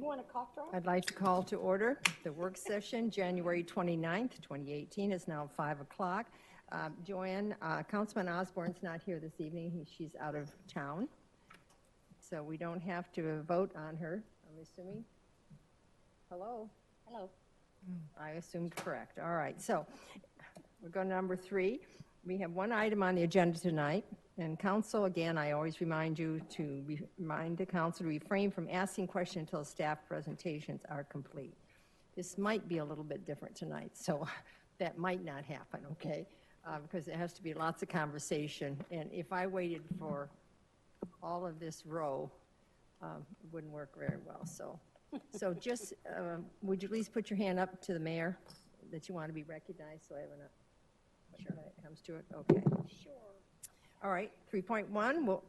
You want to cough drop? I'd like to call to order the work session, January 29th, 2018. It's now 5 o'clock. Joanne, Councilman Osborne's not here this evening. She's out of town. So we don't have to vote on her, I'm assuming. Hello? Hello. I assumed correct. All right. So we're going to number 3. We have one item on the agenda tonight. And council, again, I always remind you to remind the council to refrain from asking questions until staff presentations are complete. This might be a little bit different tonight, so that might not happen, okay? Because it has to be lots of conversation. And if I waited for all of this row, it wouldn't work very well. So just, would you please put your hand up to the mayor that you want to be recognized so I have enough, sure, when it comes to it? Okay. Sure. All right, 3.1, well,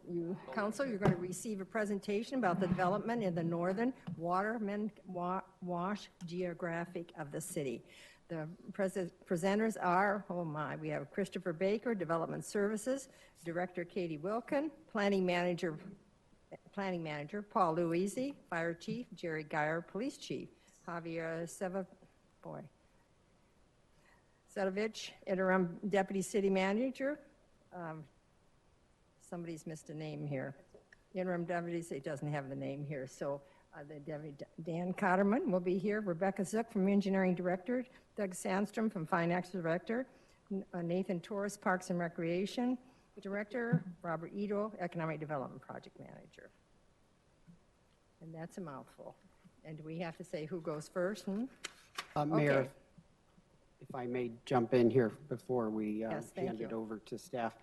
council, you're going to receive a presentation about the development in the northern waterman wash geographic of the city. The presenters are, oh my, we have Christopher Baker, Development Services, Director Katie Wilkin, Planning Manager Paul Louisi, Fire Chief Jerry Geyer, Police Chief Javier Sedovich, Interim Deputy City Manager. Somebody's missed a name here. Interim Deputy, it doesn't have the name here. So the Deputy Dan Cotterman will be here. Rebecca Zook from Engineering Director. Doug Sandstrom from Finance Director. Nathan Torres, Parks and Recreation Director. Robert Ito, Economic Development Project Manager. And that's a mouthful. And do we have to say who goes first? Mayor, okay. If I may jump in here before we hand it over to staff.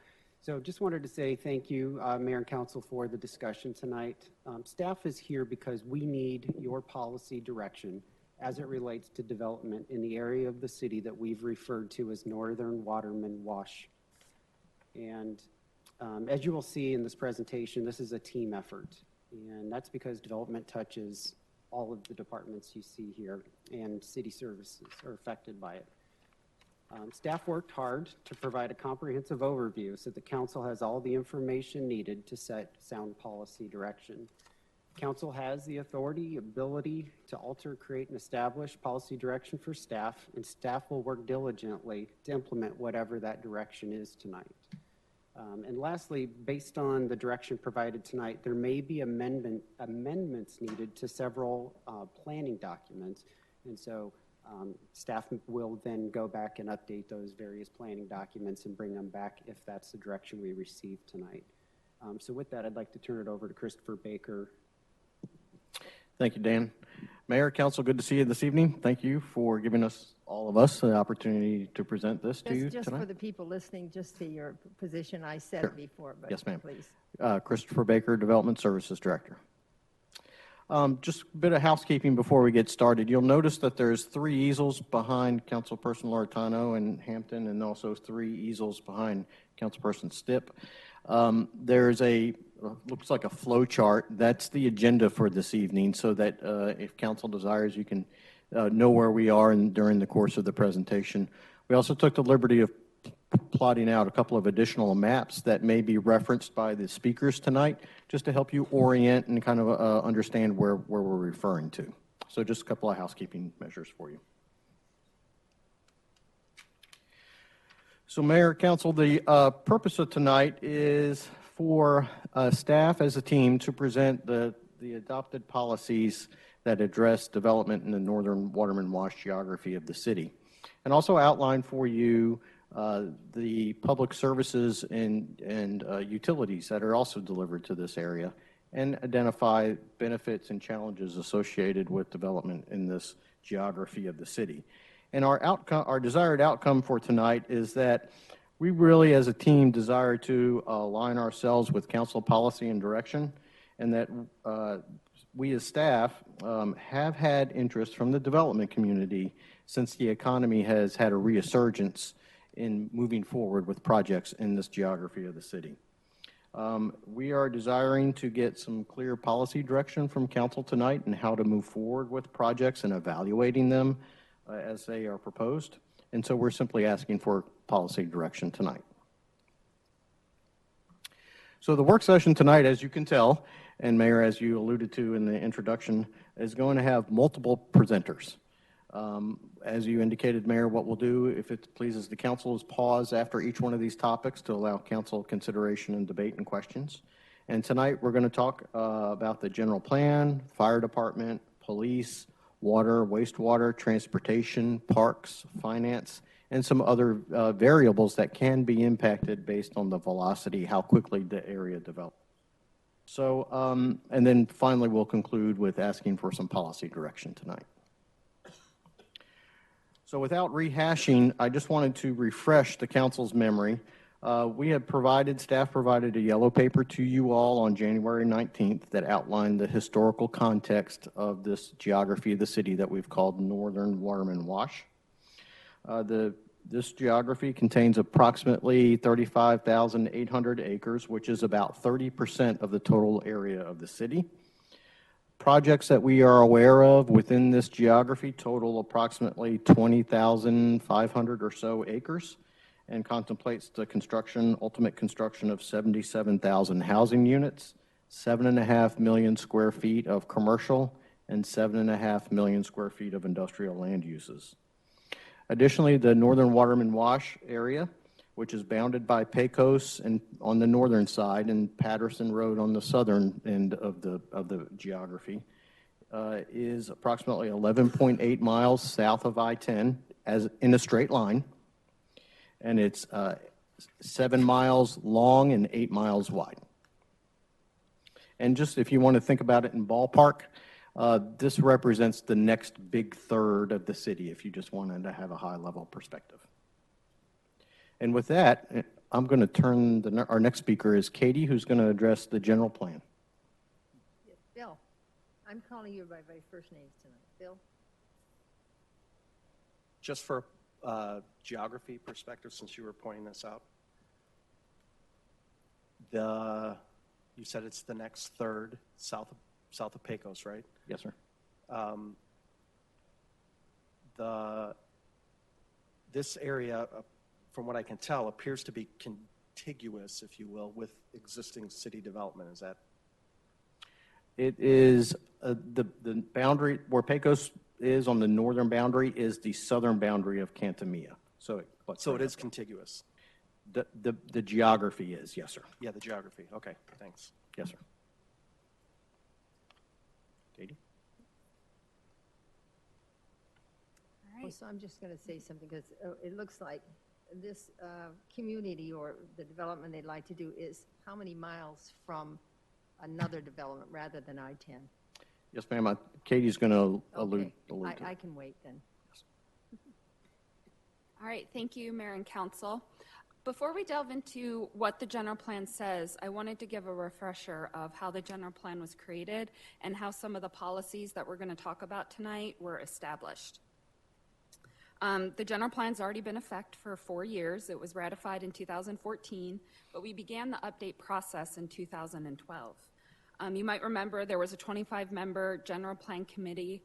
So just wanted to say thank you, Mayor and Council, for the discussion tonight. Staff is here because we need your policy direction as it relates to development in the area of the city that we've referred to as Northern Waterman Wash. And as you will see in this presentation, this is a team effort. And that's because development touches all of the departments you see here, and city services are affected by it. Staff worked hard to provide a comprehensive overview so the council has all the information needed to set sound policy direction. Council has the authority, ability to alter, create, and establish policy direction for staff, and staff will work diligently to implement whatever that direction is tonight. And lastly, based on the direction provided tonight, there may be amendments needed to several planning documents, and so staff will then go back and update those various planning documents and bring them back if that's the direction we receive tonight. So with that, I'd like to turn it over to Christopher Baker. Thank you, Dan. Mayor, Council, good to see you this evening. Thank you for giving us, all of us, the opportunity to present this to you just tonight. For the people listening, just to your position, I said it before, but yes, ma'am. Please. Christopher Baker, Development Services Director. Just a bit of housekeeping before we get started. You'll notice that there's 3 easels behind Councilperson Loretano and Hampton, and also 3 easels behind Councilperson Stipp. There's looks like a flow chart. That's the agenda for this evening, so that if council desires, you can know where we are during the course of the presentation. We also took the liberty of plotting out a couple of additional maps that may be referenced by the speakers tonight, just to help you orient and kind of understand where we're referring to. So just a couple of housekeeping measures for you. So Mayor, Council, the purpose of tonight is for staff as a team to present the adopted policies that address development in the northern waterman wash geography of the city, and also outline for you the public services and utilities that are also delivered to this area, and identify benefits and challenges associated with development in this geography of the city. And our desired outcome for tonight is that we really, as a team, desire to align ourselves with council policy and direction, and that we as staff have had interest from the development community since the economy has had a resurgence in moving forward with projects in this geography of the city. We are desiring to get some clear policy direction from council tonight and how to move forward with projects and evaluating them as they are proposed. And so we're simply asking for policy direction tonight. So the work session tonight, as you can tell, and Mayor, as you alluded to in the introduction, is going to have multiple presenters. As you indicated, Mayor, what we'll do, if it pleases the council, is pause after each one of these topics to allow council consideration and debate and questions. And tonight we're going to talk about the general plan, fire department, police, water, wastewater, transportation, parks, finance, and some other variables that can be impacted based on the velocity, how quickly the area develops. So, and then finally we'll conclude with asking for some policy direction tonight. So without rehashing, I just wanted to refresh the council's memory. Staff provided a yellow paper to you all on January 19th that outlined the historical context of this geography of the city that we've called Northern Waterman Wash. This geography contains approximately 35,800 acres, which is about 30% of the total area of the city. Projects that we are aware of within this geography total approximately 20,500 or so acres and contemplates the ultimate construction of 77,000 housing units, 7.5 million square feet of commercial, and 7.5 million square feet of industrial land uses. Additionally, the Northern Waterman Wash area, which is bounded by Pecos and on the northern side and Patterson Road on the southern end of the geography, is approximately 11.8 miles south of I-10 as in a straight line, and it's 7 miles long and 8 miles wide. And just if you want to think about it in ballpark, this represents the next big third of the city if you just wanted to have a high-level perspective. And with that, I'm going to turn, our next speaker is Katie, who's going to address the general plan. Bill, I'm calling you by my first names tonight. Bill? Just for geography perspective, since you were pointing this out, you said it's the next third south of Pecos, right? Yes, sir. This area, from what I can tell, appears to be contiguous, if you will, with existing city development. Is that? It is the boundary where Pecos is on the northern boundary is the southern boundary of Cantamilla. So it is contiguous. The geography is, yes, sir. Yeah, the geography. Okay, thanks. Yes, sir. Katie? All right. So I'm just going to say something because it looks like this community or the development they'd like to do is how many miles from another development rather than I-10? Yes, ma'am. Katie's going to allude to it. I can wait then. All right. Thank you, Mayor and Council. Before we delve into what the general plan says, I wanted to give a refresher of how the general plan was created and how some of the policies that we're going to talk about tonight were established. The general plan's already been in effect for 4 years. It was ratified in 2014, but we began the update process in 2012. You might remember there was a 25-member general plan committee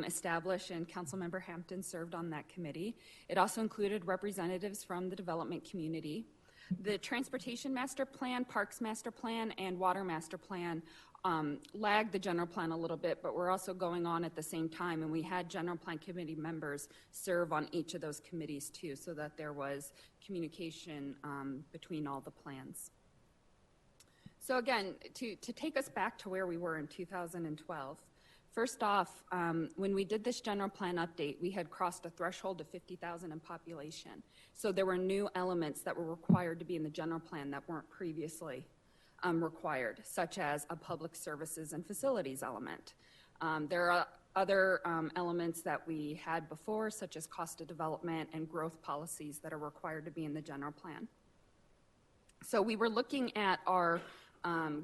established, and Councilmember Hampton served on that committee. It also included representatives from the development community. The Transportation Master Plan, Parks Master Plan, and Water Master Plan lagged the general plan a little bit, but we're also going on at the same time, and we had general plan committee members serve on each of those committees too, so that there was communication between all the plans. So again, to take us back to where we were in 2012, first off, when we did this general plan update, we had crossed a threshold of 50,000 in population. So there were new elements that were required to be in the general plan that weren't previously required, such as a public services and facilities element. There are other elements that we had before, such as cost of development and growth policies that are required to be in the general plan. So we were looking at our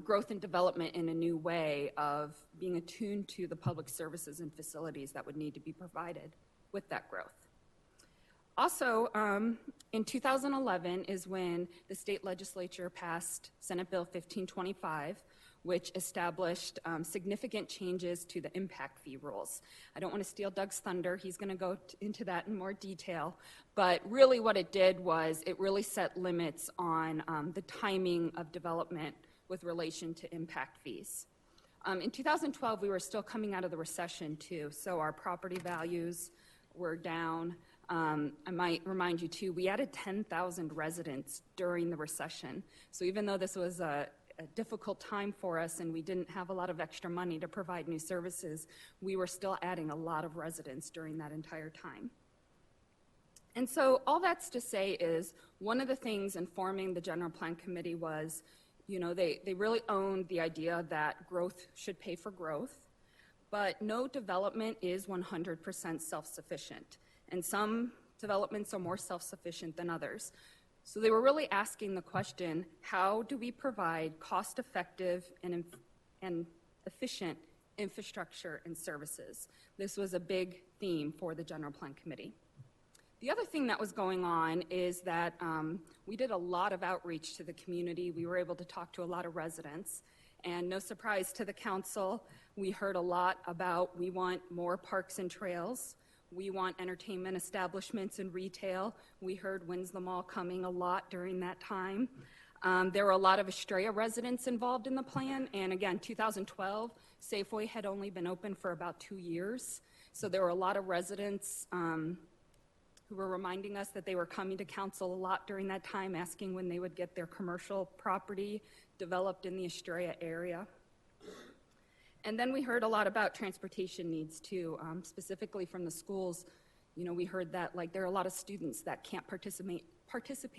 growth and development in a new way of being attuned to the public services and facilities that would need to be provided with that growth. Also, in 2011 is when the state legislature passed Senate Bill 1525, which established significant changes to the impact fee rules. I don't want to steal Doug's thunder. He's going to go into that in more detail. But really what it did was it really set limits on the timing of development with relation to impact fees. In 2012, we were still coming out of the recession too, so our property values were down. I might remind you too, we added 10,000 residents during the recession. So even though this was a difficult time for us and we didn't have a lot of extra money to provide new services, we were still adding a lot of residents during that entire time. And so all that's to say is one of the things informing the General Plan Committee was, you know, they really owned the idea that growth should pay for growth, but no development is 100% self-sufficient. And some developments are more self-sufficient than others. So they were really asking the question, how do we provide cost-effective and efficient infrastructure and services? This was a big theme for the General Plan Committee. The other thing that was going on is that we did a lot of outreach to the community. We were able to talk to a lot of residents. And no surprise to the council, we heard a lot about we want more parks and trails. We want entertainment establishments and retail. We heard when's the mall coming a lot during that time. There were a lot of Estrella residents involved in the plan. And again, 2012, Safeway had only been open for about 2 years. So there were a lot of residents who were reminding us that they were coming to council a lot during that time, asking when they would get their commercial property developed in the Estrella area. And then we heard a lot about transportation needs too, specifically from the schools. You know, we heard that like there are a lot of students that can't participate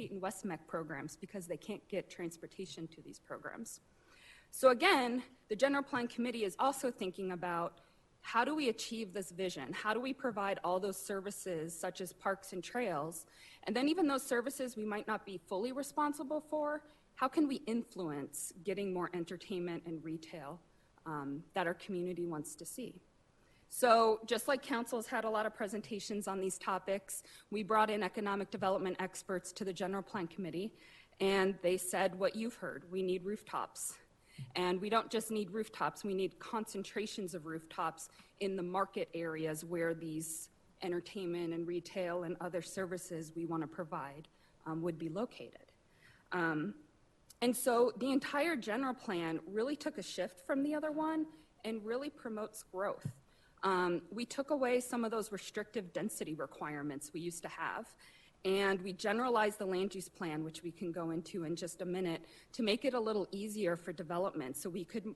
in WestMec programs because they can't get transportation to these programs. So again, the General Plan Committee is also thinking about how do we achieve this vision? How do we provide all those services such as parks and trails? And then even those services we might not be fully responsible for, how can we influence getting more entertainment and retail that our community wants to see? So just like council's had a lot of presentations on these topics, we brought in economic development experts to the General Plan Committee, and they said what you've heard, we need rooftops. And we don't just need rooftops, we need concentrations of rooftops in the market areas where these entertainment and retail and other services we want to provide would be located. And so the entire general plan really took a shift from the other one and really promotes growth. We took away some of those restrictive density requirements we used to have, and we generalized the land use plan, which we can go into in just a minute, to make it a little easier for development so we could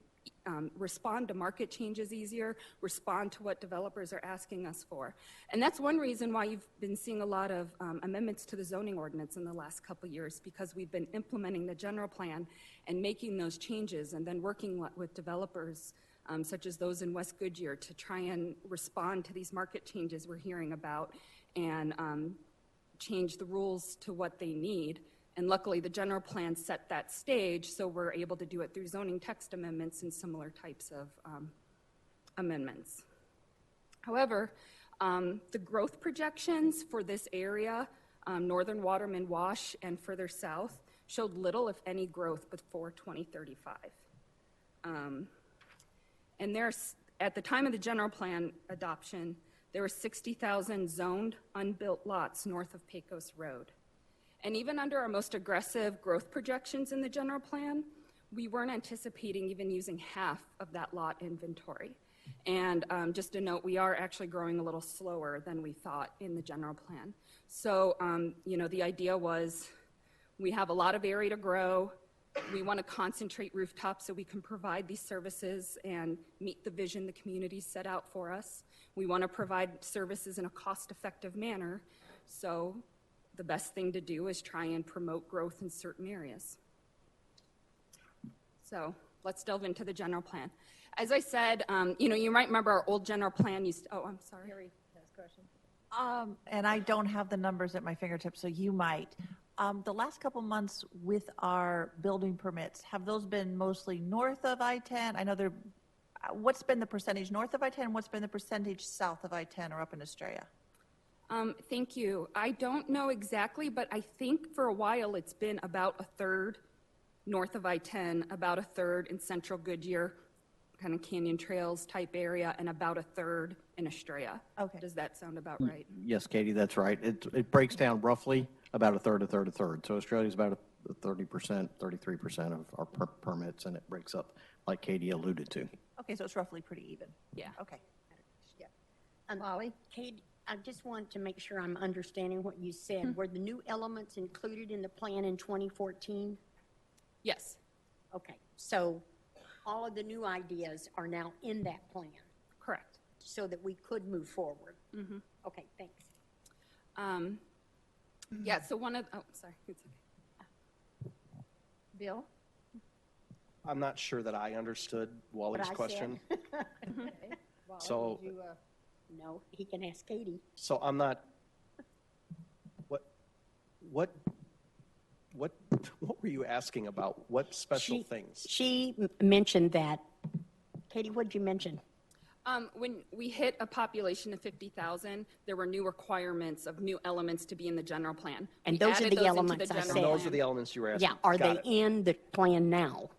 respond to market changes easier, respond to what developers are asking us for. And that's one reason why you've been seeing a lot of amendments to the zoning ordinance in the last couple years, because we've been implementing the general plan and making those changes and then working with developers such as those in West Goodyear to try and respond to these market changes we're hearing about and change the rules to what they need. And luckily, the general plan set that stage, so we're able to do it through zoning text amendments and similar types of amendments. However, the growth projections for this area, northern Waterman Wash and further south, showed little, if any, growth before 2035. And there's, at the time of the general plan adoption, there were 60,000 zoned unbuilt lots north of Pecos Road. And even under our most aggressive growth projections in the general plan, we weren't anticipating even using half of that lot inventory. And just a note, we are actually growing a little slower than we thought in the general plan. So, you know, the idea was we have a lot of area to grow. We want to concentrate rooftops so we can provide these services and meet the vision the community set out for us. We want to provide services in a cost-effective manner. So the best thing to do is try and promote growth in certain areas. So let's delve into the general plan. As I said, you know, you might remember our old general plan used to, oh, I'm sorry. Harry has a question. And I don't have the numbers at my fingertips, so you might. The last couple months with our building permits, have those been mostly north of I-10? I know they're, what's been the percentage north of I-10? What's been the percentage south of I-10 or up in Estrella? Thank you. I don't know exactly, but I think for a while it's been about a third north of I-10, about a third in central Goodyear, kind of Canyon Trails type area, and about a third in Estrella. Okay. Does that sound about right? Yes, Katie, that's right. It breaks down roughly about a third, a third, a third. So Australia's about a 30%, 33% of our permits, and it breaks up like Katie alluded to. Okay, so it's roughly pretty even. Yeah. Okay. Molly? Kate, I just want to make sure I'm understanding what you said. Were the new elements included in the plan in 2014? Yes, Okay, so all of the new ideas are now in that plan correct. so that we could move forward? Okay, thanks. Yeah, so sorry. It's okay. Bill? I'm not sure that I understood Wally's What I question. Wally, So- did you, No, he can ask Katie. So I'm not, what were you asking about? What special things? She mentioned that. Katie, what did you mention? When we hit a population of 50,000, there were new requirements of new elements to be in the general plan. And We those are added the those into elements I general said. And those plan. are the elements you were asking? Yeah, are Got they it. in the plan now?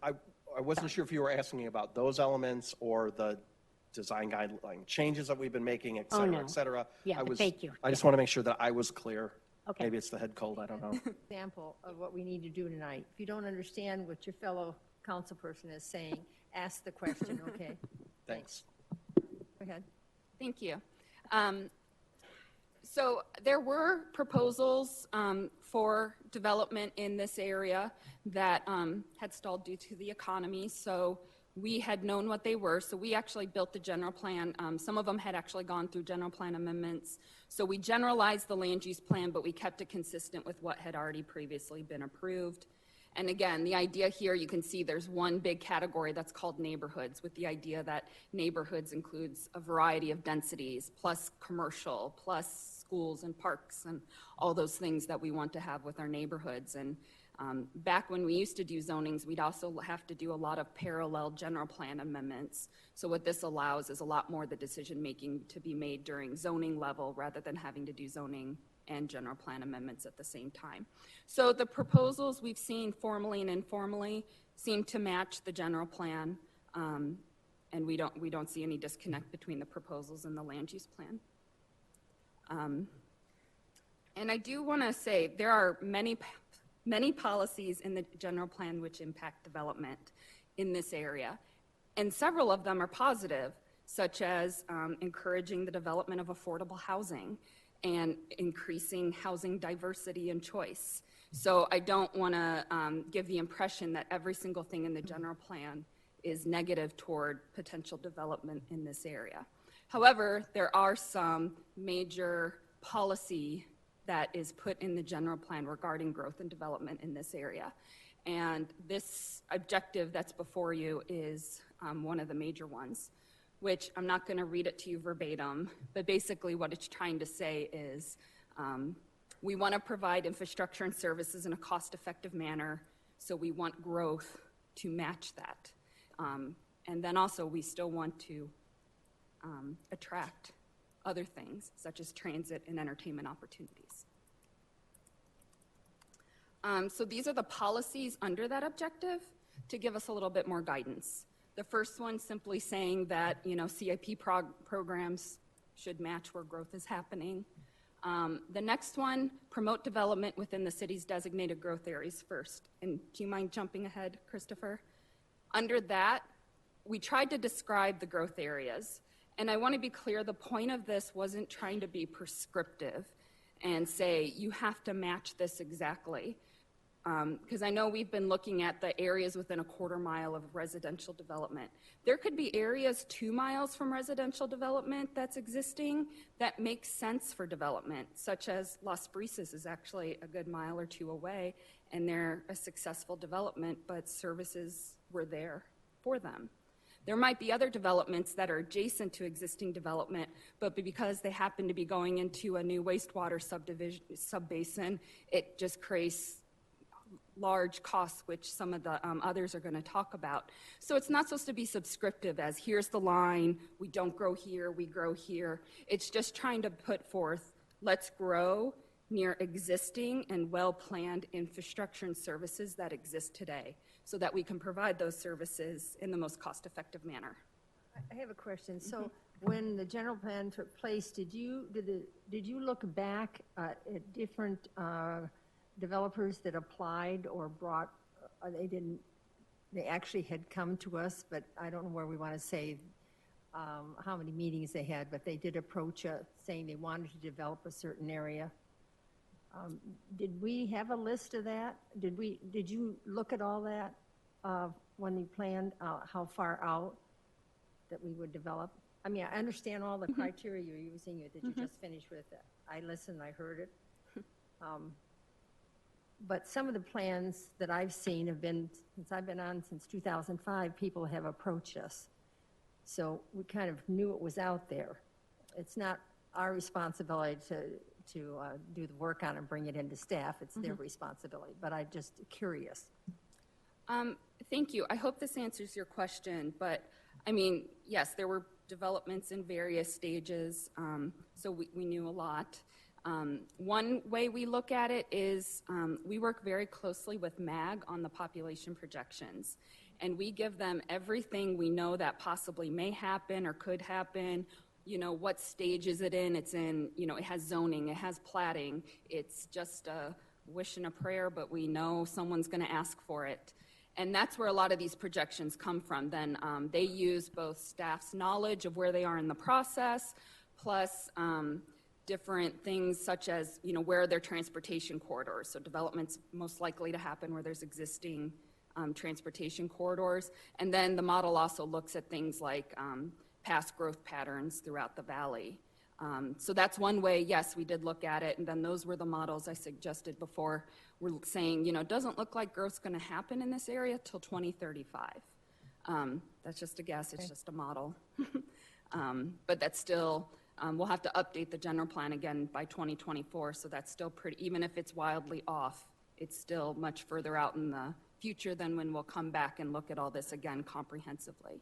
I wasn't sure if you were asking about those elements or the design guideline changes that we've been making, et cetera, no. et cetera. Yeah, thank you. I just want to make sure that I was clear. Okay. Maybe it's the head cold, I don't know. example of what we need to do tonight? If you don't understand what your fellow council person is saying, ask the question, okay? Thanks. Go ahead. Thank you. So there were proposals for development in this area that had stalled due to the economy. So we had known what they were. So we actually built the general plan. Some of them had actually gone through general plan amendments. So we generalized the land use plan, but we kept it consistent with what had already previously been approved. And again, the idea here, you can see there's one big category that's called neighborhoods, with the idea that neighborhoods includes a variety of densities, plus commercial, plus schools and parks, and all those things that we want to have with our neighborhoods. And back when we used to do zonings, we'd also have to do a lot of parallel general plan amendments. So what this allows is a lot more of the decision-making to be made during zoning level, rather than having to do zoning and general plan amendments at the same time. So the proposals we've seen formally and informally seem to match the general plan, and we don't see any disconnect between the proposals and the land use plan. And I do want to say there are many policies in the general plan which impact development in this area, and several of them are positive, such as encouraging the development of affordable housing and increasing housing diversity and choice. So I don't want to give the impression that every single thing in the general plan is negative toward potential development in this area. However, there are some major policy that is put in the general plan regarding growth and development in this area. And this objective that's before you is one of the major ones, which I'm not going to read it to you verbatim, but basically what it's trying to say is we want to provide infrastructure and services in a cost-effective manner, so we want growth to match that. And then also we still want to attract other things, such as transit and entertainment opportunities. So these are the policies under that objective to give us a little bit more guidance. The first one simply saying that, CIP programs should match where growth is happening. The next one, promote development within the city's designated growth areas first. And do you mind jumping ahead, Christopher? Under that, we tried to describe the growth areas. And I want to be clear, the point of this wasn't trying to be prescriptive and say, you have to match this exactly. Because I know we've been looking at the areas within a quarter mile of residential development. There could be areas 2 miles from residential development that's existing that makes sense for development, such as Las Brisas is actually a good mile or 2 away, and they're a successful development, but services were there for them. There might be other developments that are adjacent to existing development, but because they happen to be going into a new wastewater subbasin, it just creates large costs, which some of the others are going to talk about. So it's not supposed to be subscriptive as here's the line, we don't grow here, we grow here. It's just trying to put forth, let's grow near existing and well-planned infrastructure and services that exist today so that we can provide those services in the most cost-effective manner. I have a question. So when the general plan took place, did you look back at different developers that applied or brought, they didn't they actually had come to us, but I don't know where we want to say how many meetings they had, but they did approach us saying they wanted to develop a certain area. Did we have a list of that? Did you look at all that when you planned how far out that we would develop? I mean, I understand all the criteria you're using. Did you just finish with it? I listened, I heard it. But some of the plans that I've seen have been, since I've been on since 2005, people have approached us. So we kind of knew it was out there. It's not our responsibility to do the work on it and bring it into staff. It's their responsibility. But I'm just curious. Thank you. I hope this answers your question. But, I mean, yes, there were developments in various stages, so we knew a lot. One way we look at it is we work very closely with MAG on the population projections, and we give them everything we know that possibly may happen or could happen. You know, what stage is it in? It's in, you know, it has zoning, it has platting. It's just a wish and a prayer, but we know someone's going to ask for it. And that's where a lot of these projections come from. Then they use both staff's knowledge of where they are in the process, plus different things such as, you know, where are their transportation corridors. So development's most likely to happen where there's existing transportation corridors. And then the model also looks at things like past growth patterns throughout the valley. So that's one way, yes, we did look at it, and then those were the models I suggested before. We're saying, you know, it doesn't look like growth's going to happen in this area till 2035. That's just a guess, it's just a model. But that's still, we'll have to update the general plan again by 2024, so that's still pretty, even if it's wildly off, it's still much further out in the future than when we'll come back and look at all this again comprehensively.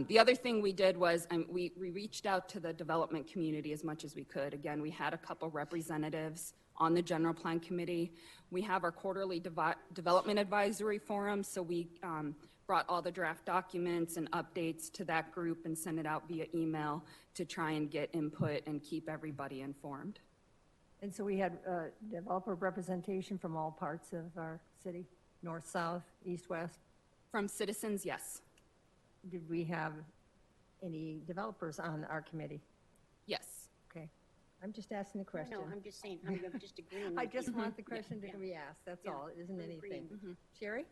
The other thing we did was we reached out to the development community as much as we could. Again, we had a couple representatives on the general plan committee. We have our quarterly development advisory forum, so we brought all the draft documents and updates to that group and sent it out via email to try and get input and keep everybody informed. And so we had developer representation from all parts of our city, north, south, east, west. From citizens, yes. Did we have any developers on our committee? Yes. Okay. I'm just asking the question. No, I'm just saying, I'm just agreeing I with just you. want the question Yeah, to be asked, that's all. It isn't we're anything. agreeing. Sherry?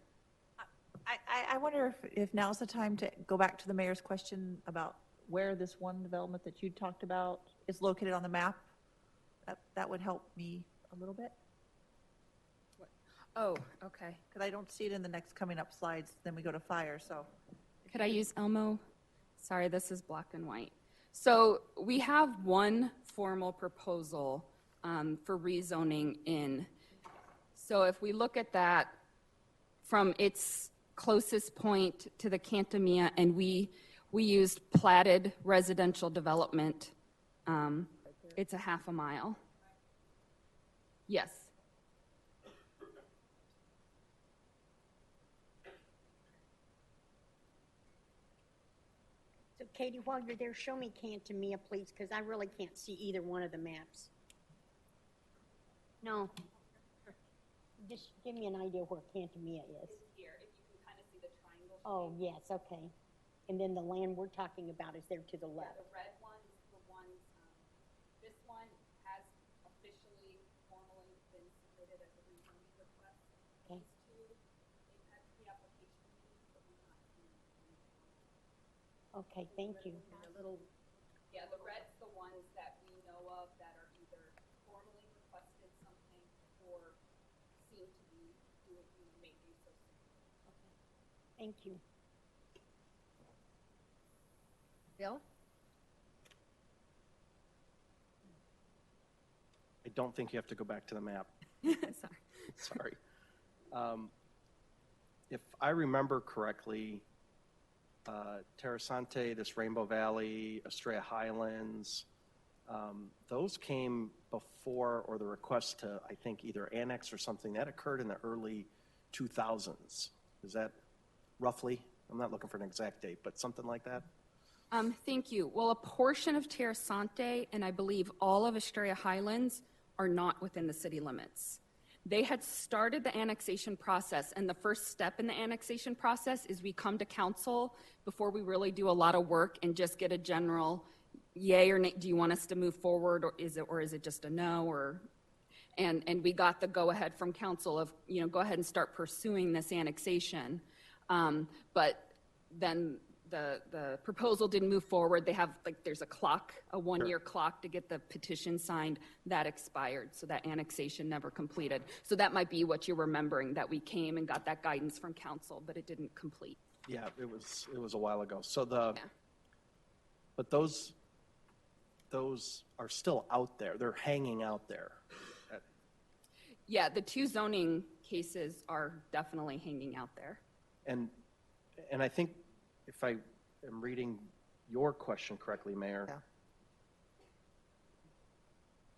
I wonder if now's the time to go back to the mayor's question about where this one development that you talked about is located on the map. That would help me a little bit, Oh, okay. because I don't see it in the next coming up slides. Then we go to fire, so. Could I use Elmo? Sorry, this is black and white. So we have one formal proposal for rezoning in. So if we look at that from its closest point to the Cantamia, and we used platted residential development, it's a half a mile. Yes. So Katie, while you're there, show me Cantamia, please, because I really can't see either one of the maps. No. Just give me an idea where Cantamia is. Here, if you can kind of see the triangle. Oh, yes, okay. And then the land we're talking about is there to the left. The red one is the one, this one has officially formally been submitted as a rezoning request. Okay. These two, they've had pre-application meetings, but we've not seen anything. Okay, thank you. Yeah, the red's the ones that we know of that are either formally requested something or seem to be may do so soon. Thank you. Bill? I don't think you have to go back to the map. Sorry. Sorry. If I remember correctly, Terrasante, this Rainbow Valley, Estrella Highlands, those came before, or the request to, I think, either annex or something, that occurred in the early 2000s. Is that roughly? I'm not looking for an exact date, but something like that? Thank you. Well, a portion of Terrasante and I believe all of Estrella Highlands are not within the city limits. They had started the annexation process, and the first step in the annexation process is we come to council before we really do a lot of work and just get a general yay or nay. Do you want us to move forward, or is it just a no? And we got the go-ahead from council of, go ahead and start pursuing this annexation. But then the proposal didn't move forward. They have, there's a clock, a one-year clock to get the petition signed. That expired, so that annexation never completed. So that might be what you're remembering, that we came and got that guidance from council, but it didn't complete. Yeah, it was a while ago. So but those are still out there. They're hanging out there. Yeah, the two zoning cases are definitely hanging out there. And I think if I am reading your question correctly, Mayor,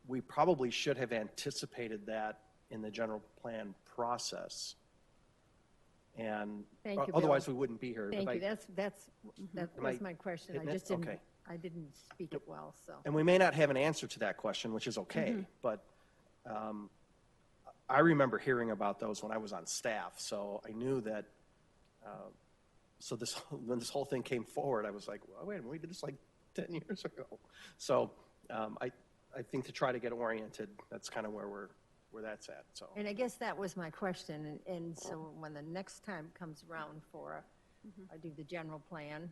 we probably should have anticipated that in the general plan process. And Thank you, otherwise Bill. we wouldn't be here. Thank you. That was my question. Isn't I it? just didn't, Okay. I didn't speak it well, so. And we may not have an answer to that question, which is okay, but I remember hearing about those when I was on staff, so I knew that, so when this whole thing came forward, I was like, well, wait a minute, we did this like 10 years ago. So I think to try to get oriented, that's kind of where that's at, so. And I guess that was my question, and so when the next time comes around for, I do the general plan,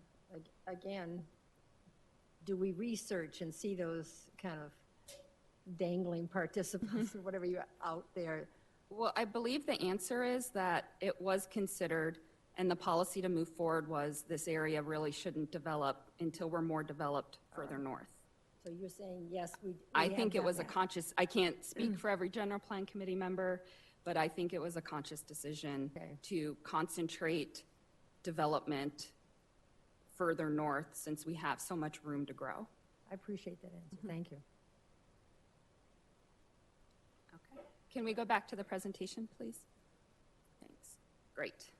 again, do we research and see those kind of dangling participants or whatever you out there? Well, I believe the answer is that it was considered, and the policy to move forward was this area really shouldn't develop until we're more developed further north. So you're saying, yes, we I think it have was done a that. conscious, I can't speak for every general plan committee member, but I think it was a conscious decision to concentrate development further north since we have so much room to grow. I appreciate that answer. Thank you. Okay. Can we go back to the presentation, please? Thanks. Great.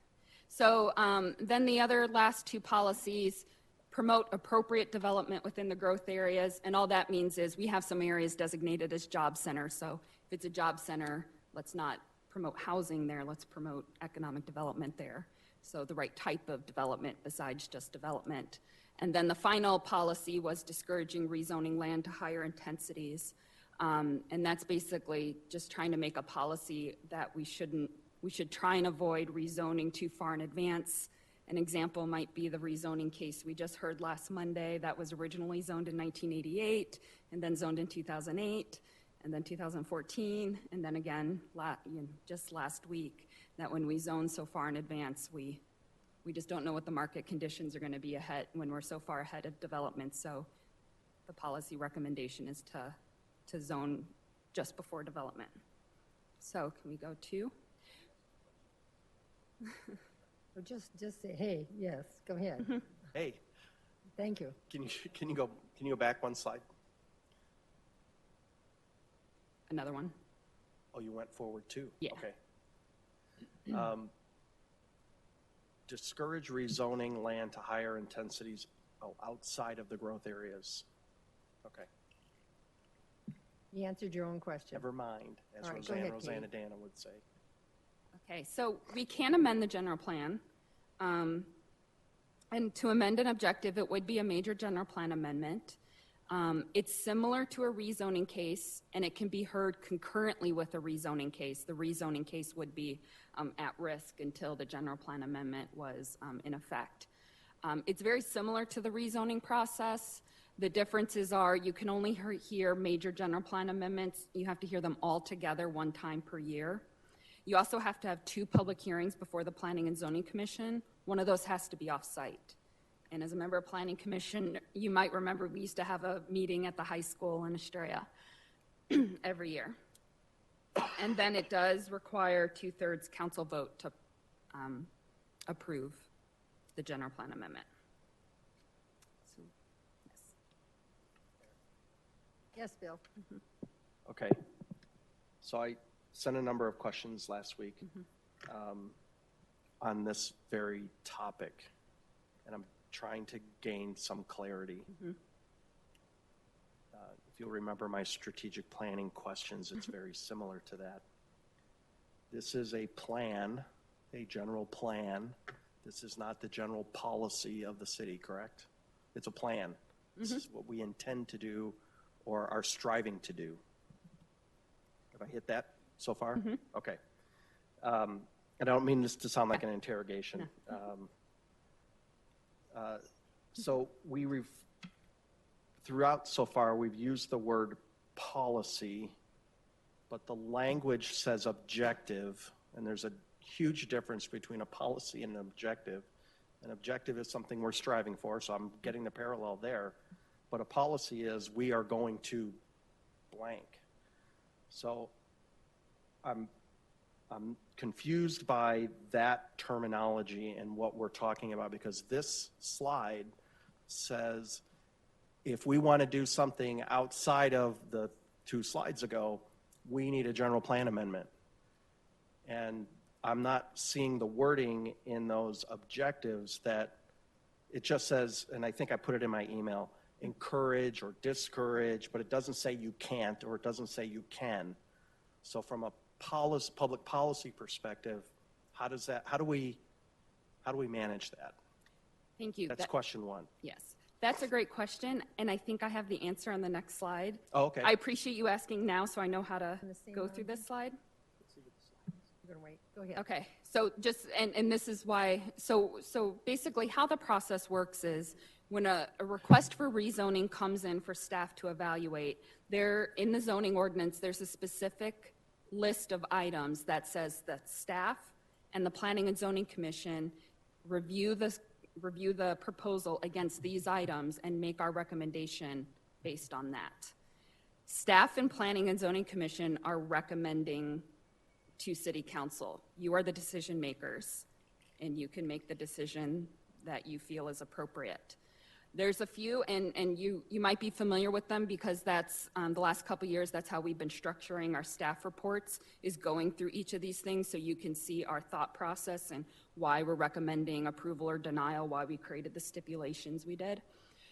So then the other last two policies promote appropriate development within the growth areas, and all that means is we have some areas designated as job centers. So if it's a job center, let's not promote housing there, let's promote economic development there. So the right type of development besides just development. And then the final policy was discouraging rezoning land to higher intensities. And that's basically just trying to make a policy that we should try and avoid rezoning too far in advance. An example might be the rezoning case we just heard last Monday that was originally zoned in 1988 and then zoned in 2008 and then 2014 and then again just last week, that when we zone so far in advance, we just don't know what the market conditions are going to be ahead when we're so far ahead of development. So the policy recommendation is to zone just before development. So can we go to? Or just say, hey, yes, go ahead. Hey, Thank you. can you go back one slide? Another one. Oh, you went forward too? Yeah. Okay. Discourage rezoning land to higher intensities outside of the growth areas. Okay, You answered your own question. never mind, as All right, go ahead, Rosanna Katie. Dana would say. Okay, so we can amend the general plan. And to amend an objective, it would be a major general plan amendment. It's similar to a rezoning case, and it can be heard concurrently with a rezoning case. The rezoning case would be at risk until the general plan amendment was in effect. It's very similar to the rezoning process. The differences are you can only hear major general plan amendments. You have to hear them all together one time per year. You also have to have 2 public hearings before the Planning and Zoning Commission. One of those has to be off-site. And as a member of Planning Commission, you might remember we used to have a meeting at the high school in Estrella every year. And then it does require 2/3 council vote to approve the general plan amendment. So, yes. Yes, Bill. Okay. So I sent a number of questions last week on this very topic, and I'm trying to gain some clarity. If you'll remember my strategic planning questions, it's very similar to that. This is a plan, a general plan. This is not the general policy of the city, correct? It's a plan. This is what we intend to do or are striving to do. Have I hit that so far? Okay. And I don't mean this to sound like an interrogation. So throughout so far, we've used the word policy, but the language says objective, and there's a huge difference between a policy and an objective. An objective is something we're striving for, so I'm getting the parallel there. But a policy is we are going to blank. So I'm confused by that terminology and what we're talking about, because this slide says if we want to do something outside of the 2 slides ago, we need a general plan amendment. And I'm not seeing the wording in those objectives that it just says, and I think I put it in my email, encourage or discourage, but it doesn't say you can't or it doesn't say you can. So from a public policy perspective, how do we manage that? Thank you. That's question 1. Yes, that's a great question, and I think I have the answer on the next slide. Oh, okay. I appreciate you asking now, so I know how to go through this slide. You're going to wait. Go ahead. Okay, so just, and this is why, so basically how the process works is when a request for rezoning comes in for staff to evaluate, there, in the zoning ordinance, there's a specific list of items that says that staff and the Planning and Zoning Commission review the proposal against these items and make our recommendation based on that. Staff and Planning and Zoning Commission are recommending to City Council. You are the decision makers, and you can make the decision that you feel is appropriate. There's a few, and you might be familiar with them because that's, the last couple years, that's how we've been structuring our staff reports, is going through each of these things so you can see our thought process and why we're recommending approval or denial, why we created the stipulations we did.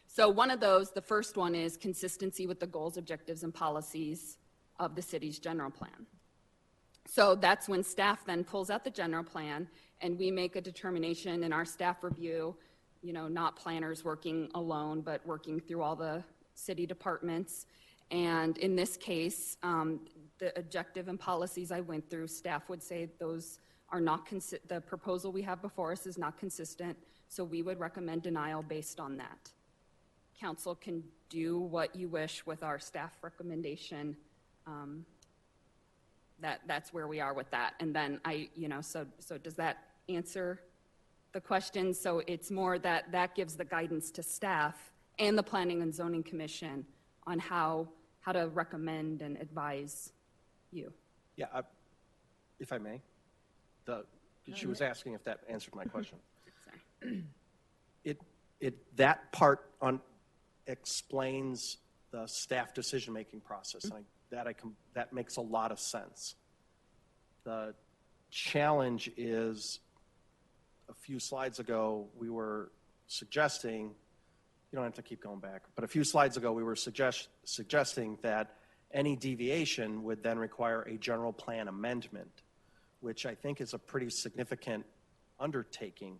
So one of those, the first one is consistency with the goals, objectives, and policies of the city's general plan. So that's when staff then pulls out the general plan and we make a determination in our staff review, you know, not planners working alone, but working through all the city departments. And in this case, the objective and policies I went through, staff would say those are not, the proposal we have before us is not consistent, so we would recommend denial based on that. Council can do what you wish with our staff recommendation. That's where we are with that. And then so does that answer the question? So it's more that gives the guidance to staff and the Planning and Zoning Commission on how to recommend and advise you. Yeah, if I may, she was asking if that answered my question. Sorry. That part explains the staff decision-making process. That makes a lot of sense. The challenge is, a few slides ago, we were suggesting, you don't have to keep going back, but a few slides ago, we were suggesting that any deviation would then require a general plan amendment, which I think is a pretty significant undertaking.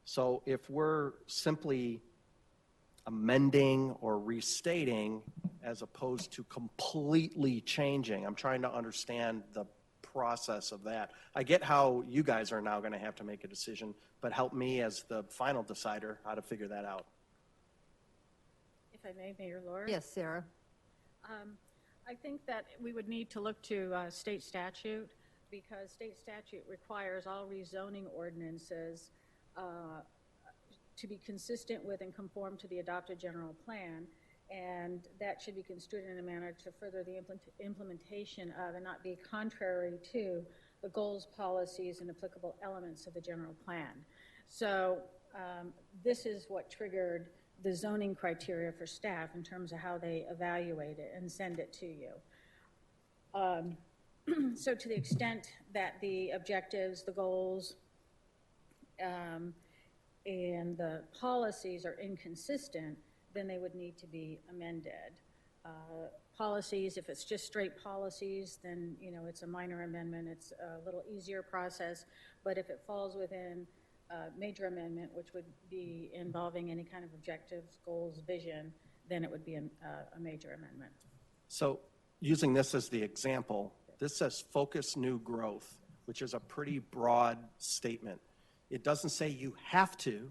So if we're simply amending or restating as opposed to completely changing, I'm trying to understand the process of that. I get how you guys are now going to have to make a decision, but help me as the final decider how to figure that out. If I may, Mayor Laura? Yes, Sarah. I think that we would need to look to state statute, because state statute requires all rezoning ordinances to be consistent with and conform to the adopted general plan, and that should be construed in a manner to further the implementation of and not be contrary to the goals, policies, and applicable elements of the general plan. So this is what triggered the zoning criteria for staff in terms of how they evaluate it and send it to you. So to the extent that the objectives, the goals, and the policies are inconsistent, then they would need to be amended. policies. If it's just straight policies, then, you know, it's a minor amendment. It's a little easier process. But if it falls within a major amendment, which would be involving any kind of objectives, goals, vision, then it would be a major amendment. So using this as the example, this says focus new growth, which is a pretty broad statement. It doesn't say you have to.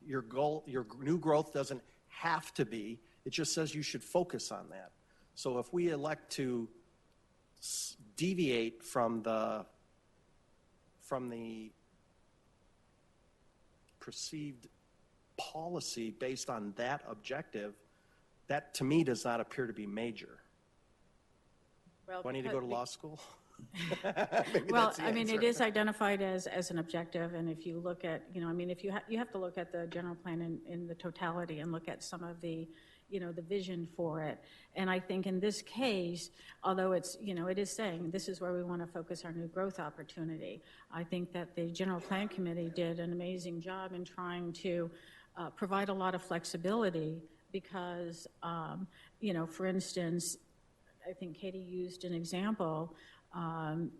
Your goal, your new growth doesn't have to be. It just says you should focus on that. So if we elect to deviate from the perceived policy based on that objective, that to me does not appear to be major. Well, Do I need to go to law school? well, I mean, it is identified as an objective, and if you look at, you know, I mean, if you have to look at the general plan in the totality and look at some of the, you know, the vision for it. And I think in this case, although it's, you know, it is saying this is where we want to focus our new growth opportunity, I think that the General Plan Committee did an amazing job in trying to provide a lot of flexibility because, you know, for instance, I think Katie used an example,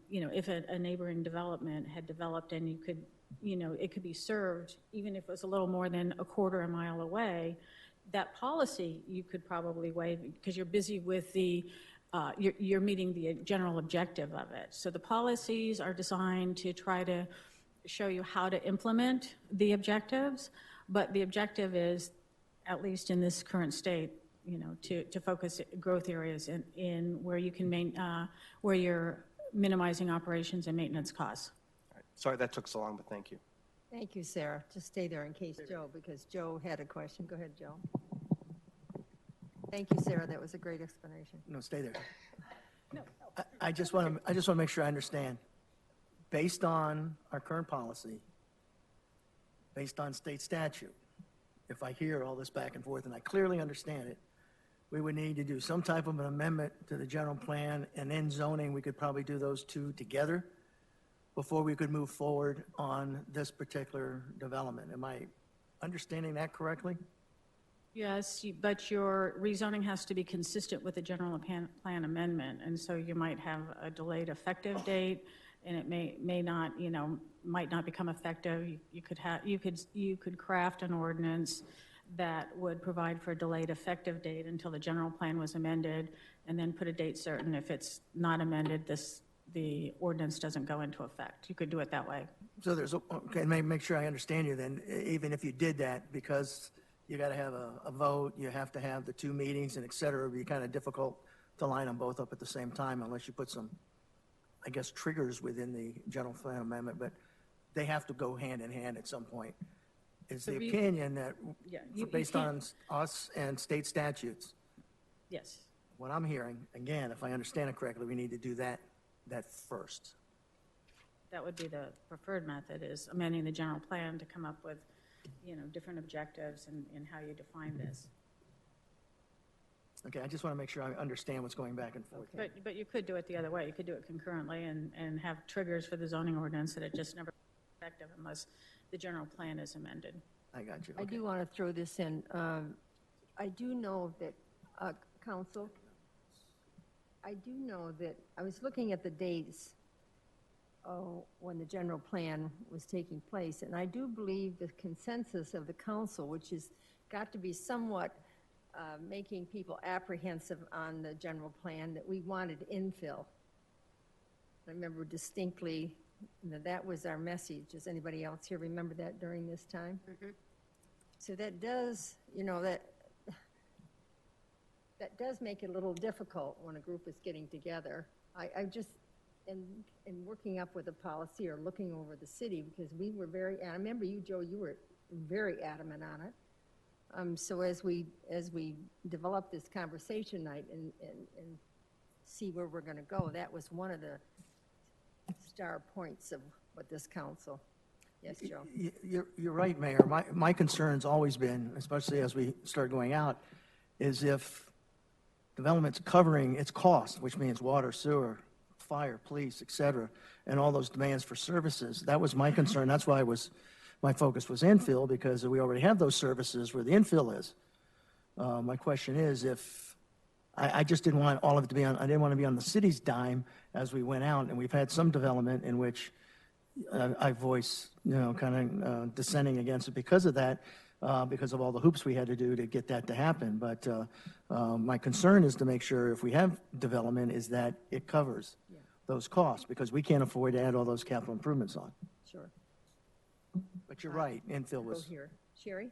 you know, if a neighboring development had developed and you could, you know, it could be served, even if it was a little more than a quarter a mile away, that policy you could probably waive because you're busy with the, you're meeting the general objective of it. So the policies are designed to try to show you how to implement the objectives, but the objective is, at least in this current state, you know, to focus growth areas in where you can where you're minimizing operations and maintenance costs. All right. Sorry that took so long, but thank you. Thank you, Sarah. Just stay there in case Joe, because Joe had a question. Go ahead, Joe. Thank you, Sarah. That was a great explanation. No, stay there. I just want to make sure I understand. Based on our current policy, based on state statute, if I hear all this back and forth and I clearly understand it, we would need to do some type of an amendment to the general plan, and in zoning, we could probably do those two together before we could move forward on this particular development. Am I understanding that correctly? Yes, but your rezoning has to be consistent with the general plan amendment, and so you might have a delayed effective date, and it may not, you know, might not become effective. You could craft an ordinance that would provide for a delayed effective date until the general plan was amended, and then put a date certain. If it's not amended, the ordinance doesn't go into effect. You could do it that way. So there's, okay, make sure I understand you then, even if you did that, because you got to have a vote, you have to have the two meetings and et cetera, it'd be kind of difficult to line them both up at the same time unless you put some, I guess, triggers within the general plan amendment, but they have to go hand in hand at some point. Is the opinion that, based on us and state statutes, Yes. what I'm hearing, again, if I understand it correctly, we need to do that first. That would be the preferred method, is amending the general plan to come up with, you know, different objectives and how you define this. Okay, I just want to make sure I understand what's going back and forth. But you could do it the other way. You could do it concurrently and have triggers for the zoning ordinance that it just never effective unless the general plan is amended. I got you. I Okay. do want to throw this in. I do know that, Council, I do know that, I was looking at the dates when the general plan was taking place, and I do believe the consensus of the council, which has got to be somewhat making people apprehensive on the general plan, that we wanted infill. I remember distinctly that was our message. Does anybody else here remember that during this time? Mm-hmm. So that does, you know, that does make it a little difficult when a group is getting together. I just, in working up with a policy or looking over the city, because we were very, and I remember you, Joe, you were very adamant on it. So as we develop this conversation night and see where we're going to go, that was one of the star points of what this council. Yes, Joe. You're right, Mayor. My concern's always been, especially as we start going out, is if development's covering its cost, which means water, sewer, fire, police, et cetera, and all those demands for services. That was my concern. That's why my focus was infill, because we already have those services where the infill is. My question is, if I just didn't want all of it to be on, I didn't want to be on the city's dime as we went out, and we've had some development in which I voice, kind of dissenting against it because of that, because of all the hoops we had to do to get that to happen. But my concern is to make sure if we have development is that it covers those costs, because we can't afford to add all those capital improvements on. Sure. But you're right, infill Go was. here. Sherry?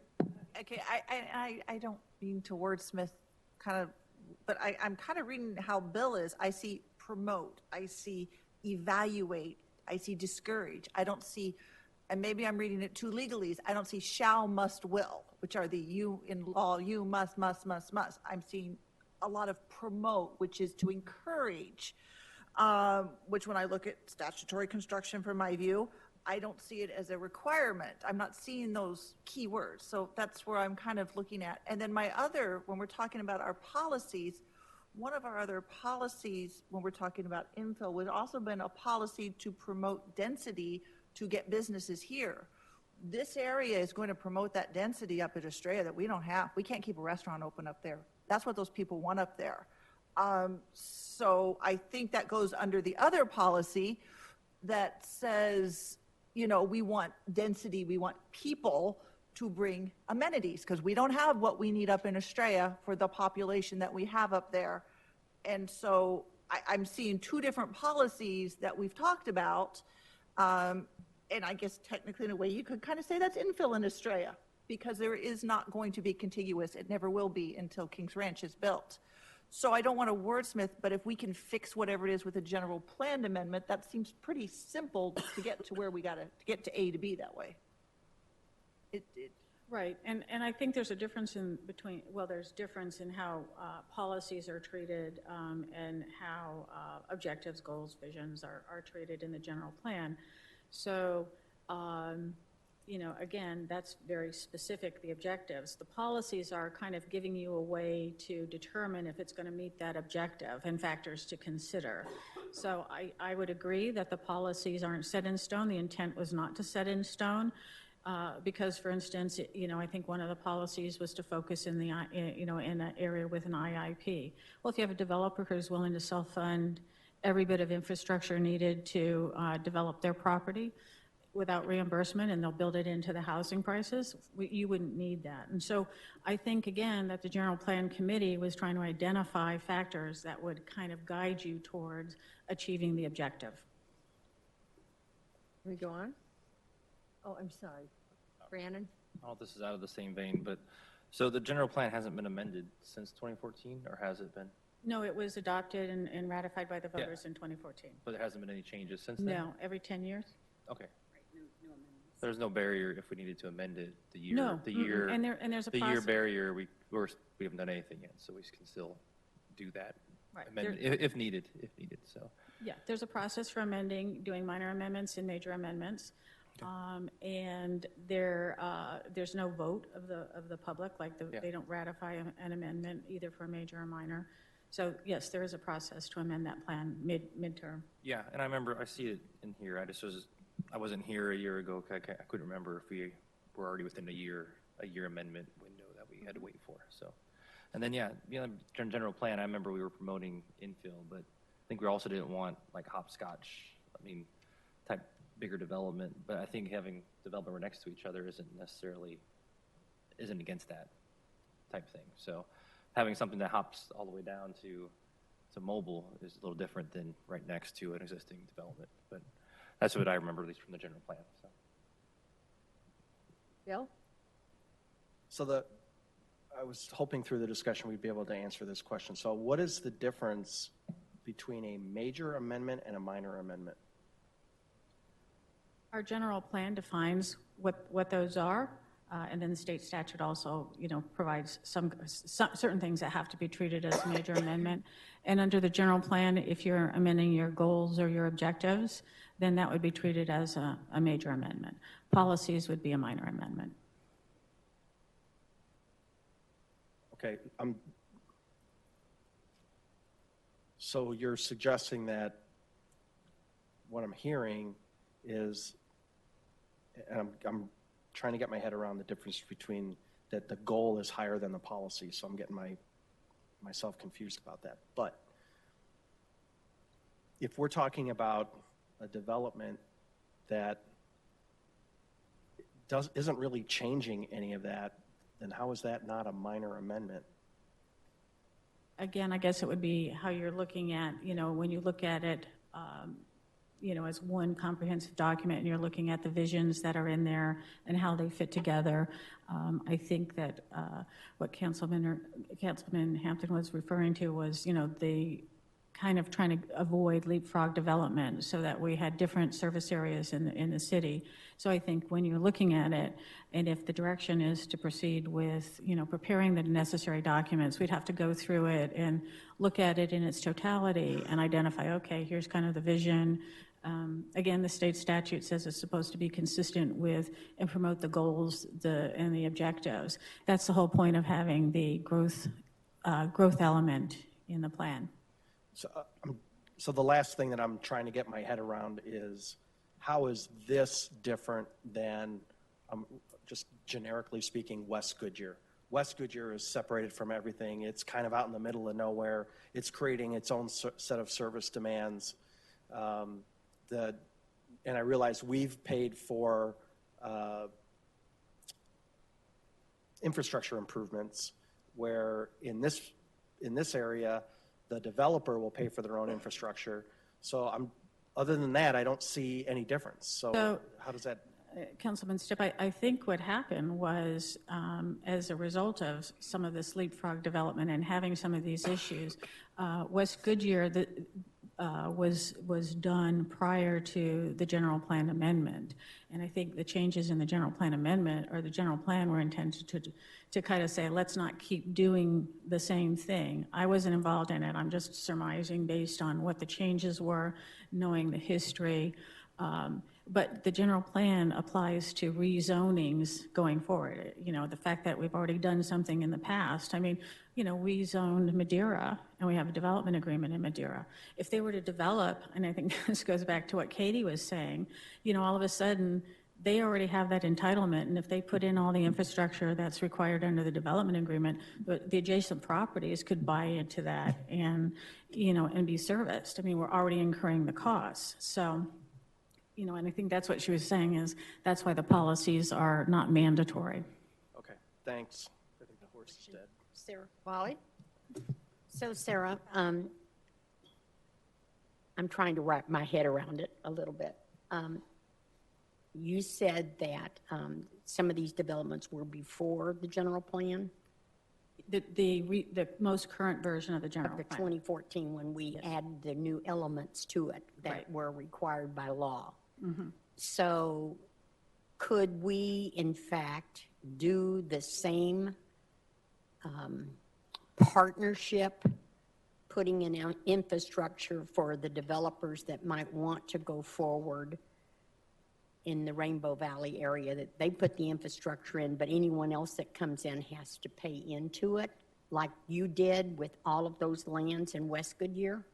Okay, I don't mean to wordsmith kind of, but I'm kind of reading how Bill is. I see promote, I see evaluate, I see discourage. I don't see, and maybe I'm reading it too legalese, I don't see shall, must, will, which are the you in law, you must. I'm seeing a lot of promote, which is to encourage, which when I look at statutory construction from my view, I don't see it as a requirement. I'm not seeing those key words. So that's where I'm kind of looking at. And then my other, when we're talking about our policies, one of our other policies when we're talking about infill would also been a policy to promote density to get businesses here. This area is going to promote that density up at Estrella that we don't have. We can't keep a restaurant open up there. That's what those people want up there. So I think that goes under the other policy that says, we want density, we want people to bring amenities, because we don't have what we need up in Estrella for the population that we have up there. And so I'm seeing two different policies that we've talked about. And I guess technically in a way you could kind of say that's infill in Estrella, because there is not going to be contiguous. It never will be until Kings Ranch is built. So I don't want to wordsmith, but if we can fix whatever it is with a general plan amendment, that seems pretty simple to get to where we got to get to A to B that way. Right, and I think there's a difference there's difference in how policies are treated and how objectives, goals, visions are treated in the general plan. So, again, that's very specific, the objectives. The policies are kind of giving you a way to determine if it's going to meet that objective and factors to consider. So I would agree that the policies aren't set in stone. The intent was not to set in stone. Because, for instance, I think one of the policies was to focus in in an area with an IIP. Well, if you have a developer who's willing to self-fund every bit of infrastructure needed to develop their property without reimbursement, and they'll build it into the housing prices, you wouldn't need that. And so I think, again, that the General Plan Committee was trying to identify factors that would kind of guide you towards achieving the objective. Can we go on? Oh, I'm sorry. Brandon? Oh, this is out of the same vein, but so the general plan hasn't been amended since 2014, or has it been? No, it was adopted and ratified by the voters in 2014. But there hasn't been any changes since then? No, every 10 years. Okay. There's no barrier if we needed to amend it the year. No, the year, and there's a the process. year barrier. We haven't done anything yet, so we can still do that. Right. Amend if needed. So. Yeah, there's a process for doing minor amendments and major amendments, and there's no vote of the public. They don't ratify an amendment either for major or minor. So yes, there is a process to amend that plan midterm. Yeah, and I see it in here. I wasn't here a year ago. I couldn't remember if we were already within a year amendment window that we had to wait for. So, and then general plan. I remember we were promoting infill, but I think we also didn't want like hopscotch. Type bigger development. But I think having development next to each other isn't against that type thing. So, having something that hops all the way down to mobile is a little different than right next to an existing development. But that's what I remember, at least from the general plan. So. Bill? So I was hoping through the discussion we'd be able to answer this question. So what is the difference between a major amendment and a minor amendment? Our general plan defines what those are, and then the state statute also, provides some certain things that have to be treated as a major amendment. And under the general plan, if you're amending your goals or your objectives, then that would be treated as a major amendment. Policies would be a minor amendment. Okay. So you're suggesting that what I'm hearing is, and I'm trying to get my head around the difference between that the goal is higher than the policy. So I'm getting my myself confused about that. But if we're talking about a development that isn't really changing any of that, then how is that not a minor amendment? Again, I guess it would be how you're looking at, when you look at it, as one comprehensive document, and you're looking at the visions that are in there and how they fit together. I think that what Councilman Hampton was referring to was, the kind of trying to avoid leapfrog development so that we had different service areas in the city. So I think when you're looking at it, and if the direction is to proceed with, preparing the necessary documents, we'd have to go through it and look at it in its totality and identify, okay, here's kind of the vision. Again, the state statute says it's supposed to be consistent with and promote the goals and the objectives. That's the whole point of having the growth element in the plan. So the last thing that I'm trying to get my head around is, how is this different than, just generically speaking, West Goodyear? West Goodyear is separated from everything. It's kind of out in the middle of nowhere. It's creating its own set of service demands. And I realize we've paid for infrastructure improvements, where in this area, the developer will pay for their own infrastructure. So other than that, I don't see any difference. So how does that? Councilman Stipp, I think what happened was, as a result of some of this leapfrog development and having some of these issues, West Goodyear was done prior to the general plan amendment. And I think the changes in the general plan amendment, or the general plan, were intended to kind of say, let's not keep doing the same thing. I wasn't involved in it. I'm just surmising based on what the changes were, knowing the history. But the general plan applies to rezonings going forward. The fact that we've already done something in the past. I mean, we zoned Madeira, and we have a development agreement in Madeira. If they were to develop, and I think this goes back to what Katie was saying, all of a sudden, they already have that entitlement, and if they put in all the infrastructure that's required under the development agreement, the adjacent properties could buy into that and, and be serviced. I mean, we're already incurring the costs. So, and I think that's what she was saying, is that's why the policies are not mandatory. Okay, thanks. I think the horse is dead. Sarah. Wally? So, Sarah, I'm trying to wrap my head around it a little bit. You said that some of these developments were before the general plan? The most current version of the general plan. 2014, when we added the new elements to it that were required by law. Mm-hmm. So could we, in fact, do the same partnership, putting in infrastructure for the developers that might want to go forward in the Rainbow Valley area, that they put the infrastructure in, but anyone else that comes in has to pay into it, like you did with all of those lands in West Goodyear?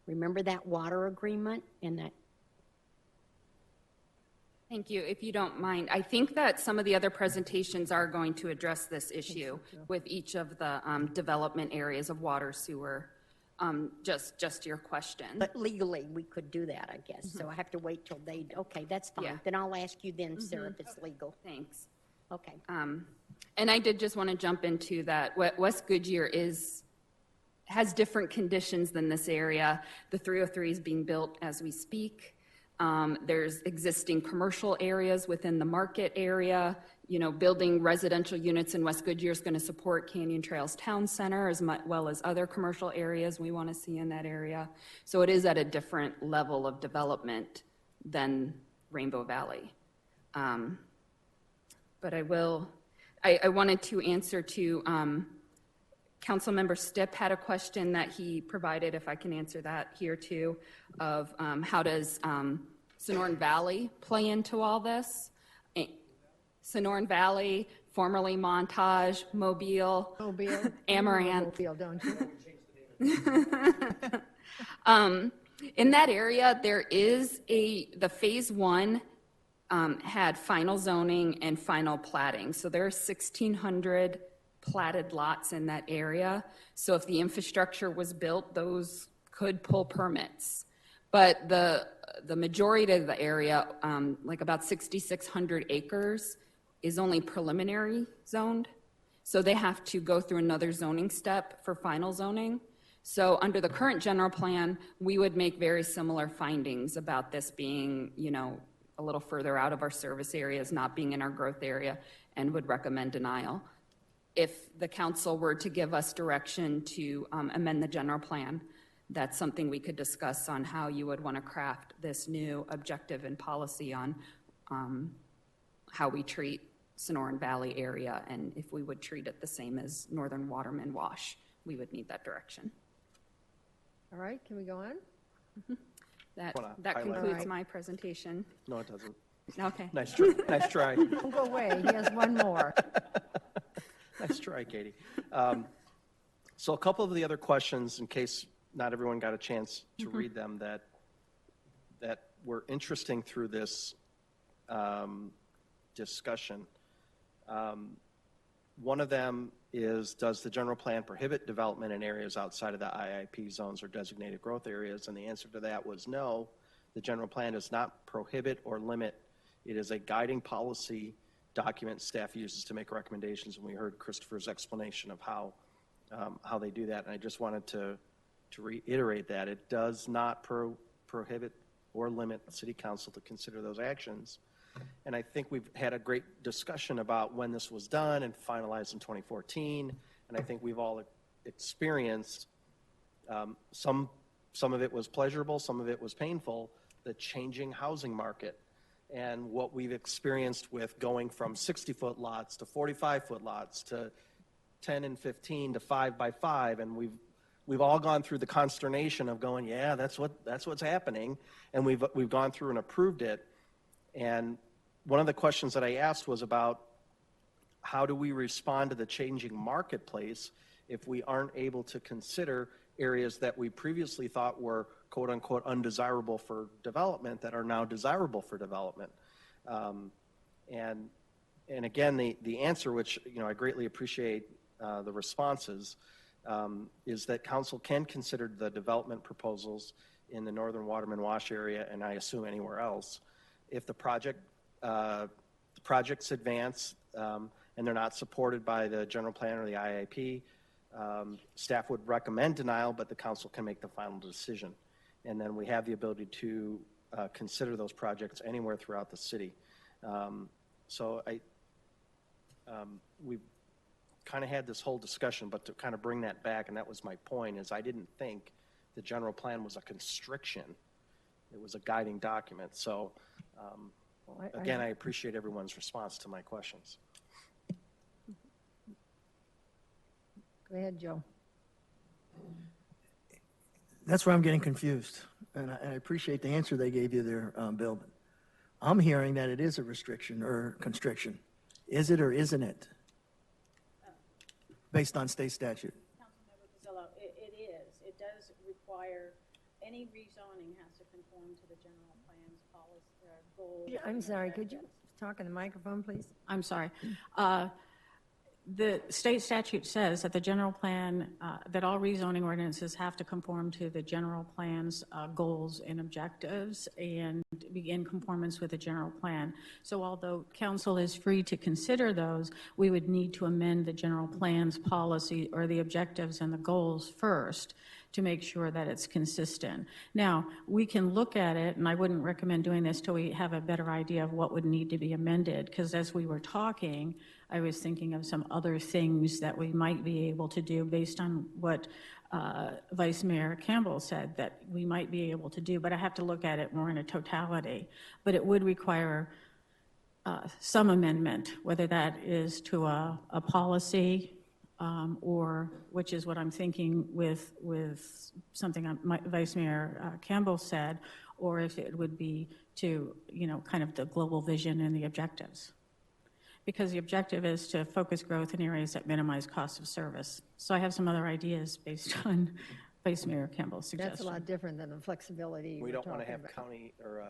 Remember that water agreement and that? Thank you. If you don't mind, I think that some of the other presentations are going to address this issue with each of the development areas of water, sewer. Just your question. But legally, we could do that, I guess. Mm-hmm. So I have to wait till they, okay, that's fine. Yeah. Then I'll ask you then, Sarah, if it's legal. Thanks. Okay. And I did just want to jump into that. West Goodyear has different conditions than this area. The 303 is being built as we speak. There's existing commercial areas within the market area. Building residential units in West Goodyear is going to support Canyon Trails Town Center, as well as other commercial areas we want to see in that area. So it is at a different level of development than Rainbow Valley. But I wanted to answer to Councilmember Stipp had a question that he provided, if I can answer that here too, of how does Sonoran Valley play into all this? Sonoran Valley, formerly Montage, Mobile, Amaranth. Mobile, don't you? In that area, there is the phase 1 had final zoning and final platting. So there's 1,600 platted lots in that area. So if the infrastructure was built, those could pull permits. But the majority of the area, like about 6,600 acres, is only preliminary zoned. So they have to go through another zoning step for final zoning. So under the current general plan, we would make very similar findings about this being, a little further out of our service areas, not being in our growth area, and would recommend denial. If the council were to give us direction to amend the general plan, that's something we could discuss on how you would want to craft this new objective and policy on how we treat Sonoran Valley area, and if we would treat it the same as Northern Waterman Wash, we would need that direction. All right, can we go on? That concludes my presentation. No, it doesn't. Okay. Nice try. Nice try. Don't go away, he has one more. Nice try, Katie. So a couple of the other questions, in case not everyone got a chance to read them, that were interesting through this discussion. One of them is, does the general plan prohibit development in areas outside of the IIP zones or designated growth areas? And the answer to that was no. The general plan does not prohibit or limit. It is a guiding policy document staff uses to make recommendations, and we heard Christopher's explanation of how they do that. And I just wanted to reiterate that it does not prohibit or limit the city council to consider those actions. And I think we've had a great discussion about when this was done and finalized in 2014. And I think we've all experienced some of it was pleasurable, some of it was painful, the changing housing market. And what we've experienced with going from 60-foot lots to 45-foot lots to 10 and 15 to 5 by 5, and we've all gone through the consternation of going, yeah, that's what's happening, and we've gone through and approved it. And one of the questions that I asked was about how do we respond to the changing marketplace if we aren't able to consider areas that we previously thought were quote unquote undesirable for development that are now desirable for development. And again, the answer, which I greatly appreciate the responses, is that council can consider the development proposals in the Northern Waterman Wash area, and I assume anywhere else, if the projects advance and they're not supported by the general plan or the IIP, staff would recommend denial, but the council can make the final decision. And then we have the ability to consider those projects anywhere throughout the city. So we've kind of had this whole discussion, but to kind of bring that back, and that was my point, is I didn't think the general plan was a constriction. It was a guiding document. So again, I appreciate everyone's response to my questions. Go ahead, Joe. That's where I'm getting confused, and I appreciate the answer they gave you there, Bill. I'm hearing that it is a restriction or constriction. Is it or isn't it? Based on state statute. Councilmember Pizzillo, it is. It does require, any rezoning has to conform to the general plan's policy, goals. I'm sorry, could you talk in the microphone, please? I'm sorry. The state statute says that the general plan, that all rezoning ordinances have to conform to the general plan's goals and objectives and be in conformance with the general plan. So although council is free to consider those, we would need to amend the general plan's policy or the objectives and the goals first to make sure that it's consistent. Now, we can look at it, and I wouldn't recommend doing this till we have a better idea of what would need to be amended, because as we were talking, I was thinking of some other things that we might be able to do based on what Vice Mayor Campbell said that we might be able to do, but I have to look at it more in a totality. But it would require some amendment, whether that is to a policy or, which is what I'm thinking with something Vice Mayor Campbell said, or if it would be to, kind of the global vision and the objectives. Because the objective is to focus growth in areas that minimize cost of service. So I have some other ideas based on Vice Mayor Campbell's suggestion. That's a lot different than the flexibility We don't want to have about. county or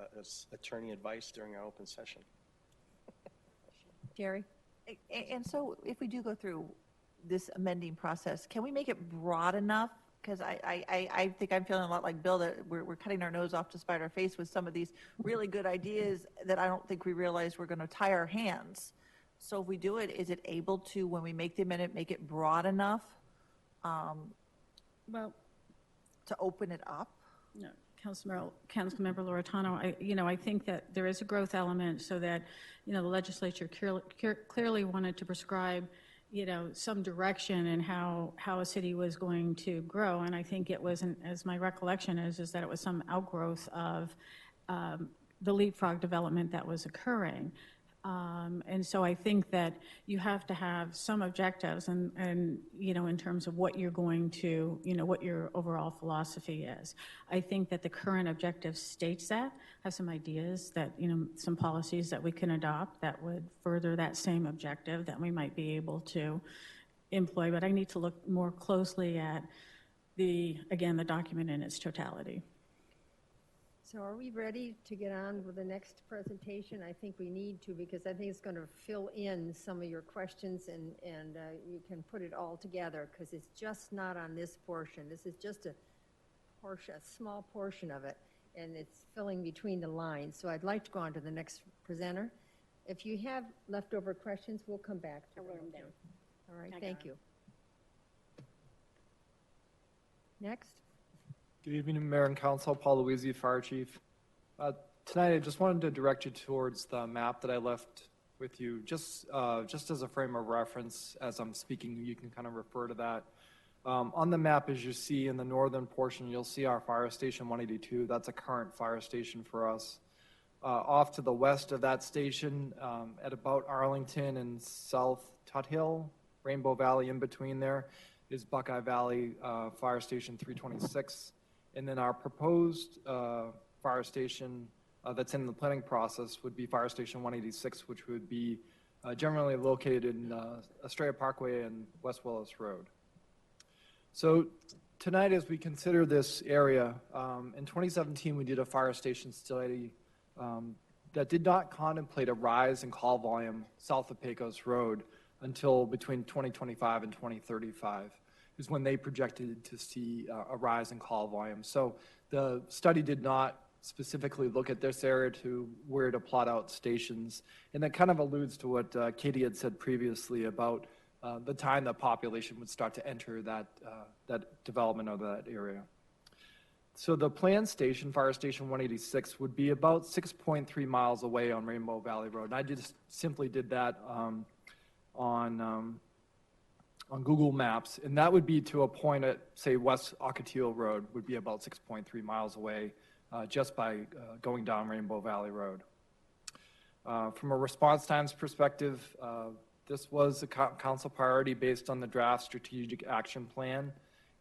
attorney advice during our open session. Jerry? And so if we do go through, this amending process, can we make it broad enough? Because I think I'm feeling a lot like Bill, that we're cutting our nose off to spite our face with some of these really good ideas that I don't think we realize we're going to tie our hands. So if we do it, is it able to, when we make the amendment, make it broad enough Well, to open it up? no, Councilmember Loretano, I think that there is a growth element so that, the legislature clearly wanted to prescribe, some direction in how a city was going to grow. And I think it wasn't, as my recollection is that it was some outgrowth of the leapfrog development that was occurring. And so I think that you have to have some objectives and in terms of what you're going to, what your overall philosophy is. I think that the current objective states that, have some ideas that, some policies that we can adopt that would further that same objective that we might be able to employ. But I need to look more closely at the document in its totality. So are we ready to get on with the next presentation? I think we need to, because I think it's going to fill in some of your questions and you can put it all together, because it's just not on this portion. This is just a small portion of it, and it's filling between the lines. So I'd like to go on to the next presenter. If you have leftover questions, we'll come back to them. All right, thank you. Next. Good evening, Mayor and Council. Paul Louisi, Fire Chief. Tonight, I just wanted to direct you towards the map that I left with you, just as a frame of reference. As I'm speaking, you can kind of refer to that. On the map, as you see in the northern portion, you'll see our fire station 182. That's a current fire station for us. Off to the west of that station, at about Arlington and South Tuthill, Rainbow Valley in between there, is Buckeye Valley Fire Station 326. And then our proposed fire station that's in the planning process would be Fire Station 186, which would be generally located in Estrella Parkway and West Willis Road. So tonight, as we consider this area, in 2017, we did a fire station study that did not contemplate a rise in call volume south of Pecos Road until between 2025 and 2035. Is when they projected to see a rise in call volume. So the study did not specifically look at this area to where to plot out stations. And that kind of alludes to what Katie had said previously about the time the population would start to enter that development of that area. So the planned station, Fire Station 186, would be about 6.3 miles away on Rainbow Valley Road. And I just simply did that on Google Maps, and that would be to a point at, say, West Ocotillo Road would be about 6.3 miles away just by going down Rainbow Valley Road. From a response times perspective, this was a council priority based on the draft strategic action plan,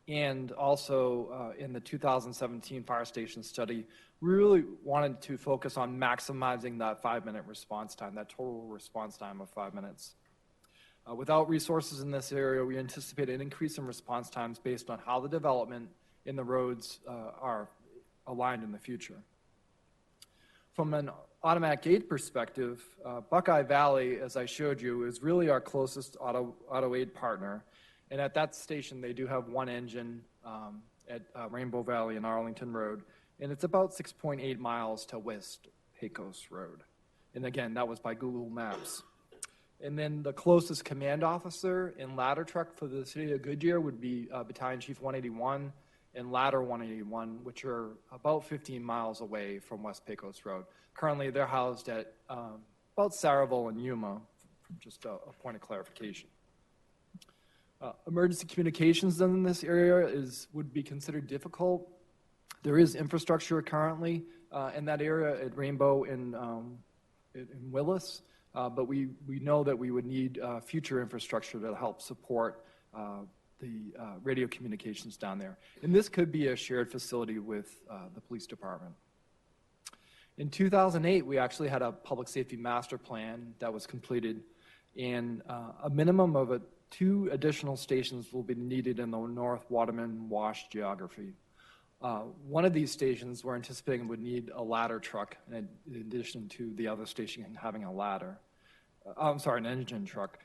and also in the 2017 fire station study, we really wanted to focus on maximizing that 5-minute response time, that total response time of 5 minutes. Without resources in this area, we anticipate an increase in response times based on how the development in the roads are aligned in the future. From an automatic gate perspective, Buckeye Valley, as I showed you, is really our closest auto aid partner. And at that station, they do have one engine at Rainbow Valley and Arlington Road. And it's about 6.8 miles to West Pecos Road. And again, that was by Google Maps. And then the closest command officer and ladder truck for the city of Goodyear would be Battalion Chief 181 and Ladder 181, which are about 15 miles away from West Pecos Road. Currently, they're housed at about Saraville and Yuma, just a point of clarification. Emergency communications in this area would be considered difficult. There is infrastructure currently in that area at Rainbow and in Willis. But we know that we would need future infrastructure to help support the radio communications down there. And this could be a shared facility with the police department. In 2008, we actually had a public safety master plan that was completed, and a minimum of 2 additional stations will be needed in the North Waterman Wash geography. One of these stations we're anticipating would need a ladder truck in addition to the other station having a ladder. I'm sorry, an engine truck.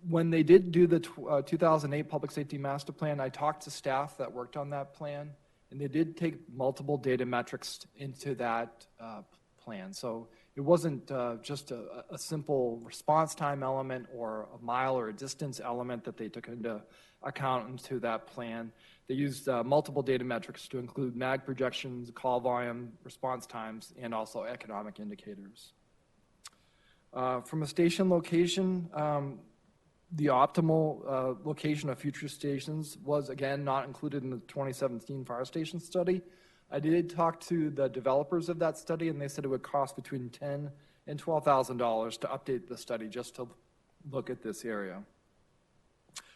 When they did do the 2008 Public Safety Master Plan, I talked to staff that worked on that plan, and they did take multiple data metrics into that plan. So it wasn't just a simple response time element or a mile or a distance element that they took into account into that plan. They used multiple data metrics to include mag projections, call volume, response times, and also economic indicators. From a station location, the optimal location of future stations was, again, not included in the 2017 fire station study. I did talk to the developers of that study, and they said it would cost between $10,000 and $12,000 to update the study just to look at this area.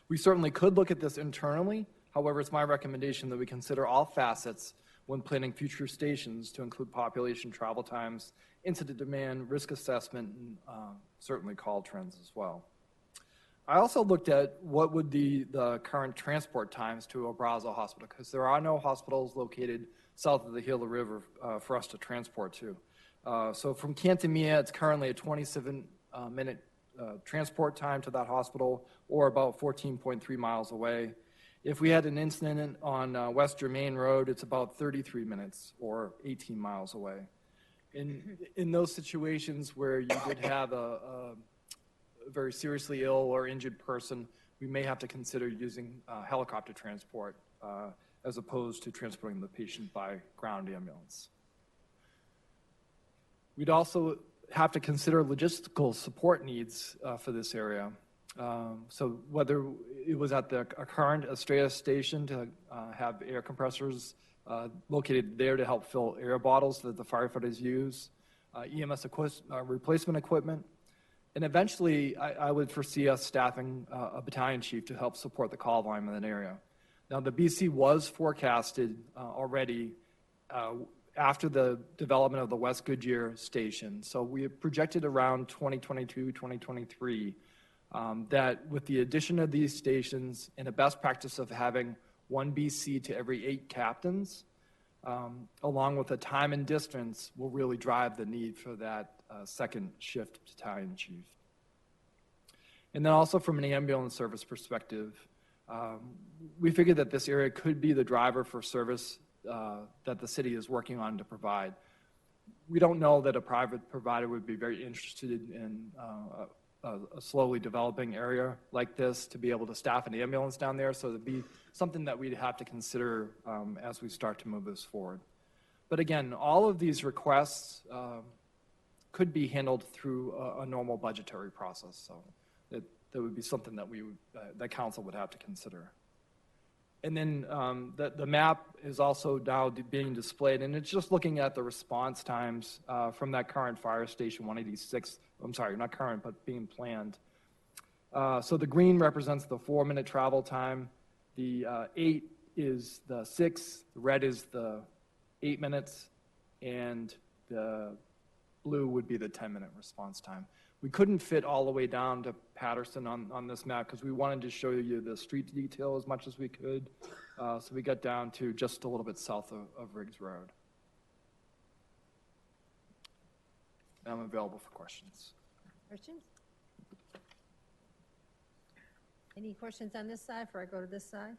We certainly could look at this internally. However, it's my recommendation that we consider all facets when planning future stations to include population, travel times, incident demand, risk assessment, and certainly call trends as well. I also looked at what would be the current transport times to Obrazo Hospital, because there are no hospitals located south of the Gila River for us to transport to. So from Cantamia, it's currently a 27-minute transport time to that hospital, or about 14.3 miles away. If we had an incident on West Germain Road, it's about 33 minutes, or 18 miles away. In those situations where you did have a very seriously ill or injured person, we may have to consider using helicopter transport as opposed to transporting the patient by ground ambulance. We'd also have to consider logistical support needs for this area. So whether it was at the current Estrella station to have air compressors located there to help fill air bottles that the firefighters use, EMS replacement equipment, and eventually I would foresee us staffing a battalion chief to help support the call volume in that area. Now the BC was forecasted already after the development of the West Goodyear station. So we have projected around 2022, 2023, that with the addition of these stations and a best practice of having one BC to every 8 captains, along with the time and distance, will really drive the need for that second shift battalion chief. And then also from an ambulance service perspective, we figured that this area could be the driver for service that the city is working on to provide. We don't know that a private provider would be very interested in a slowly developing area like this to be able to staff an ambulance down there, so it'd be something that we'd have to consider as we start to move this forward. But again, all of these requests could be handled through a normal budgetary process, so that would be something that that council would have to consider. And then the map is also now being displayed, and it's just looking at the response times from that current fire station 186. I'm sorry, not current, but being planned. So the green represents the 4-minute travel time. The 8 is the 6. The red is the 8 minutes, and the blue would be the 10-minute response time. We couldn't fit all the way down to Patterson on this map because we wanted to show you the street detail as much as we could. So we got down to just a little bit south of Riggs Road. I'm available for questions. Questions? Any questions on this side before I go to this side?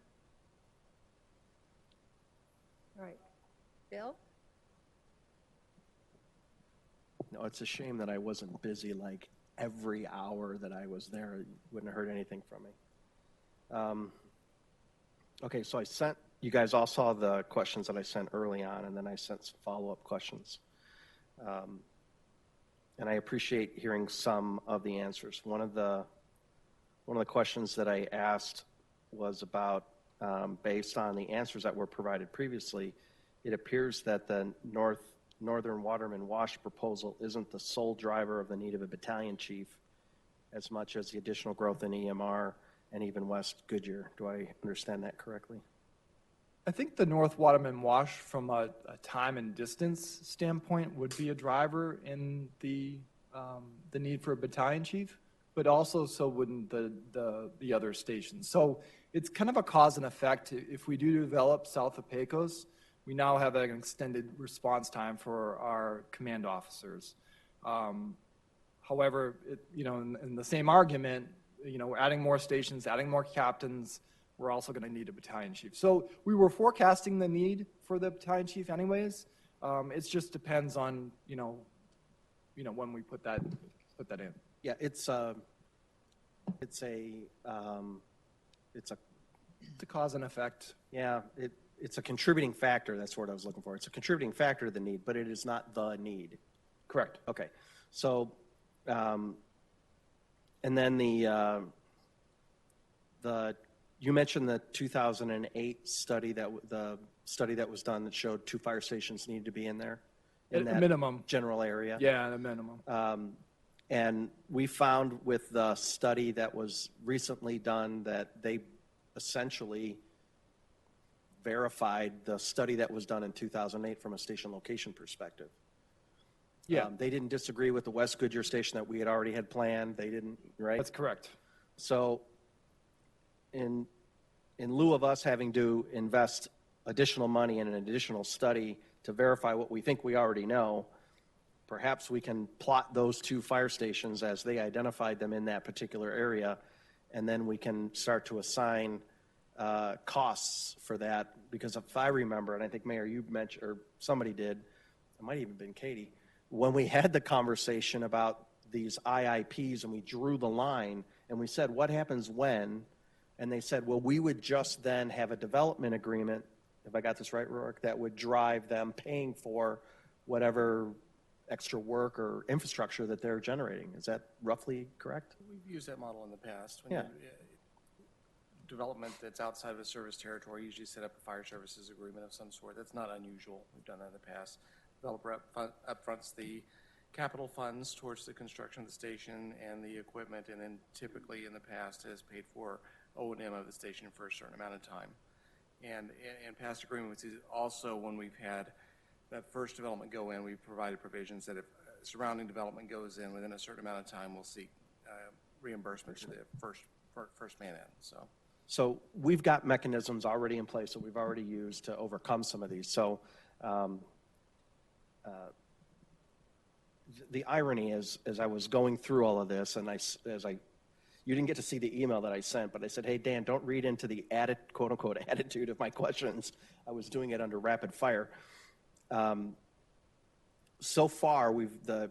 All right. Bill? No, it's a shame that I wasn't busy like every hour that I was there. You wouldn't have heard anything from me. Okay, so you guys all saw the questions that I sent early on, and then I sent some follow-up questions. And I appreciate hearing some of the answers. One of the questions that I asked was about, based on the answers that were provided previously, it appears that the Northern Waterman Wash proposal isn't the sole driver of the need of a battalion chief as much as the additional growth in EMR and even West Goodyear. Do I understand that correctly? I think the North Waterman Wash from a time and distance standpoint would be a driver in the need for a battalion chief, but also so wouldn't the other stations. So it's kind of a cause and effect. If we do develop south of Pecos, we now have an extended response time for our command officers. However, in the same argument, we're adding more stations, adding more captains. We're also going to need a battalion chief. So we were forecasting the need for the battalion chief anyways. It just depends on, when we put that in. Yeah, it's a cause and effect. Yeah, it's a contributing factor. That's what I was looking for. It's a contributing factor to the need, but it is not the need. Correct. Okay. So, and then you mentioned the 2008 study the study that was done that showed 2 fire stations needed to be in there. In At a that minimum. general area. Yeah, at a minimum. And we found with the study that was recently done that they essentially verified the study that was done in 2008 from a station location perspective. Yeah. They didn't disagree with the West Goodyear station that we had already had planned. They didn't, right? That's correct. So in lieu of us having to invest additional money in an additional study to verify what we think we already know, perhaps we can plot those 2 fire stations as they identified them in that particular area, and then we can start to assign costs for that. Because if I remember, and I think Mayor, you mentioned, or somebody did, it might have even been Katie, when we had the conversation about these IIPs and we drew the line and we said, what happens when? And they said, well, we would just then have a development agreement, if I got this right, Rourke, that would drive them paying for whatever extra work or infrastructure that they're generating. Is that roughly correct? We've used that model in the past. Yeah. Development that's outside of a service territory usually set up a fire services agreement of some sort. That's not unusual. We've done that in the past. Developer upfronts the capital funds towards the construction of the station and the equipment, and then typically in the past has paid for O&M of the station for a certain amount of time. And in past agreements, also when we've had that first development go in, we've provided provisions that if surrounding development goes in within a certain amount of time, we'll seek reimbursement to the first man in. So we've got mechanisms already in place that we've already used to overcome some of these. So the irony is, as I was going through all of this, and you didn't get to see the email that I sent, but I said, hey, Dan, don't read into the quote unquote attitude of my questions. I was doing it under rapid fire. So far, the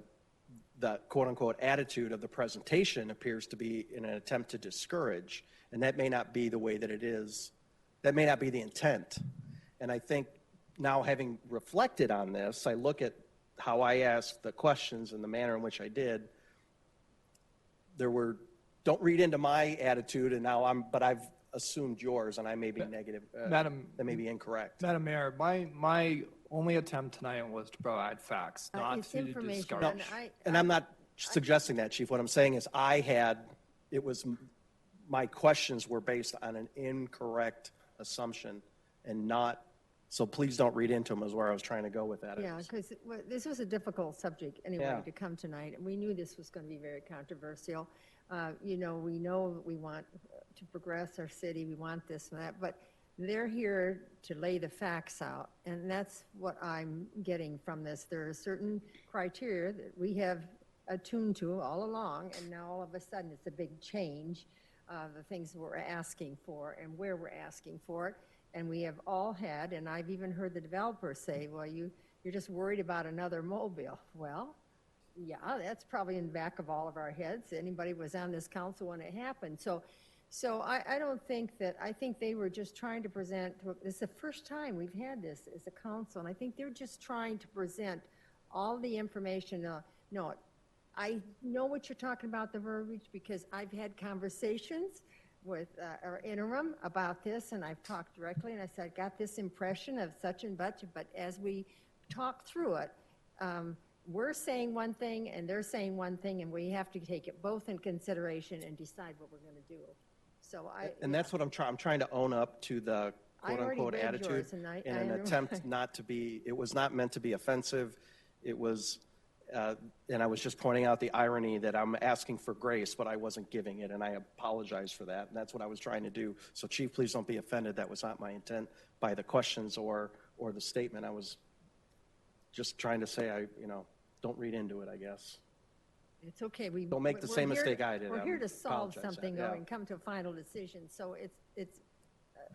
quote unquote attitude of the presentation appears to be in an attempt to discourage, and that may not be the way that it is. That may not be the intent. And I think now, having reflected on this, I look at how I asked the questions and the manner in which I did. Don't read into my attitude, and but I've assumed yours, and I may be negative. Madam, that may be incorrect. Madam Mayor, my only attempt tonight was to provide facts, not It's to information, discourage. And I'm not suggesting that, Chief. What I'm saying is my questions were based on an incorrect assumption and not, so please don't read into them, is where I was trying to go with that. Yeah, because this was a difficult subject anyway Yeah. to come tonight, and we knew this was going to be very controversial. We know that we want to progress our city, we want this and that, but they're here to lay the facts out, and that's what I'm getting from this. There are certain criteria that we have attuned to all along, and now all of a sudden it's a big change, the things we're asking for and where we're asking for it. And we have all had, and I've even heard the developers say, well, you're just worried about another mobile. Well, yeah, that's probably in the back of all of our heads. Anybody was on this council when it happened. So I don't think that, I think they were just trying to present, this is the first time we've had this as a council, and I think they're just trying to present all the information. No, I know what you're talking about, the verbiage, because I've had conversations with our interim about this, and I've talked directly, and I said, I got this impression of such and such, but as we talk through it, we're saying one thing and they're saying one thing, and we have to take it both in consideration and decide what we're going to do. So that's what I'm trying to own up to the quote unquote attitude in an attempt not to be, it was not meant to be offensive. It was, and I was just pointing out the irony that I'm asking for grace, but I wasn't giving it, and I apologize for that. And that's what I was trying to do. So Chief, please don't be offended. That was not my intent by the questions or the statement. I was just trying to say, don't read into it, I guess. It's okay. Don't make the we're same here mistake I did. We're here I to solve apologize. something Yeah. or and come to a final decision. So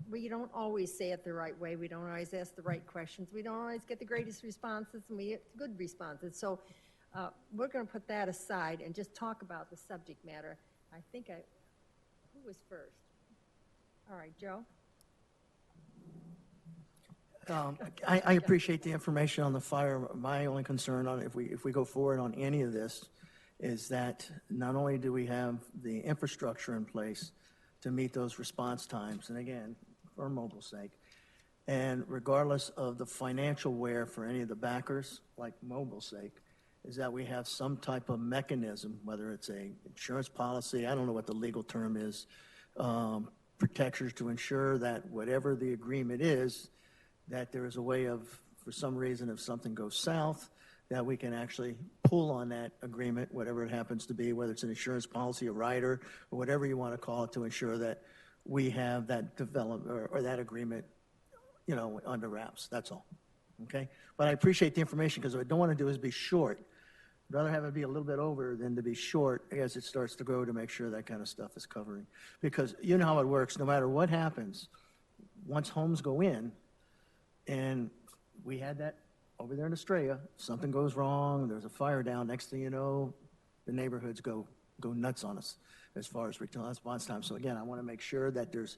we don't always say it the right way. We don't always ask the right questions. We don't always get the greatest responses, and we get good responses. So we're going to put that aside and just talk about the subject matter. Who was first? All right, Joe? I appreciate the information on the fire. My only concern on if we go forward on any of this is that not only do we have the infrastructure in place to meet those response times, and again, for mobile's sake, and regardless of the financial wear for any of the backers, like mobile's sake, is that we have some type of mechanism, whether it's a insurance policy, I don't know what the legal term is, protectors to ensure that whatever the agreement is, that there is a way of, for some reason, if something goes south, that we can actually pull on that agreement, whatever it happens to be, whether it's an insurance policy, a rider, or whatever you want to call it, to ensure that we have that development or that agreement, under wraps. That's all. Okay? But I appreciate the information because what I don't want to do is be short. I'd rather have it be a little bit over than to be short as it starts to grow to make sure that kind of stuff is covering. Because you know how it works. No matter what happens, once homes go in, and we had that over there in Estrella, something goes wrong, there's a fire down, next thing you know, the neighborhoods go nuts on us as far as response time. So again, I want to make sure that there's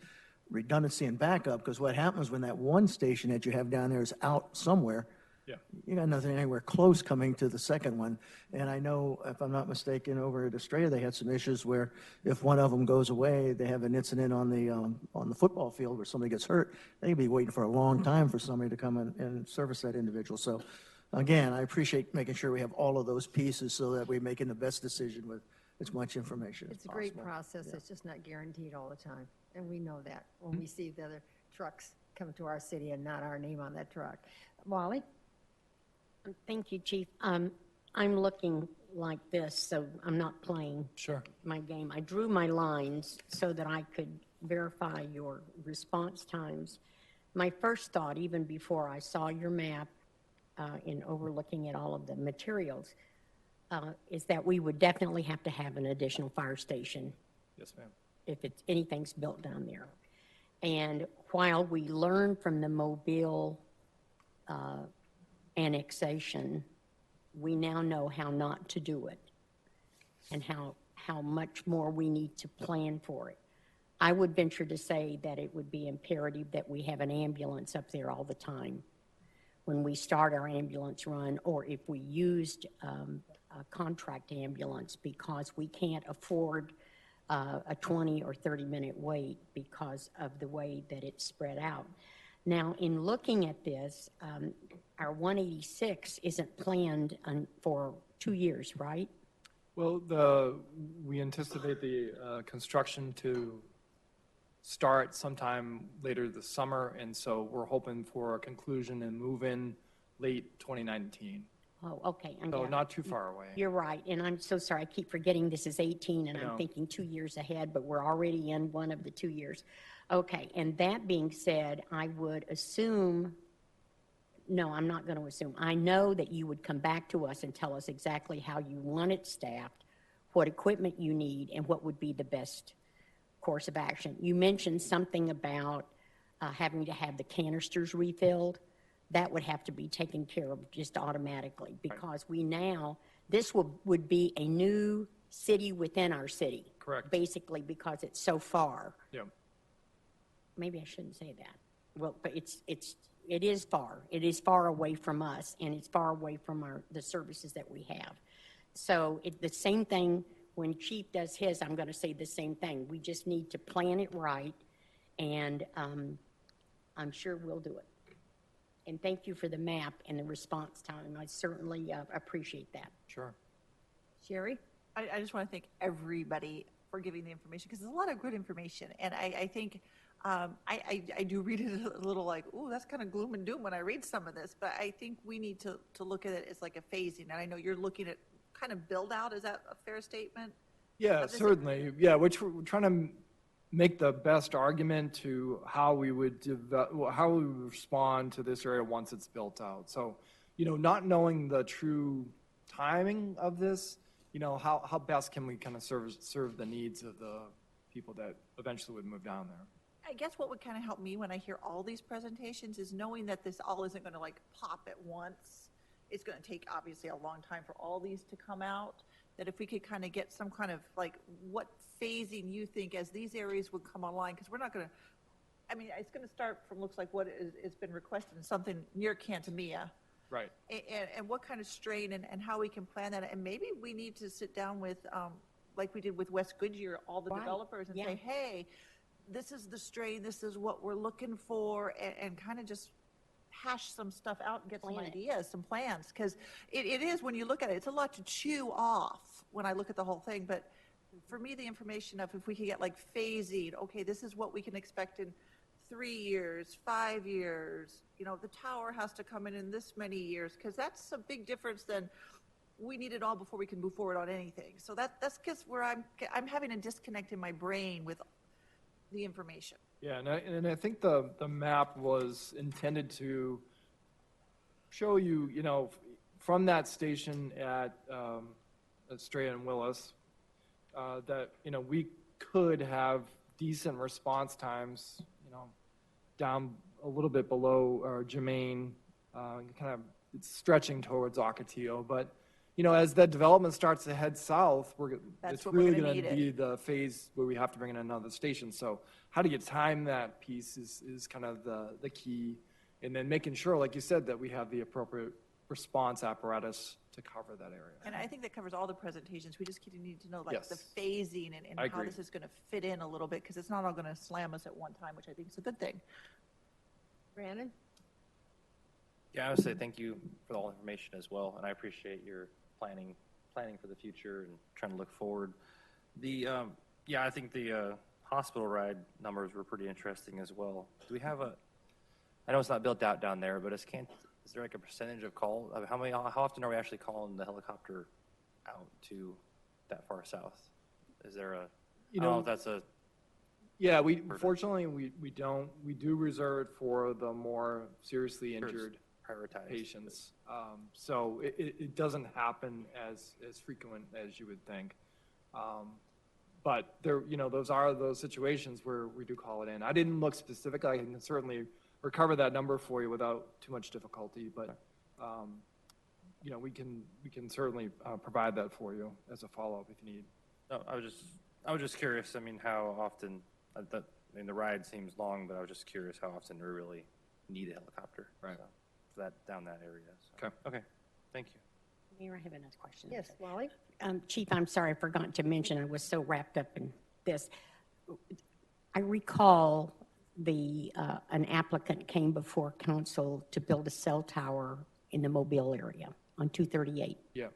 redundancy and backup, because what happens when that one station that you have down there is out somewhere, you got nothing anywhere close coming to the second one. And I know, if I'm not mistaken, over at Estrella, they had some issues where if one of them goes away, they have an incident on the football field where somebody gets hurt, they could be waiting for a long time for somebody to come in and service that individual. So again, I appreciate making sure we have all of those pieces so that we're making the best decision with as much information as possible. It's a great process. It's just not guaranteed all the time. And we know that when we see the other trucks come to our city and not our name on that truck. Wally? Thank you, Chief. I'm looking like this, so I'm not playing my game. I drew my lines so that I could verify your response times. My first thought, even before I saw your map in overlooking at all of the materials, is that we would definitely have to have an additional fire station. Yes, ma'am. If anything's built down there. And while we learn from the Mobile annexation, we now know how not to do it and how much more we need to plan for it. I would venture to say that it would be imperative that we have an ambulance up there all the time when we start our ambulance run, or if we used a contract ambulance, because we can't afford a 20 or 30-minute wait because of the way that it's spread out. Now, in looking at this, our 186 isn't planned for 2 years, right? Well, we anticipate the construction to start sometime later this summer, and so we're hoping for a conclusion and move in late 2019. Oh, okay. So not too far away. You're right, and I'm so sorry. I keep forgetting this is 18, and I know. I'm thinking 2 years ahead, but we're already in one of the 2 years. Okay, and that being said, I would assume, no, I'm not going to assume. I know that you would come back to us and tell us exactly how you want it staffed, what equipment you need, and what would be the best course of action. You mentioned something about having to have the canisters refilled. That would have to be taken care of just automatically, because we now, this would be a new city within our city. Correct. Basically, because it's so far. Yeah. Maybe I shouldn't say that. Well, but it is far. It is far away from us, and it's far away from the services that we have. So the same thing, when Chief does his, I'm going to say the same thing. We just need to plan it right, and I'm sure we'll do it. And thank you for the map and the response time. I certainly appreciate that. Sure. Sherry? I just want to thank everybody for giving the information, because there's a lot of good information. And I think I do read it a little like, ooh, that's kind of gloom and doom when I read some of this. But I think we need to look at it as like a phasing. And I know you're looking at kind of build out. Is that a fair statement? Yeah, certainly. Yeah, we're trying to make the best argument to how we would respond to this area once it's built out. So, not knowing the true timing of this, how best can we kind of serve the needs of the people that eventually would move down there? I guess what would kind of help me when I hear all these presentations is knowing that this all isn't going to like pop at once. It's going to take obviously a long time for all these to come out. That if we could kind of get some kind of like what phasing you think as these areas would come online, because we're not going to, I mean, it's going to start from looks like what has been requested in something near Cantamia. Right. And what kind of strain and how we can plan that. And maybe we need to sit down with, like we did with West Goodyear, all the developers and say, hey, this is the strain, this is what we're looking for, and kind of just hash some stuff out and get some ideas, some plans. Because it is, when you look at it, it's a lot to chew off when I look at the whole thing. But for me, the information of if we could get like phasing, okay, this is what we can expect in 3 years, 5 years, the tower has to come in this many years, because that's a big difference than we need it all before we can move forward on anything. So that's just where I'm having a disconnect in my brain with the information. Yeah, and I think the map was intended to show you, from that station at Estrella and Willis, that, we could have decent response times, down a little bit below Jermaine, kind of it's stretching towards Ocotillo, but as that development starts to head south, it's really going to be the phase where we have to bring in another station. So how do you time that piece is kind of the key. And then making sure, like you said, that we have the appropriate response apparatus to cover that area. And I think that covers all the presentations. We just need to know like the Yes. phasing and how this is going to fit in a little bit, because it's not all going to slam us at one time, which I think is a good thing. Brandon? Yeah, I would say thank you for all the information as well, and I appreciate your planning for the future and trying to look forward. I think the hospital ride numbers were pretty interesting as well. Do we have I know it's not built out down there, but is there like a percentage of call? How often are we actually calling the helicopter out to that far south? Is there I don't know if that's a... Yeah, fortunately we don't. We do reserve it for the more seriously injured prioritized patients. So it doesn't happen as frequent as you would think. But there, those are those situations where we do call it in. I didn't look specifically. I can certainly recover that number for you without too much difficulty. But we can certainly provide that for you as a follow-up if you need. No, I was just curious. I mean, how often? The ride seems long, but I was just curious how often we really need a helicopter. Right. So, down that area. So. Okay. Thank you. Mayor, I have another question. Yes, Wally? Chief, I'm sorry, I forgot to mention, I was so wrapped up in this. I recall an applicant came before council to build a cell tower in the Mobile area on 238. Yeah.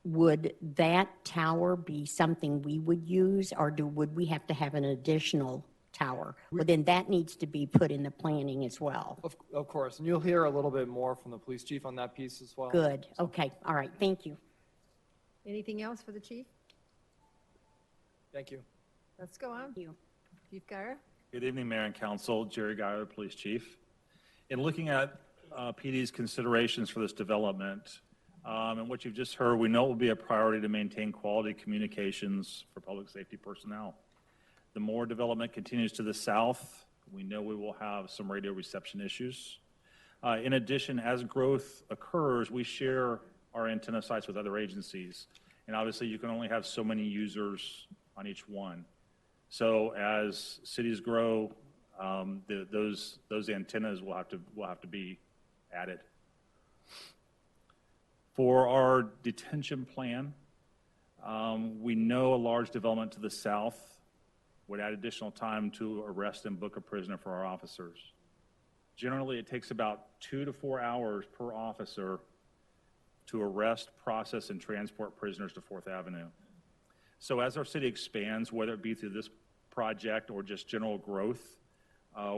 Would that tower be something we would use, or would we have to have an additional tower? Well, then that needs to be put in the planning as well. Of course, and you'll hear a little bit more from the police chief on that piece as well. Good. Okay. All right. Thank you. Anything else for the chief? Thank you. Let's go on. Thank you. Chief Geyer? Good evening, Mayor and Council. Jerry Geyer, Police Chief. In looking at PD's considerations for this development, and what you've just heard, we know it will be a priority to maintain quality communications for public safety personnel. The more development continues to the south, we know we will have some radio reception issues. In addition, as growth occurs, we share our antenna sites with other agencies. And obviously, you can only have so many users on each one. So as cities grow, those antennas will have to be added. For our detention plan, we know a large development to the south would add additional time to arrest and book a prisoner for our officers. Generally, it takes about 2 to 4 hours per officer to arrest, process, and transport prisoners to 4th Avenue. So as our city expands, whether it be through this project or just general growth,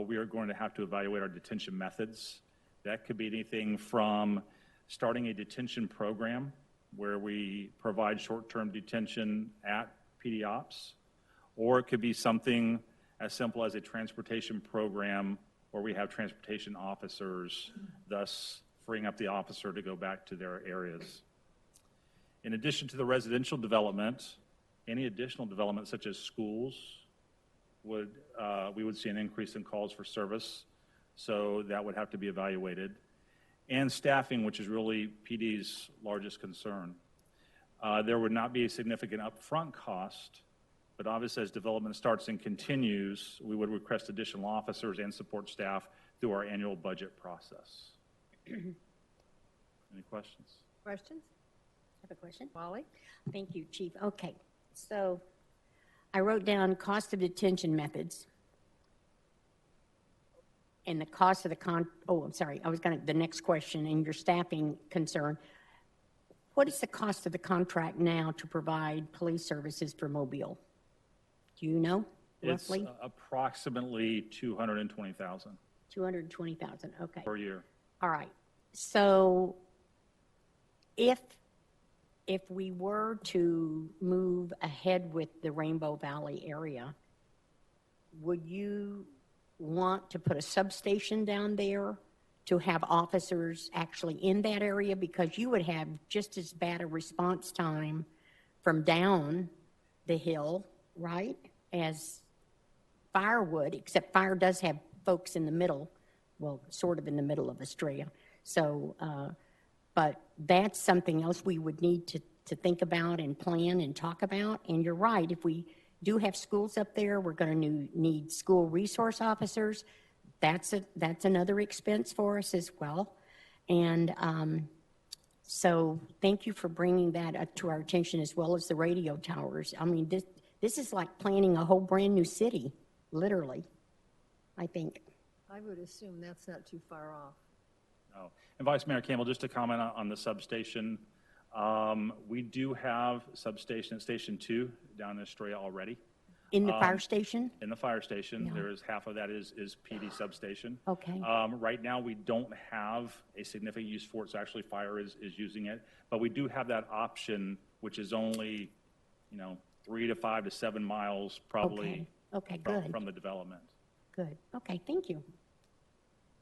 we are going to have to evaluate our detention methods. That could be anything from starting a detention program where we provide short-term detention at PD Ops, or it could be something as simple as a transportation program where we have transportation officers, thus freeing up the officer to go back to their areas. In addition to the residential development, any additional development such as schools we would see an increase in calls for service, so that would have to be evaluated. And staffing, which is really PD's largest concern. There would not be a significant upfront cost, but obviously as development starts and continues, we would request additional officers and support staff through our annual budget process. Any questions? Questions? I have a question. Wally? Thank you, Chief. Okay, so I wrote down cost of detention methods and the cost of the next question, and your staffing concern. What is the cost of the contract now to provide police services for Mobile? Do you know, roughly? It's approximately $220,000. $220,000, okay. Per year. All right. So if we were to move ahead with the Rainbow Valley area, would you want to put a substation down there to have officers actually in that area? Because you would have just as bad a response time from down the hill, right, as fire would, except fire does have folks in the middle, well, sort of in the middle of Estrella. So, but that's something else we would need to think about and plan and talk about. And you're right, if we do have schools up there, we're going to need school resource officers. That's another expense for us as well. And so thank you for bringing that up to our attention, as well as the radio towers. I mean, this is like planning a whole brand new city, literally, I think. I would assume that's not too far off. Oh. And Vice Mayor Campbell, just to comment on the substation, we do have substation at Station 2 down in Estrella already. In the fire station? In the fire station. Yeah. There is half of that is PD substation. Okay. Right now, we don't have a significant use for it, so actually fire is using it. But we do have that option, which is only, 3 to 5 to 7 miles probably Okay, good. from the development. Good. Okay, thank you.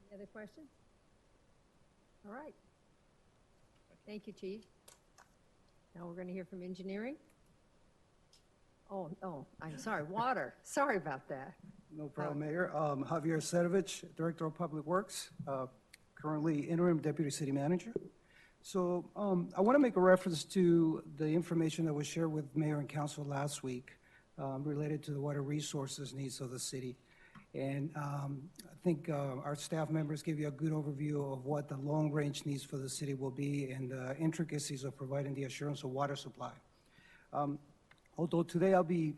Any other questions? All right. Thank you, Chief. Now we're going to hear from engineering. Oh, I'm sorry, water. Sorry about that. No problem, Mayor. Javier Sedovich, Director of Public Works, currently interim Deputy City Manager. So I want to make a reference to the information that was shared with Mayor and Council last week related to the water resources needs of the city. And I think our staff members gave you a good overview of what the long-range needs for the city will be and the intricacies of providing the assurance of water supply. Although today I'll be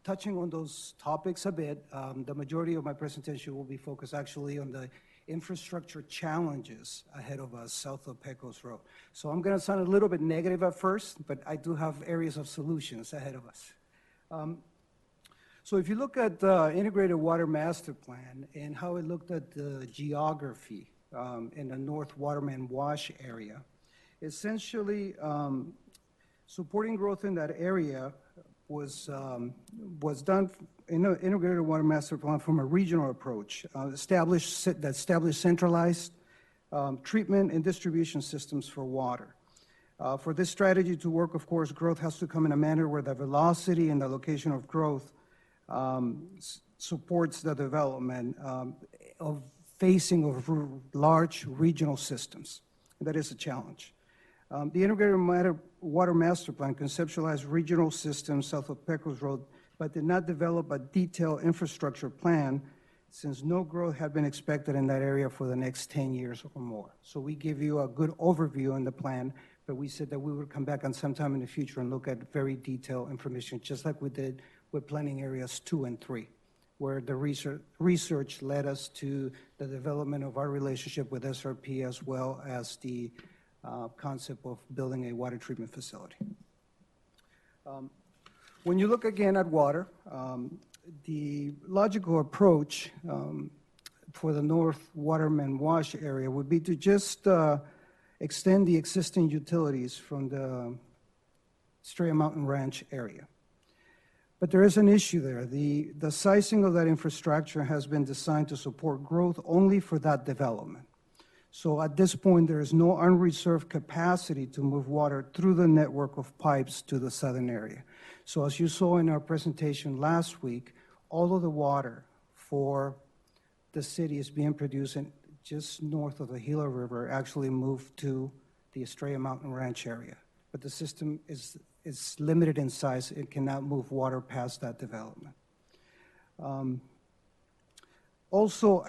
touching on those topics a bit, the majority of my presentation will be focused actually on the infrastructure challenges ahead of us south of Pecos Road. So I'm going to sound a little bit negative at first, but I do have areas of solutions ahead of us. So if you look at the Integrated Water Master Plan and how it looked at the geography in the North Waterman Wash area, essentially supporting growth in that area was done in the Integrated Water Master Plan from a regional approach, established centralized treatment and distribution systems for water. For this strategy to work, of course, growth has to come in a manner where the velocity and the location of growth supports the development of facing of large regional systems. That is a challenge. The Integrated Water Master Plan conceptualized regional systems south of Pecos Road, but did not develop a detailed infrastructure plan since no growth had been expected in that area for the next 10 years or more. So we give you a good overview in the plan, but we said that we would come back on sometime in the future and look at very detailed information, just like we did with planning areas 2 and 3, where the research led us to the development of our relationship with SRP as well as the concept of building a water treatment facility. When you look again at water, the logical approach for the North Waterman Wash area would be to just extend the existing utilities from the Estrella Mountain Ranch area. But there is an issue there. The sizing of that infrastructure has been designed to support growth only for that development. So at this point, there is no unreserved capacity to move water through the network of pipes to the southern area. So as you saw in our presentation last week, all of the water for the city is being produced just north of the Gila River, actually moved to the Estrella Mountain Ranch area. But the system is limited in size. It cannot move water past that development. Also,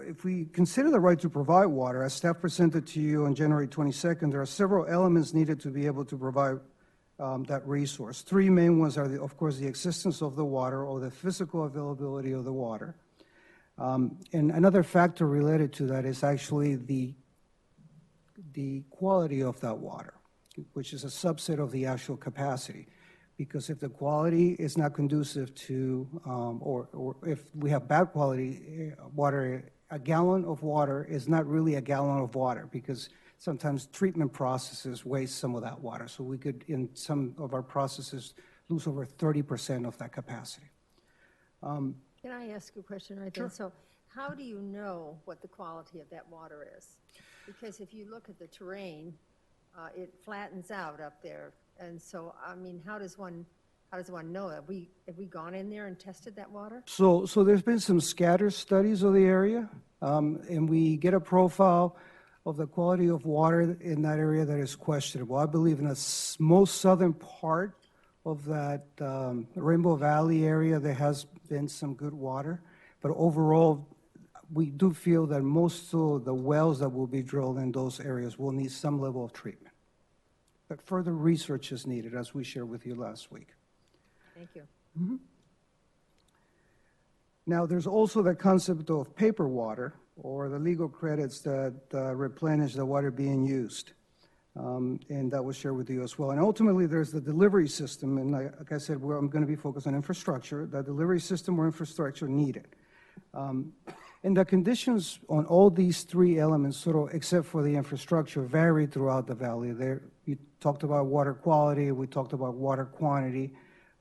if we consider the right to provide water, as staff presented to you on January 22nd, there are several elements needed to be able to provide that resource. Three main ones are, of course, the existence of the water or the physical availability of the water. And another factor related to that is actually the quality of that water, which is a subset of the actual capacity. Because if the quality is not conducive to, or if we have bad quality water, a gallon of water is not really a gallon of water, because sometimes treatment processes waste some of that water. So we could, in some of our processes, lose over 30% of that capacity. Can I ask a question right there? So how do you know what the quality of that water is? Because if you look at the terrain, it flattens out up there. And so, I mean, how does one know? Have we gone in there and tested that water? So there's been some scattered studies of the area, and we get a profile of the quality of water in that area that is questionable. I believe in the most southern part of that Rainbow Valley area, there has been some good water. But overall, we do feel that most of the wells that will be drilled in those areas will need some level of treatment. But further research is needed, as we shared with you last week. Thank you. Mm-hmm. Now, there's also the concept of paper water, or the legal credits that replenish the water being used. And that was shared with you as well. And ultimately, there's the delivery system. And like I said, I'm going to be focused on infrastructure, the delivery system or infrastructure needed. And the conditions on all these three elements, sort of, except for the infrastructure, vary throughout the valley. You talked about water quality. We talked about water quantity.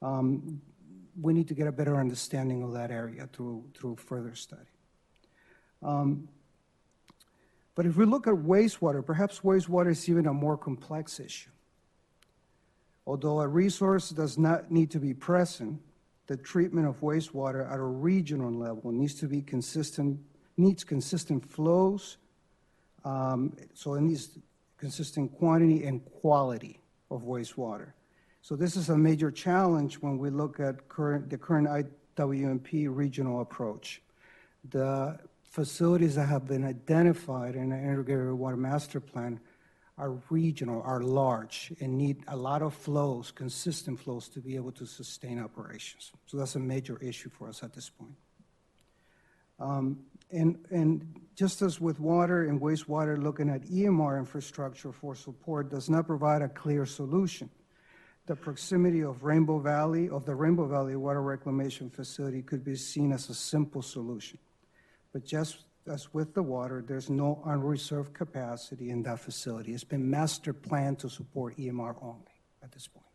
We need to get a better understanding of that area through further study. But if we look at wastewater, perhaps wastewater is even a more complex issue. Although a resource does not need to be present, the treatment of wastewater at a regional level needs to be consistent, needs consistent flows, so it needs consistent quantity and quality of wastewater. So this is a major challenge when we look at the current IWMP regional approach. The facilities that have been identified in the Integrated Water Master Plan are regional, are large, and need a lot of flows, consistent flows, to be able to sustain operations. So that's a major issue for us at this point. And just as with water and wastewater, looking at EMR infrastructure for support does not provide a clear solution. The proximity of the Rainbow Valley Water Reclamation Facility could be seen as a simple solution. But just as with the water, there's no unreserved capacity in that facility. It's been master planned to support EMR only at this point.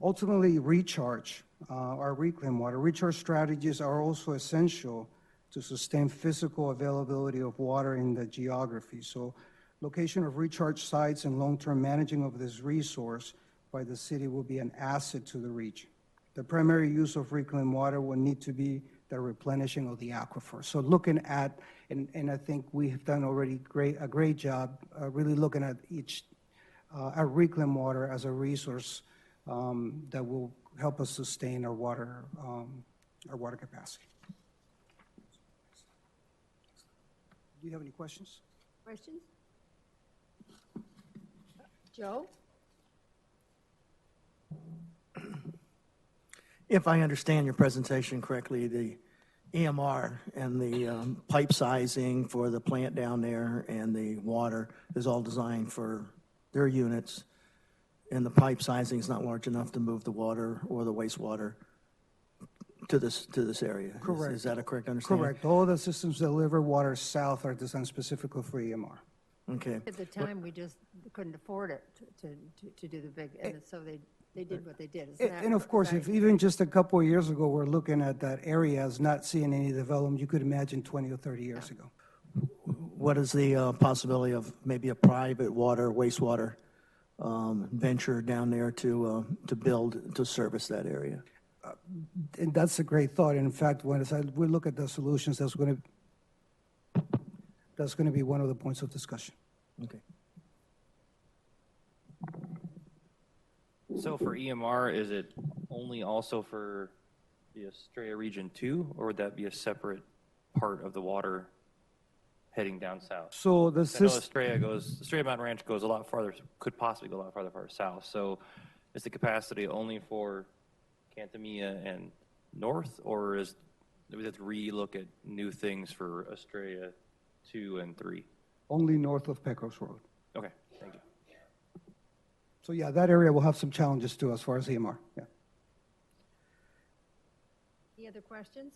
Ultimately, recharge, our reclaimed water. Recharge strategies are also essential to sustain physical availability of water in the geography. So location of recharge sites and long-term managing of this resource by the city will be an asset to the region. The primary use of reclaimed water will need to be the replenishing of the aquifer. So looking at, and I think we have done already a great job really looking at our reclaimed water as a resource that will help us sustain our water capacity. Do you have any questions? Questions? Joe? If I understand your presentation correctly, the EMR and the pipe sizing for the plant down there and the water is all designed for their units, and the pipe sizing is not large enough to move the water or the wastewater to this area. Correct. Is that a correct understanding? Correct. All the systems that deliver water south are designed specifically for EMR. Okay. At the time, we just couldn't afford it to do the big, and so they they did what they did. Isn't that And of course, right? if even just a couple of years ago, we're looking at that area as not seeing any development, you could imagine 20 or 30 years ago. What is the possibility of maybe a private water, wastewater venture down there to build, to service that area? And that's a great thought. And in fact, when we look at the solutions, that's going to be one of the points of discussion. Okay. So for EMR, is it only also for the Estrella Region 2, or would that be a separate part of the water heading down south? So the I know Estrella Mountain Ranch goes a lot farther, could possibly go a lot farther south. So is the capacity only for Cantamia and north, or do we have to re-look at new things for Estrella 2 and 3? only north of Pecos Road. Okay, thank you. So yeah, that area will have some challenges too as far as EMR. Yeah. Any other questions?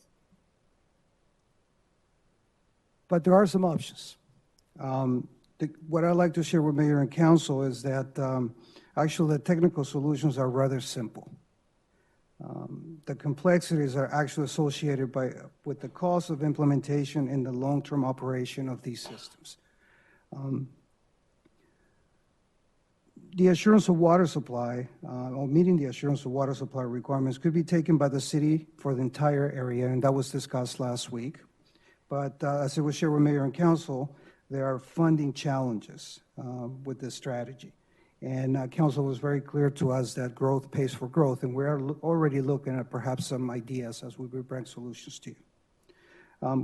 But there are some options. What I'd like to share with Mayor and Council is that actually the technical solutions are rather simple. The complexities are actually associated with the cost of implementation and the long-term operation of these systems. The assurance of water supply, or meeting the assurance of water supply requirements could be taken by the city for the entire area, and that was discussed last week. But as it was shared with Mayor and Council, there are funding challenges with this strategy. And Council was very clear to us that growth pays for growth, and we're already looking at perhaps some ideas as we bring solutions to you.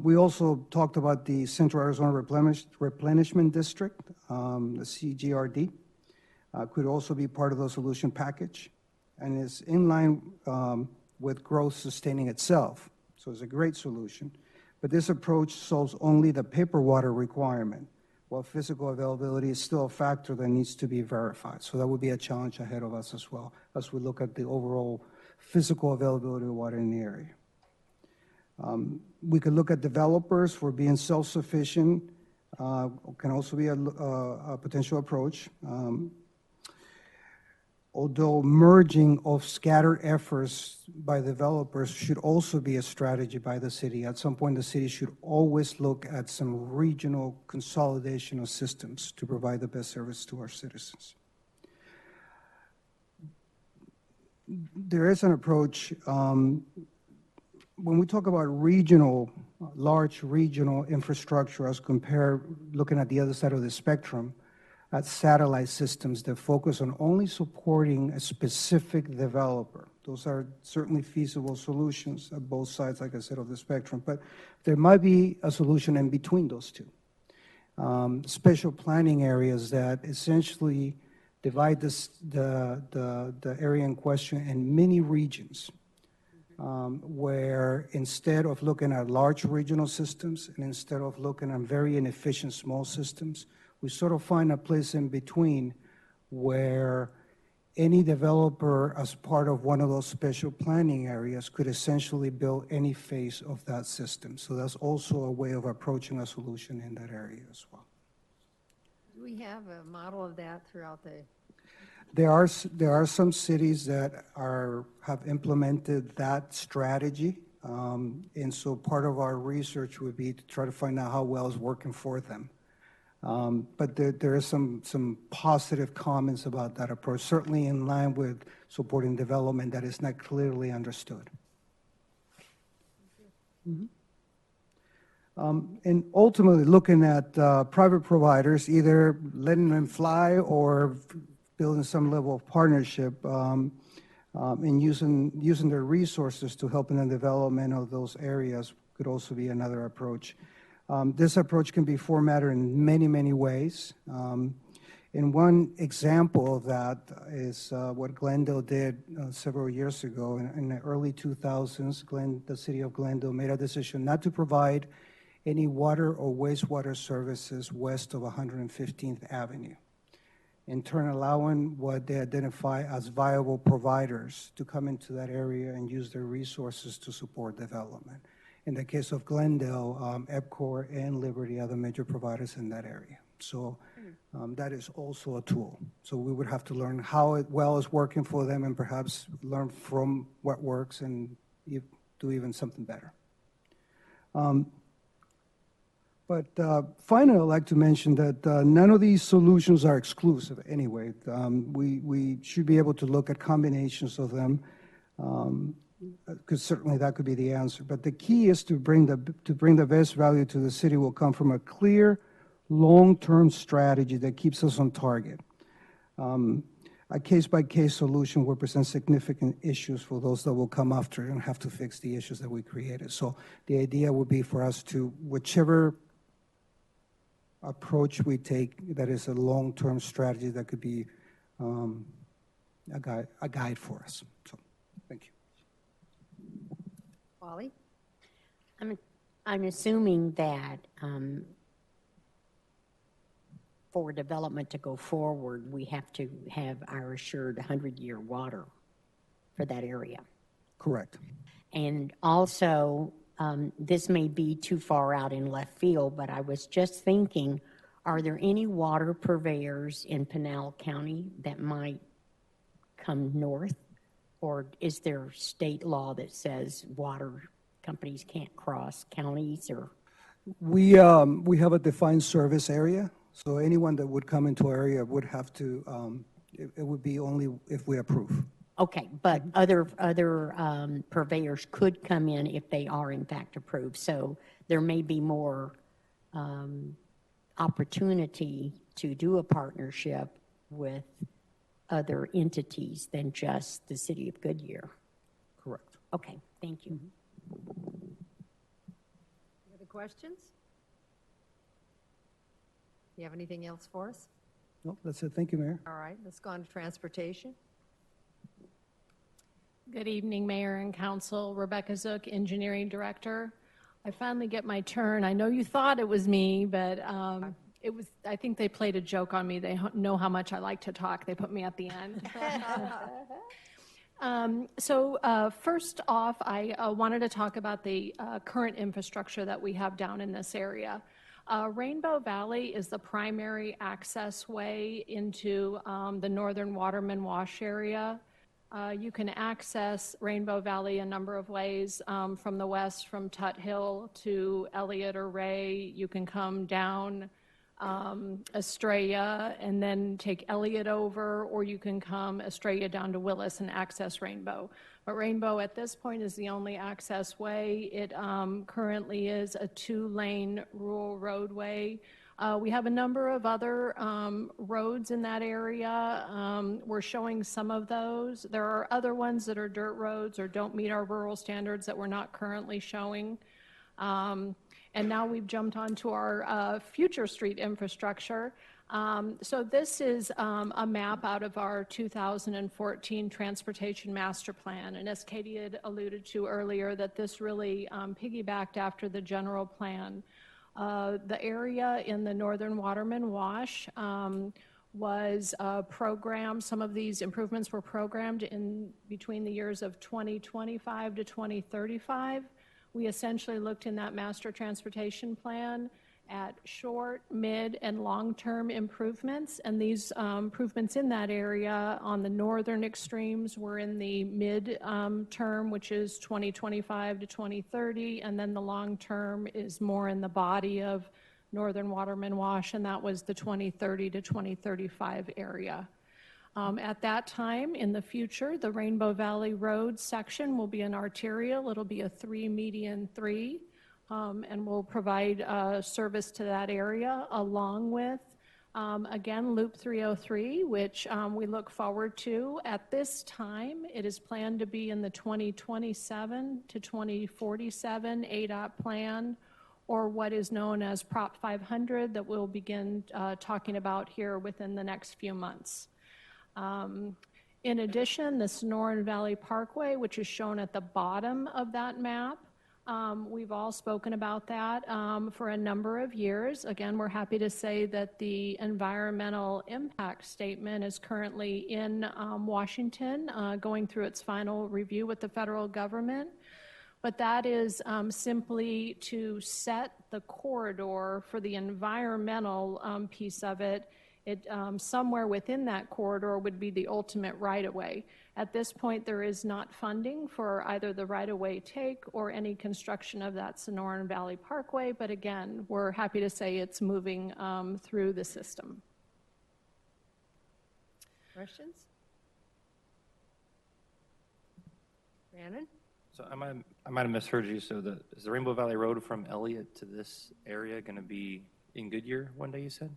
We also talked about the Central Arizona Replenishment District, the CGRD. Could also be part of the solution package, and is in line with growth sustaining itself. So it's a great solution. But this approach solves only the paper water requirement, while physical availability is still a factor that needs to be verified. So that would be a challenge ahead of us as well, as we look at the overall physical availability of water in the area. We could look at developers for being self-sufficient, can also be a potential approach. Although merging of scattered efforts by developers should also be a strategy by the city. At some point, the city should always look at some regional consolidation of systems to provide the best service to our citizens. There is an approach, when we talk about regional, large regional infrastructure as compared, looking at the other side of the spectrum, at satellite systems that focus on only supporting a specific developer. Those are certainly feasible solutions at both sides, like I said, of the spectrum, but there might be a solution in between those two. Special planning areas that essentially divide the area in question in many regions, where instead of looking at large regional systems and instead of looking at very inefficient small systems, we sort of find a place in between where any developer, as part of one of those special planning areas, could essentially build any phase of that system. So that's also a way of approaching a solution in that area as well. Do we have a model of that throughout the? There are some cities that have implemented that strategy, and so part of our research would be to try to find out how well it's working for them. But there is some positive comments about that approach, certainly in line with supporting development that is not clearly understood. And ultimately, looking at private providers, either letting them fly or building some level of partnership, and using their resources to help in the development of those areas could also be another approach. This approach can be formatted in many, many ways. And one example of that is what Glendale did several years ago. In the early 2000s, the city of Glendale made a decision not to provide any water or wastewater services west of 115th Avenue, in turn allowing what they identify as viable providers to come into that area and use their resources to support development. In the case of Glendale, EPCOR and Liberty are the major providers in that area. So that is also a tool. So we would have to learn how it well is working for them and perhaps learn from what works and do even something better. But finally, I'd like to mention that none of these solutions are exclusive anyway. We should be able to look at combinations of them, because certainly that could be the answer. But the key is to bring the best value to the city will come from a clear, long-term strategy that keeps us on target. A case-by-case solution will present significant issues for those that will come after and have to fix the issues that we created. So the idea would be for us to, whichever approach we take, that is a long-term strategy that could be a guide for us. So, thank you. Wally? I'm assuming that for development to go forward, we have to have our assured 100-year water for that area. Correct. And also, this may be too far out in left field, but I was just thinking, are there any water purveyors in Pinal County that might come north? Or is there state law that says water companies can't cross counties? Or We have a defined service area, so anyone that would come into our area would have to, it would be only if we approve. okay, but other purveyors could come in if they are in fact approved. So there may be more opportunity to do a partnership with other entities than just the city of Goodyear. Correct. Okay, thank you. Any other questions? You have anything else for us? No, that's it. Thank you, Mayor. All right, let's go on to transportation. Good evening, Mayor and Council. Rebecca Zook, Engineering Director. I finally get my turn. I know you thought it was me, but it was. I think they played a joke on me. They know how much I like to talk. They put me at the end. First off, I wanted to talk about the current infrastructure that we have down in this area. Rainbow Valley is the primary access way into the northern Waterman Wash area. You can access Rainbow Valley a number of ways, from the west, from Tut Hill to Elliott or Ray. You can come down Estrella and then take Elliott over, or you can come Estrella down to Willis and access Rainbow. But Rainbow at this point is the only access way. It currently is a 2-lane rural roadway. We have a number of other roads in that area. We're showing some of those. There are other ones that are dirt roads or don't meet our rural standards that we're not currently showing. And now we've jumped onto our future street infrastructure. So this is a map out of our 2014 Transportation Master Plan. And as Katie had alluded to earlier, that this really piggybacked after the general plan. The area in the northern Waterman Wash was programmed. Some of these improvements were programmed in between the years of 2025 to 2035. We essentially looked in that master transportation plan at short, mid, and long-term improvements. And these improvements in that area on the northern extremes were in the mid-term, which is 2025 to 2030. And then the long-term is more in the body of northern Waterman Wash, and that was the 2030 to 2035 area. At that time, in the future, the Rainbow Valley Road section will be an arterial. It'll be a 3-median 3, and will provide service to that area, along with, again, Loop 303, which we look forward to. At this time, it is planned to be in the 2027 to 2047 ADOT plan, or what is known as Prop 500, that we'll begin talking about here within the next few months. In addition, the Sonoran Valley Parkway, which is shown at the bottom of that map, we've all spoken about that for a number of years. Again, we're happy to say that the environmental impact statement is currently in Washington, going through its final review with the federal government. But that is simply to set the corridor for the environmental piece of it. Somewhere within that corridor would be the ultimate right-of-way. At this point, there is not funding for either the right-of-way take or any construction of that Sonoran Valley Parkway, but again, we're happy to say it's moving through the system. Questions? Brandon? So I might have misheard you. So is the Rainbow Valley Road from Elliott to this area going to be in Goodyear one day, you said?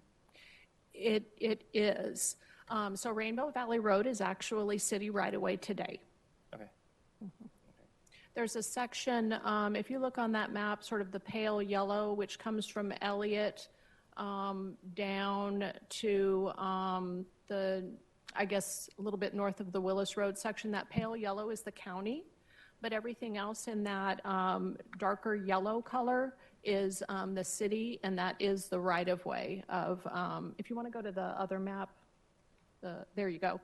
It is. So Rainbow Valley Road is actually city right-of-way today. Okay. Mm-hmm. There's a section, if you look on that map, sort of the pale yellow, which comes from Elliott down to I guess, a little bit north of the Willis Road section. That pale yellow is the county, but everything else in that darker yellow color is the city, and that is the right-of-way of, if you want to go to the other map, there you go.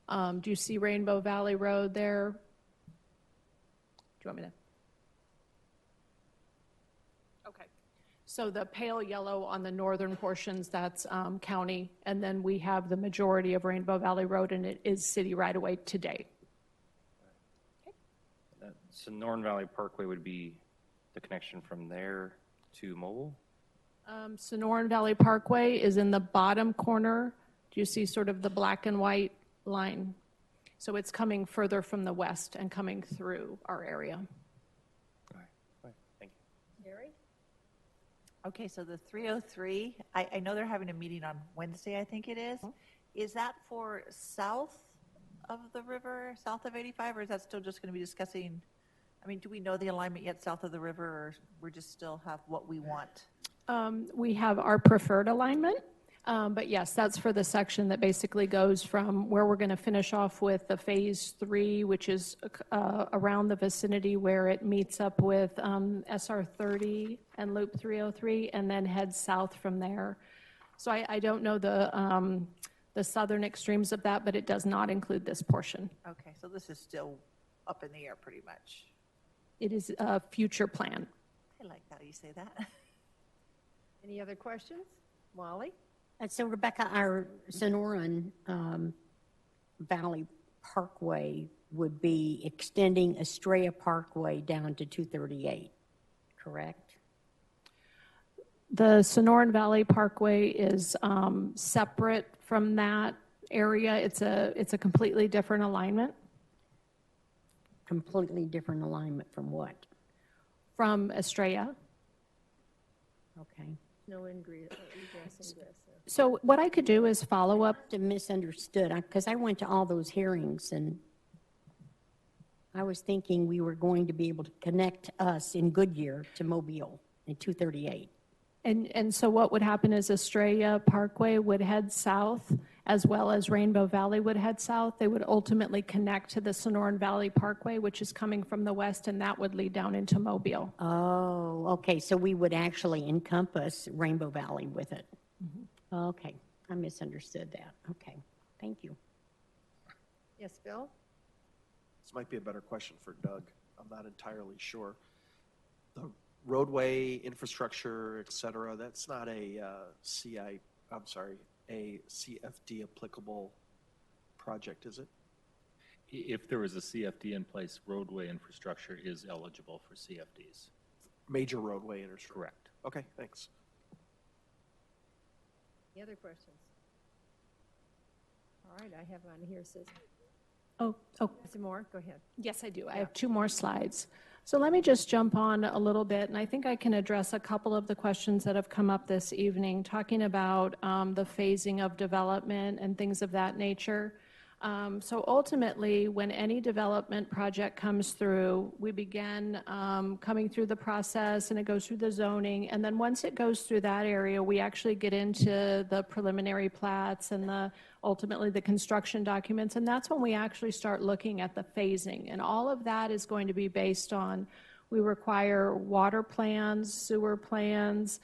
Do you see Rainbow Valley Road there? Do you want me to? Okay. So the pale yellow on the northern portions, that's county, and then we have the majority of Rainbow Valley Road, and it is city right-of-way today. Okay. So Norton Valley Parkway would be the connection from there to Mobile? Sonoran Valley Parkway is in the bottom corner. Do you see sort of the black and white line? So it's coming further from the west and coming through our area. All right. Thank you. Gary? Okay, so the 303, I know they're having a meeting on Wednesday, I think it is. Is that for south of the river, south of 85, or is that still just going to be discussing, I mean, do we know the alignment yet south of the river, or we just still have what we want? We have our preferred alignment, but yes, that's for the section that basically goes from where we're going to finish off with the phase 3, which is around the vicinity where it meets up with SR 30 and Loop 303, and then heads south from there. So I don't know the southern extremes of that, but it does not include this portion. Okay, so this is still up in the air pretty much. It is a future plan. I like how you say that. Any other questions? Wally? So Rebecca, our Sonoran Valley Parkway would be extending Estrella Parkway down to 238, correct? The Sonoran Valley Parkway is separate from that area. It's a completely different alignment. Completely different alignment from what? From Estrella. Okay. No ingress. So what I could do is follow up. To misunderstood, because I went to all those hearings and I was thinking we were going to be able to connect us in Goodyear to Mobile in 238. And so what would happen is Estrella Parkway would head south, as well as Rainbow Valley would head south. They would ultimately connect to the Sonoran Valley Parkway, which is coming from the west, and that would lead down into Mobile. Oh, okay, so we would actually encompass Rainbow Valley with it. Mm-hmm. Okay, I misunderstood that. Okay, thank you. Yes, Bill? This might be a better question for Doug. I'm not entirely sure. The roadway, infrastructure, et cetera, that's not a a CFD applicable project, is it? If there was a CFD in place, roadway infrastructure is eligible for CFDs. Major roadway infrastructure. Correct. Okay, thanks. Any other questions? All right, I have on here says. Oh. Some more? Go ahead. Yes, I do. I have 2 more slides. So let me just jump on a little bit, and I think I can address a couple of the questions that have come up this evening, talking about the phasing of development and things of that nature. So ultimately, when any development project comes through, we begin coming through the process, and it goes through the zoning, and then once it goes through that area, we actually get into the preliminary plats and ultimately the construction documents, and that's when we actually start looking at the phasing, and all of that is going to be based on We require water plans, sewer plans,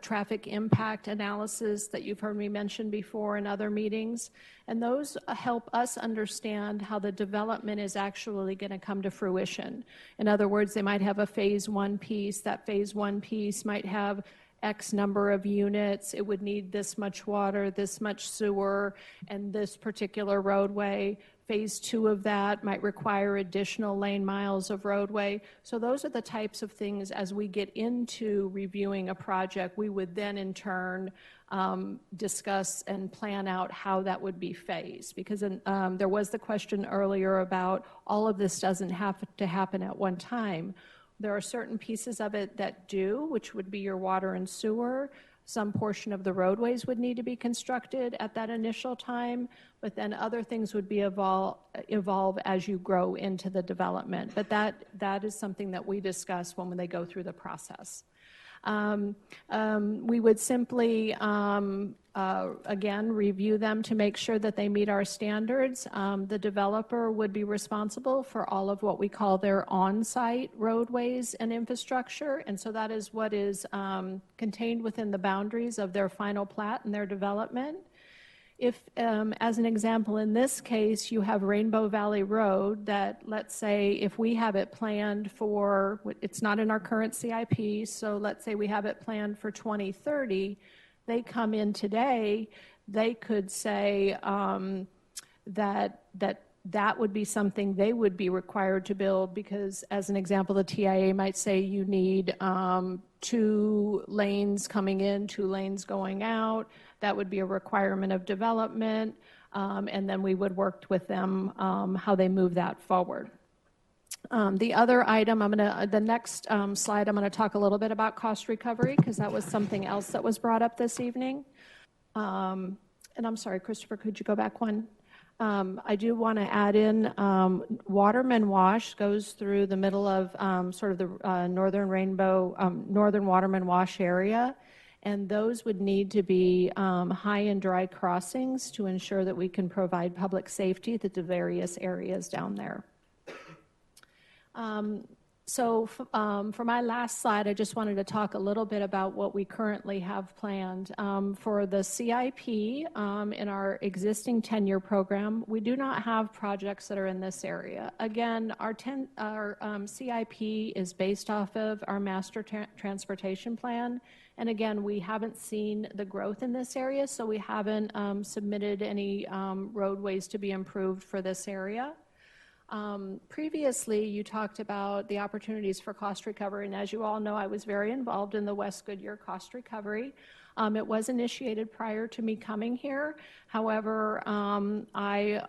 traffic impact analysis that you've heard me mention before in other meetings. And those help us understand how the development is actually going to come to fruition. In other words, they might have a phase one piece. That phase one piece might have X number of units. It would need this much water, this much sewer, and this particular roadway. Phase two of that might require additional lane miles of roadway. So those are the types of things as we get into reviewing a project, we would then in turn discuss and plan out how that would be phased. Because there was the question earlier about all of this doesn't have to happen at one time. There are certain pieces of it that do, which would be your water and sewer. Some portion of the roadways would need to be constructed at that initial time, but then other things would be evolve as you grow into the development. But that is something that we discuss when they go through the process. We would simply, again, review them to make sure that they meet our standards. The developer would be responsible for all of what we call their on-site roadways and infrastructure, and so that is what is contained within the boundaries of their final plat and their development. If, as an example, in this case, you have Rainbow Valley Road that, let's say, if we have it planned for, it's not in our current CIP, so let's say we have it planned for 2030, they come in today, they could say that would be something they would be required to build because, as an example, the TIA might say you need 2 lanes coming in, 2 lanes going out. That would be a requirement of development, and then we would work with them how they move that forward. The other item, the next slide, I'm going to talk a little bit about cost recovery because that was something else that was brought up this evening. And I'm sorry, Christopher, could you go back one? I do want to add in Waterman Wash goes through the middle of sort of the northern Waterman Wash area, and those would need to be high and dry crossings to ensure that we can provide public safety to the various areas down there. So for my last slide, I just wanted to talk a little bit about what we currently have planned. For the CIP in our existing 10-year program, we do not have projects that are in this area. Again, our CIP is based off of our master transportation plan. And again, we haven't seen the growth in this area, so we haven't submitted any roadways to be improved for this area. Previously, you talked about the opportunities for cost recovery, and as you all know, I was very involved in the West Goodyear cost recovery. It was initiated prior to me coming here. However, I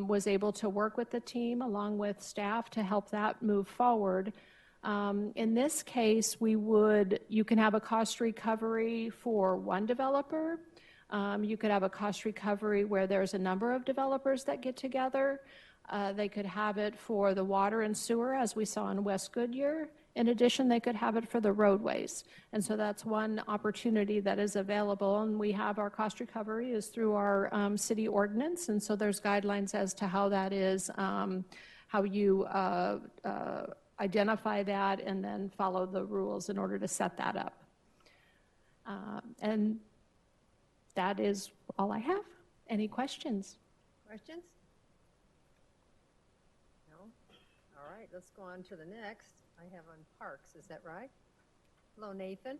was able to work with the team along with staff to help that move forward. In this case, you can have a cost recovery for one developer. You could have a cost recovery where there's a number of developers that get together. They could have it for the water and sewer, as we saw in West Goodyear. In addition, they could have it for the roadways. And so that's one opportunity that is available. And we have our cost recovery is through our city ordinance. And so there's guidelines as to how that is, how you identify that and then follow the rules in order to set that up. And that is all I have. Any questions? Questions? All right, let's go on to the next. I have on parks, is that right? Hello, Nathan.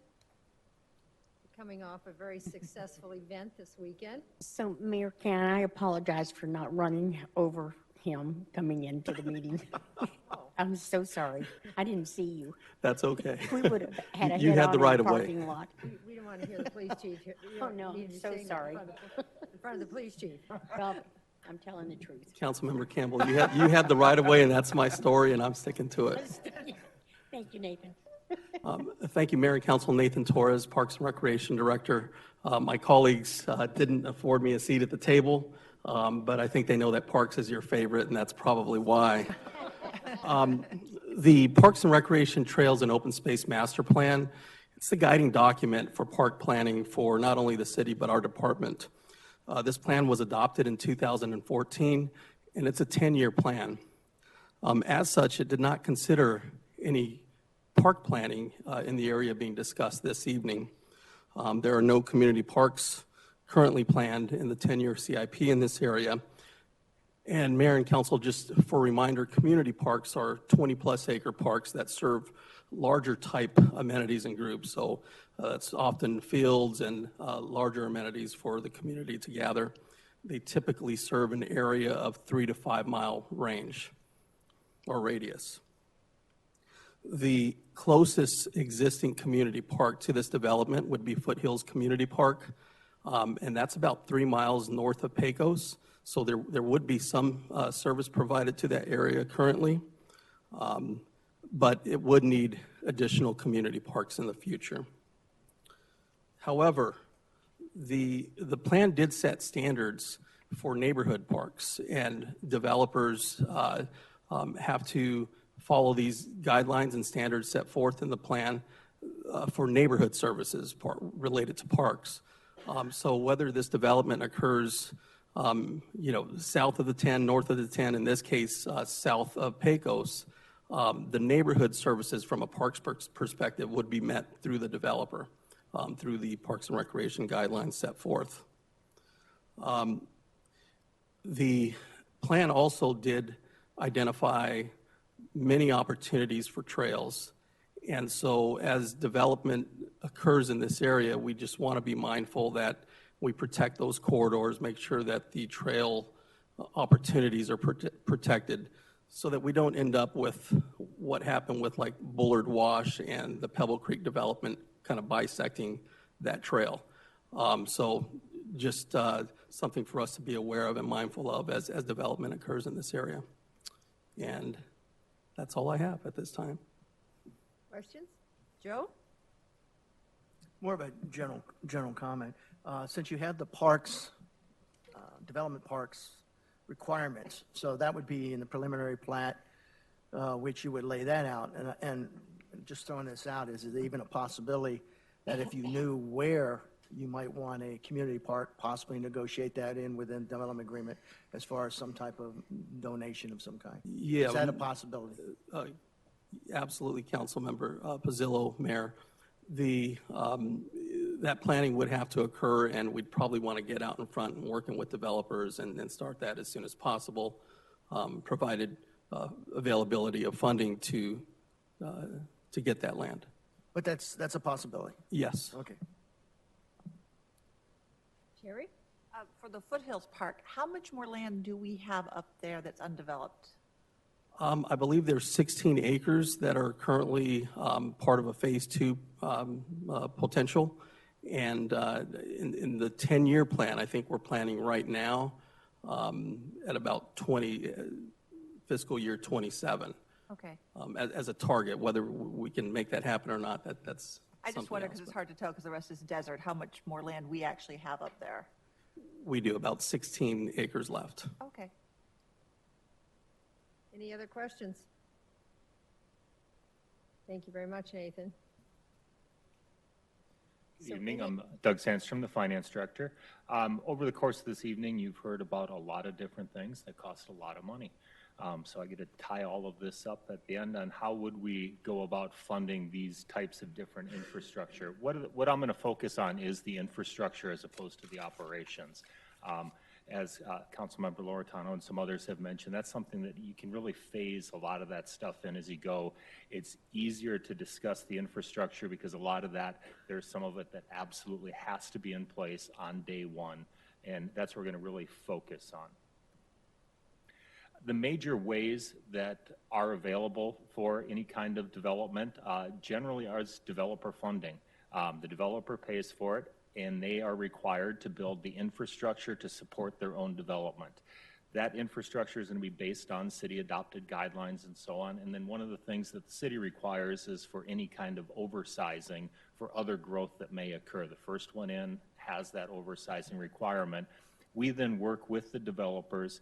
You're coming off a very successful event this weekend. So, Mayor Cannon, I apologize for not running over him coming into the meeting. I'm so sorry. I didn't see you. That's okay. We would have had a You had the right in of the way. parking lot. We don't want to hear the police chief. Oh, no, I'm so sorry. In front of the police chief. Well, I'm telling the truth. Councilmember Campbell, you had the right of way, and that's my story, and I'm sticking to it. Thank you, Nathan. Thank you, Mayor and Council. Nathan Torres, Parks and Recreation Director. My colleagues didn't afford me a seat at the table, but I think they know that Parks is your favorite, and that's probably why. The Parks and Recreation Trails and Open Space Master Plan, it's the guiding document for park planning for not only the city, but our department. This plan was adopted in 2014, and it's a 10-year plan. As such, it did not consider any park planning in the area being discussed this evening. There are no community parks currently planned in the 10-year CIP in this area. And Mayor and Council, just for a reminder, community parks are 20-plus acre parks that serve larger type amenities and groups. So it's often fields and larger amenities for the community to gather. They typically serve an area of 3 to 5 mile range or radius. The closest existing community park to this development would be Foothills Community Park, and that's about 3 miles north of Pecos. So there would be some service provided to that area currently, but it would need additional community parks in the future. However, the plan did set standards for neighborhood parks, and developers have to follow these guidelines and standards set forth in the plan for neighborhood services related to parks. So whether this development occurs south of the 10, north of the 10, in this case, south of Pecos, the neighborhood services from a parks perspective would be met through the developer, through the Parks and Recreation guidelines set forth. The plan also did identify many opportunities for trails. And so as development occurs in this area, we just want to be mindful that we protect those corridors, make sure that the trail opportunities are protected so that we don't end up with what happened with like Bullard Wash and the Pebble Creek development kind of bisecting that trail. So just something for us to be aware of and mindful of as development occurs in this area. And that's all I have at this time. Questions? Joe? More of a general comment. Since you had the parks, development parks requirements, so that would be in the preliminary plat, which you would lay that out. And just throwing this out, is it even a possibility that if you knew where you might want a community park, possibly negotiate that in within development agreement as far as some type of donation of some kind? Yeah. Is that a possibility? Absolutely, Councilmember Pizzillo, Mayor. That planning would have to occur, and we'd probably want to get out in front and working with developers and start that as soon as possible, provided availability of funding to get that land. But that's a possibility? Yes. Okay. Sherry? For the Foothills Park, how much more land do we have up there that's undeveloped? I believe there's 16 acres that are currently part of a Phase 2 potential. And in the 10-year plan, I think we're planning right now at about fiscal year 27. Okay. As a target. Whether we can make that happen or not, that's I just wonder, because it's hard to tell because the rest is desert, how much more land we actually have up there. We do, about 16 acres left. Okay. Any other questions? Thank you very much, Nathan. Good evening. I'm Doug Sandstrom, the Finance Director. Over the course of this evening, you've heard about a lot of different things that cost a lot of money. So I get to tie all of this up at the end on how would we go about funding these types of different infrastructure. What I'm going to focus on is the infrastructure as opposed to the operations. As Councilmember Loretano and some others have mentioned, that's something that you can really phase a lot of that stuff in as you go. It's easier to discuss the infrastructure because a lot of that, there's some of it that absolutely has to be in place on day one, and that's what we're going to really focus on. The major ways that are available for any kind of development generally are developer funding. The developer pays for it, and they are required to build the infrastructure to support their own development. That infrastructure is going to be based on city-adopted guidelines and so on. And then one of the things that the city requires is for any kind of oversizing for other growth that may occur. The first one in has that oversizing requirement. We then work with the developers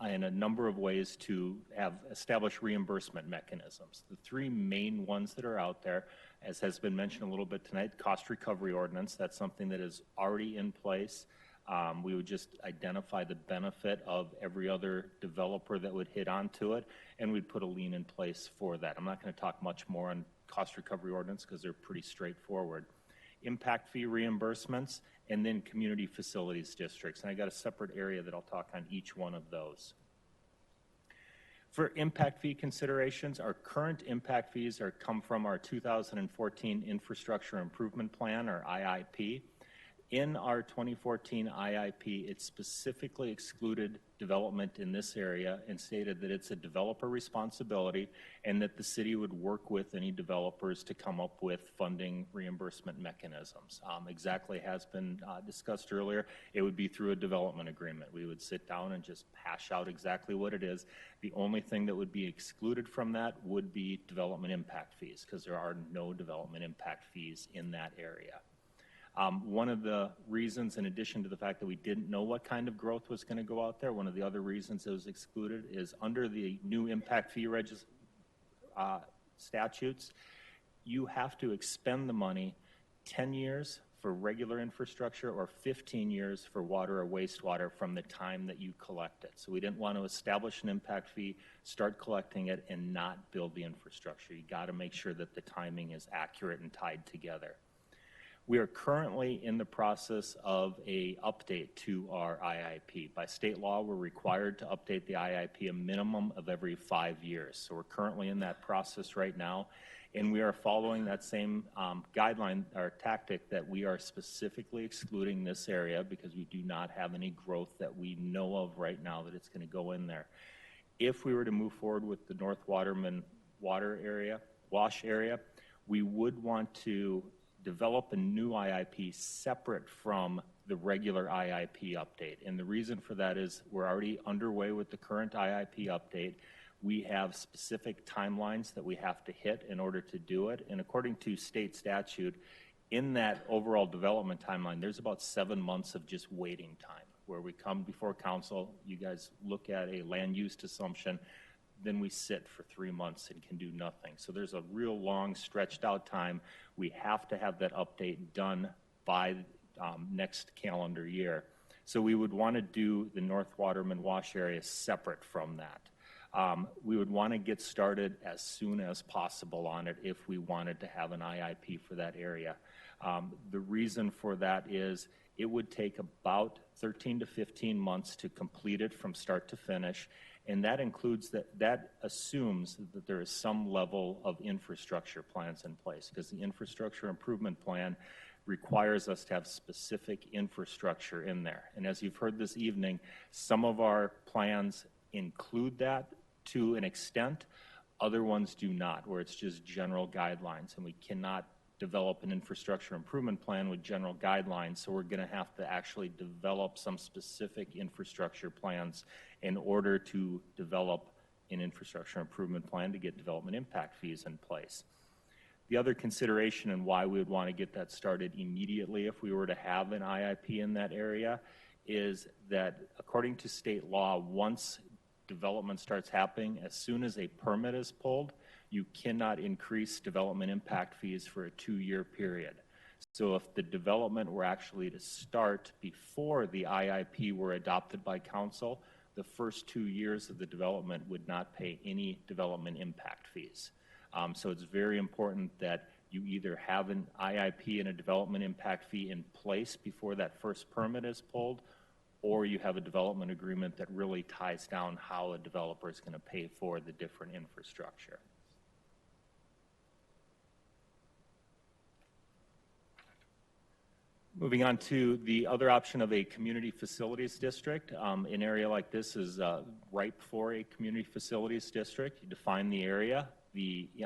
in a number of ways to have established reimbursement mechanisms. The three main ones that are out there, as has been mentioned a little bit tonight, cost recovery ordinance, that's something that is already in place. We would just identify the benefit of every other developer that would hit onto it, and we'd put a lien in place for that. I'm not going to talk much more on cost recovery ordinance because they're pretty straightforward. Impact fee reimbursements, and then community facilities districts. And I got a separate area that I'll talk on each one of those. For impact fee considerations, our current impact fees come from our 2014 Infrastructure Improvement Plan, or IIP. In our 2014 IIP, it specifically excluded development in this area and stated that it's a developer responsibility and that the city would work with any developers to come up with funding reimbursement mechanisms. Exactly has been discussed earlier. It would be through a development agreement. We would sit down and just hash out exactly what it is. The only thing that would be excluded from that would be development impact fees, because there are no development impact fees in that area. One of the reasons, in addition to the fact that we didn't know what kind of growth was going to go out there, one of the other reasons it was excluded is under the new impact fee statutes, you have to expend the money 10 years for regular infrastructure or 15 years for water or wastewater from the time that you collect it. So we didn't want to establish an impact fee, start collecting it, and not build the infrastructure. You got to make sure that the timing is accurate and tied together. We are currently in the process of an update to our IIP. By state law, we're required to update the IIP a minimum of every 5 years. So we're currently in that process right now, and we are following that same guideline or tactic that we are specifically excluding this area because we do not have any growth that we know of right now that it's going to go in there. If we were to move forward with the North Waterman wash area, we would want to develop a new IIP separate from the regular IIP update. And the reason for that is we're already underway with the current IIP update. We have specific timelines that we have to hit in order to do it. And according to state statute, in that overall development timeline, there's about 7 months of just waiting time where we come before council, you guys look at a land use assumption, then we sit for 3 months and can do nothing. So there's a real long stretched out time. We have to have that update done by next calendar year. So we would want to do the North Waterman wash area separate from that. We would want to get started as soon as possible on it if we wanted to have an IIP for that area. The reason for that is it would take about 13 to 15 months to complete it from start to finish. And that includes that assumes that there is some level of infrastructure plans in place, because the infrastructure improvement plan requires us to have specific infrastructure in there. And as you've heard this evening, some of our plans include that to an extent, other ones do not, where it's just general guidelines, and we cannot develop an infrastructure improvement plan with general guidelines, so we're going to have to actually develop some specific infrastructure plans in order to develop an infrastructure improvement plan to get development impact fees in place. The other consideration and why we would want to get that started immediately if we were to have an IIP in that area is that according to state law, once development starts happening, as soon as a permit is pulled, you cannot increase development impact fees for a 2-year period. So if the development were actually to start before the IIP were adopted by council, the first 2 years of the development would not pay any development impact fees. So it's very important that you either have an IIP and a development impact fee in place before that first permit is pulled, or you have a development agreement that really ties down how a developer is going to pay for the different infrastructure. Moving on to the other option of a community facilities district. An area like this is ripe for a community facilities district. You define the area,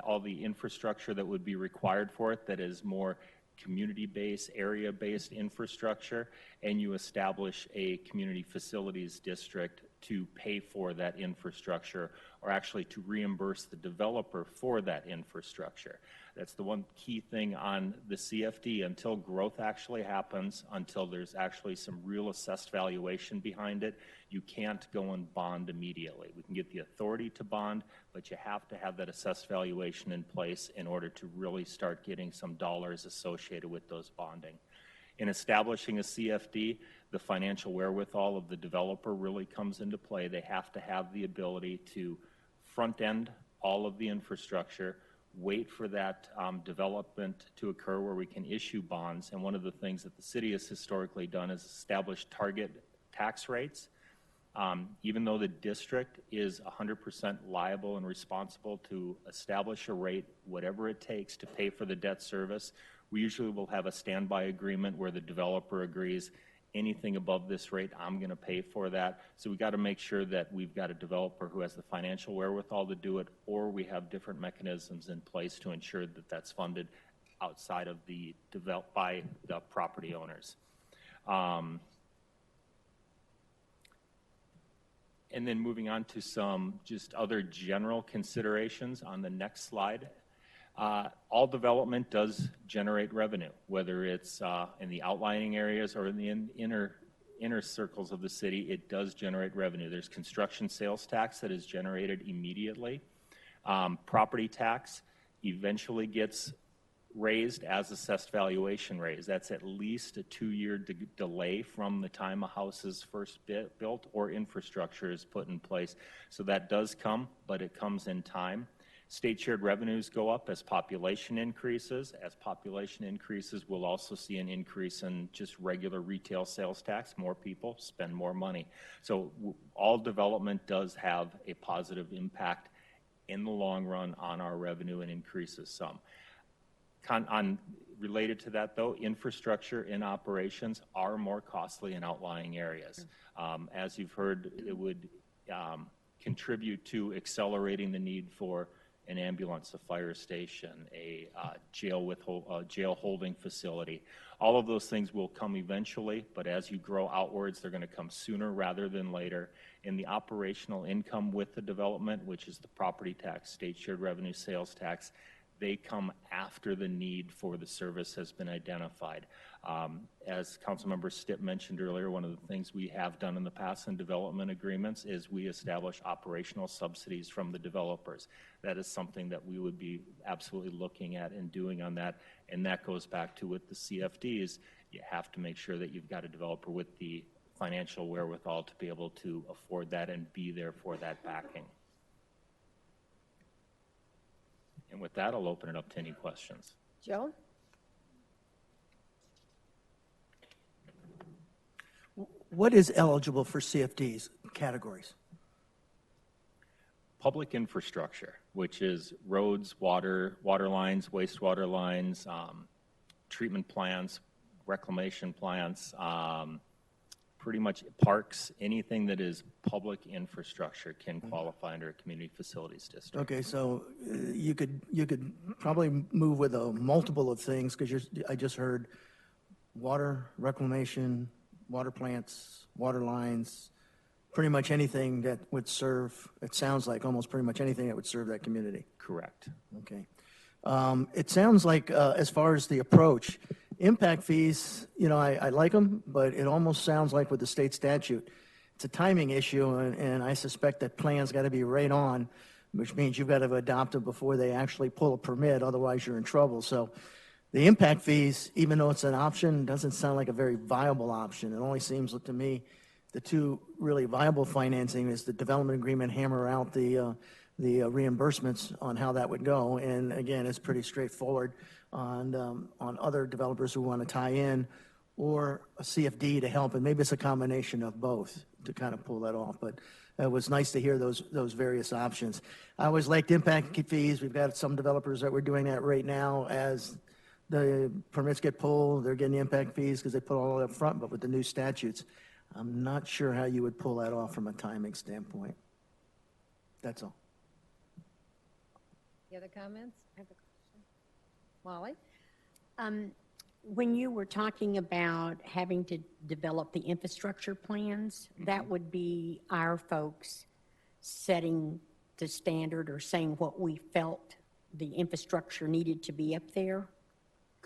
all the infrastructure that would be required for it that is more community-based, area-based infrastructure, and you establish a community facilities district to pay for that infrastructure, or actually to reimburse the developer for that infrastructure. That's the one key thing on the CFD. Until growth actually happens, until there's actually some real assessed valuation behind it, you can't go and bond immediately. We can get the authority to bond, but you have to have that assessed valuation in place in order to really start getting some dollars associated with those bonding. In establishing a CFD, the financial wherewithal of the developer really comes into play. They have to have the ability to front end all of the infrastructure, wait for that development to occur where we can issue bonds. And one of the things that the city has historically done is establish target tax rates. Even though the district is 100% liable and responsible to establish a rate, whatever it takes to pay for the debt service, we usually will have a standby agreement where the developer agrees anything above this rate, I'm going to pay for that. So we got to make sure that we've got a developer who has the financial wherewithal to do it, or we have different mechanisms in place to ensure that that's funded outside of the by the property owners. And then moving on to some just other general considerations on the next slide. All development does generate revenue, whether it's in the outlying areas or in the inner circles of the city. It does generate revenue. There's construction sales tax that is generated immediately. Property tax eventually gets raised as assessed valuation raised. That's at least a 2-year delay from the time a house is first built or infrastructure is put in place. So that does come, but it comes in time. State shared revenues go up as population increases. As population increases, we'll also see an increase in just regular retail sales tax. More people spend more money. So all development does have a positive impact in the long run on our revenue and increases some. Related to that, though, infrastructure in operations are more costly in outlying areas. As you've heard, it would contribute to accelerating the need for an ambulance, a fire station, a jail holding facility. All of those things will come eventually, but as you grow outwards, they're going to come sooner rather than later. In the operational income with the development, which is the property tax, state shared revenue, sales tax, they come after the need for the service has been identified. As Councilmember Stipp mentioned earlier, one of the things we have done in the past in development agreements is we establish operational subsidies from the developers. That is something that we would be absolutely looking at and doing on that. And that goes back to with the CFDs, you have to make sure that you've got a developer with the financial wherewithal to be able to afford that and be there for that backing. And with that, I'll open it up to any questions. Joe? What is eligible for CFDs categories? Public infrastructure, which is roads, water lines, wastewater lines, treatment plants, reclamation plants, pretty much parks, anything that is public infrastructure can qualify under a community facilities district. Okay, so you could probably move with a multiple of things, because I just heard water, reclamation, water plants, water lines, pretty much anything that would serve, it sounds like almost pretty much anything that would serve that community. Correct. Okay. It sounds like, as far as the approach, impact fees, I like them, but it almost sounds like with the state statute, it's a timing issue, and I suspect that plan's got to be right on, which means you've got to adopt them before they actually pull a permit, otherwise you're in trouble. So the impact fees, even though it's an option, doesn't sound like a very viable option. It only seems to me the two really viable financing is the development agreement, hammer out the reimbursements on how that would go. And again, it's pretty straightforward on other developers who want to tie in, or a CFD to help. And maybe it's a combination of both to kind of pull that off. But it was nice to hear those various options. I always liked impact fees. We've got some developers that we're doing that right now. As the permits get pulled, they're getting the impact fees because they put all that up front. But with the new statutes, I'm not sure how you would pull that off from a timing standpoint. That's all. Any other comments? I have a question. Molly? When you were talking about having to develop the infrastructure plans, that would be our folks setting the standard or saying what we felt the infrastructure needed to be up there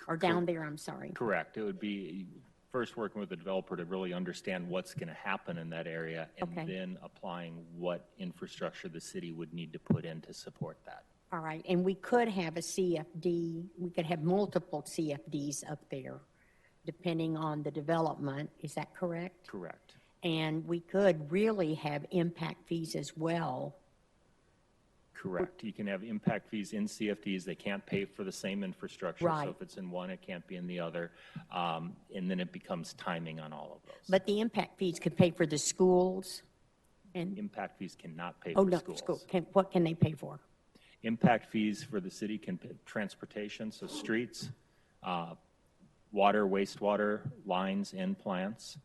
or down there, I'm sorry. Correct. It would be first working with the developer to really understand what's going to happen in that area, and then applying what infrastructure the city would need to put in to support that. All right, and we could have a CFD, we could have multiple CFDs up there, depending on the development, is that correct? Correct. And we could really have impact fees as well. Correct. You can have impact fees in CFDs. They can't pay for the same infrastructure. Right. So if it's in one, it can't be in the other. And then it becomes timing on all of those. But the impact fees could pay for the schools and, Impact fees cannot pay oh, for no, schools. school, what can they pay for? Impact fees for the city can pay transportation, so streets, water, wastewater, lines and plants,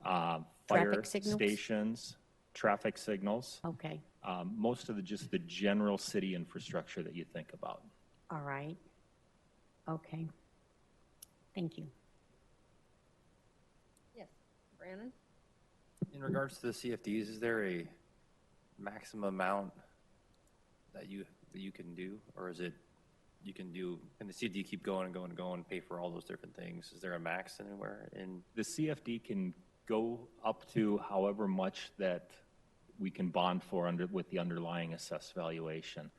fire Traffic signals? stations, traffic signals. Okay, Most of just the general city infrastructure that you think about. all right. Okay. Thank you. Yes, Brandon? In regards to the CFDs, is there a maximum amount that you can do, or is it you can do, and the CFD keep going and going and going, pay for all those different things? Is there a max anywhere? In The CFD can go up to however much that we can bond for with the underlying assessed valuation.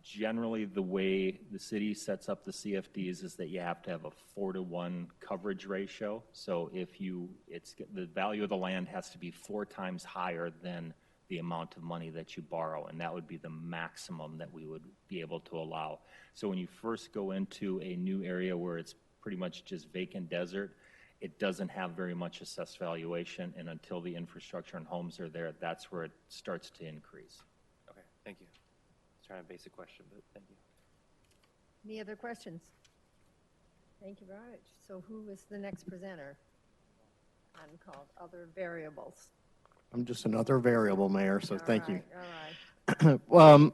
Generally, the way the city sets up the CFDs is that you have to have a 4-to-1 coverage ratio. So if the value of the land has to be 4 times higher than the amount of money that you borrow, and that would be the maximum that we would be able to allow. So when you first go into a new area where it's pretty much just vacant desert, it doesn't have very much assessed valuation, and until the infrastructure and homes are there, that's where it starts to increase. Okay, thank you. Trying a basic question, but thank you. Any other questions? Thank you very much. So who is the next presenter on called Other Variables? I'm just another variable, Mayor, so thank you. All right.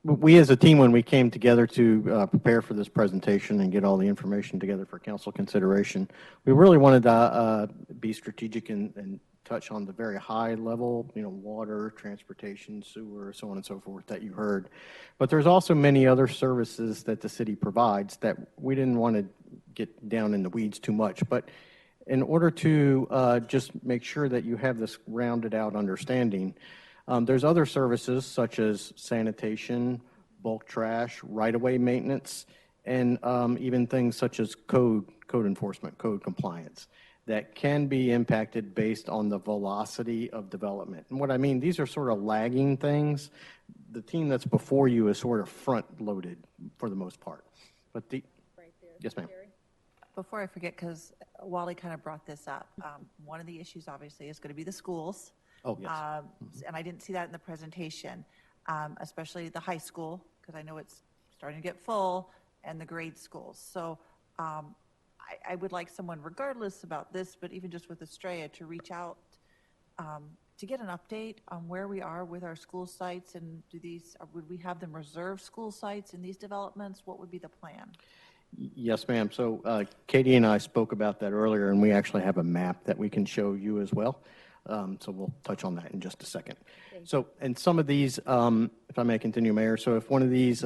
We as a team, when we came together to prepare for this presentation and get all the information together for council consideration, we really wanted to be strategic and touch on the very high level, water, transportation, sewer, so on and so forth that you heard. But there's also many other services that the city provides that we didn't want to get down in the weeds too much. But in order to just make sure that you have this rounded out understanding, there's other services such as sanitation, bulk trash, right-of-way maintenance, and even things such as code enforcement, code compliance that can be impacted based on the velocity of development. And what I mean, these are sort of lagging things. The team that's before you is sort of front-loaded for the most part. But Right there. Yes, ma'am. Jerry? Before I forget, because Wally kind of brought this up, one of the issues obviously is going to be the schools. Oh, yes. And I didn't see that in the presentation, especially the high school, because I know it's starting to get full, and the grade schools. So I would like someone, regardless about this, but even just with Estrella, to reach out to get an update on where we are with our school sites, and would we have them reserve school sites in these developments? What would be the plan? Yes, ma'am. So Katie and I spoke about that earlier, and we actually have a map that we can show you as well. So we'll touch on that in just a second. So, and some of these, if I may continue, Mayor, so if one of these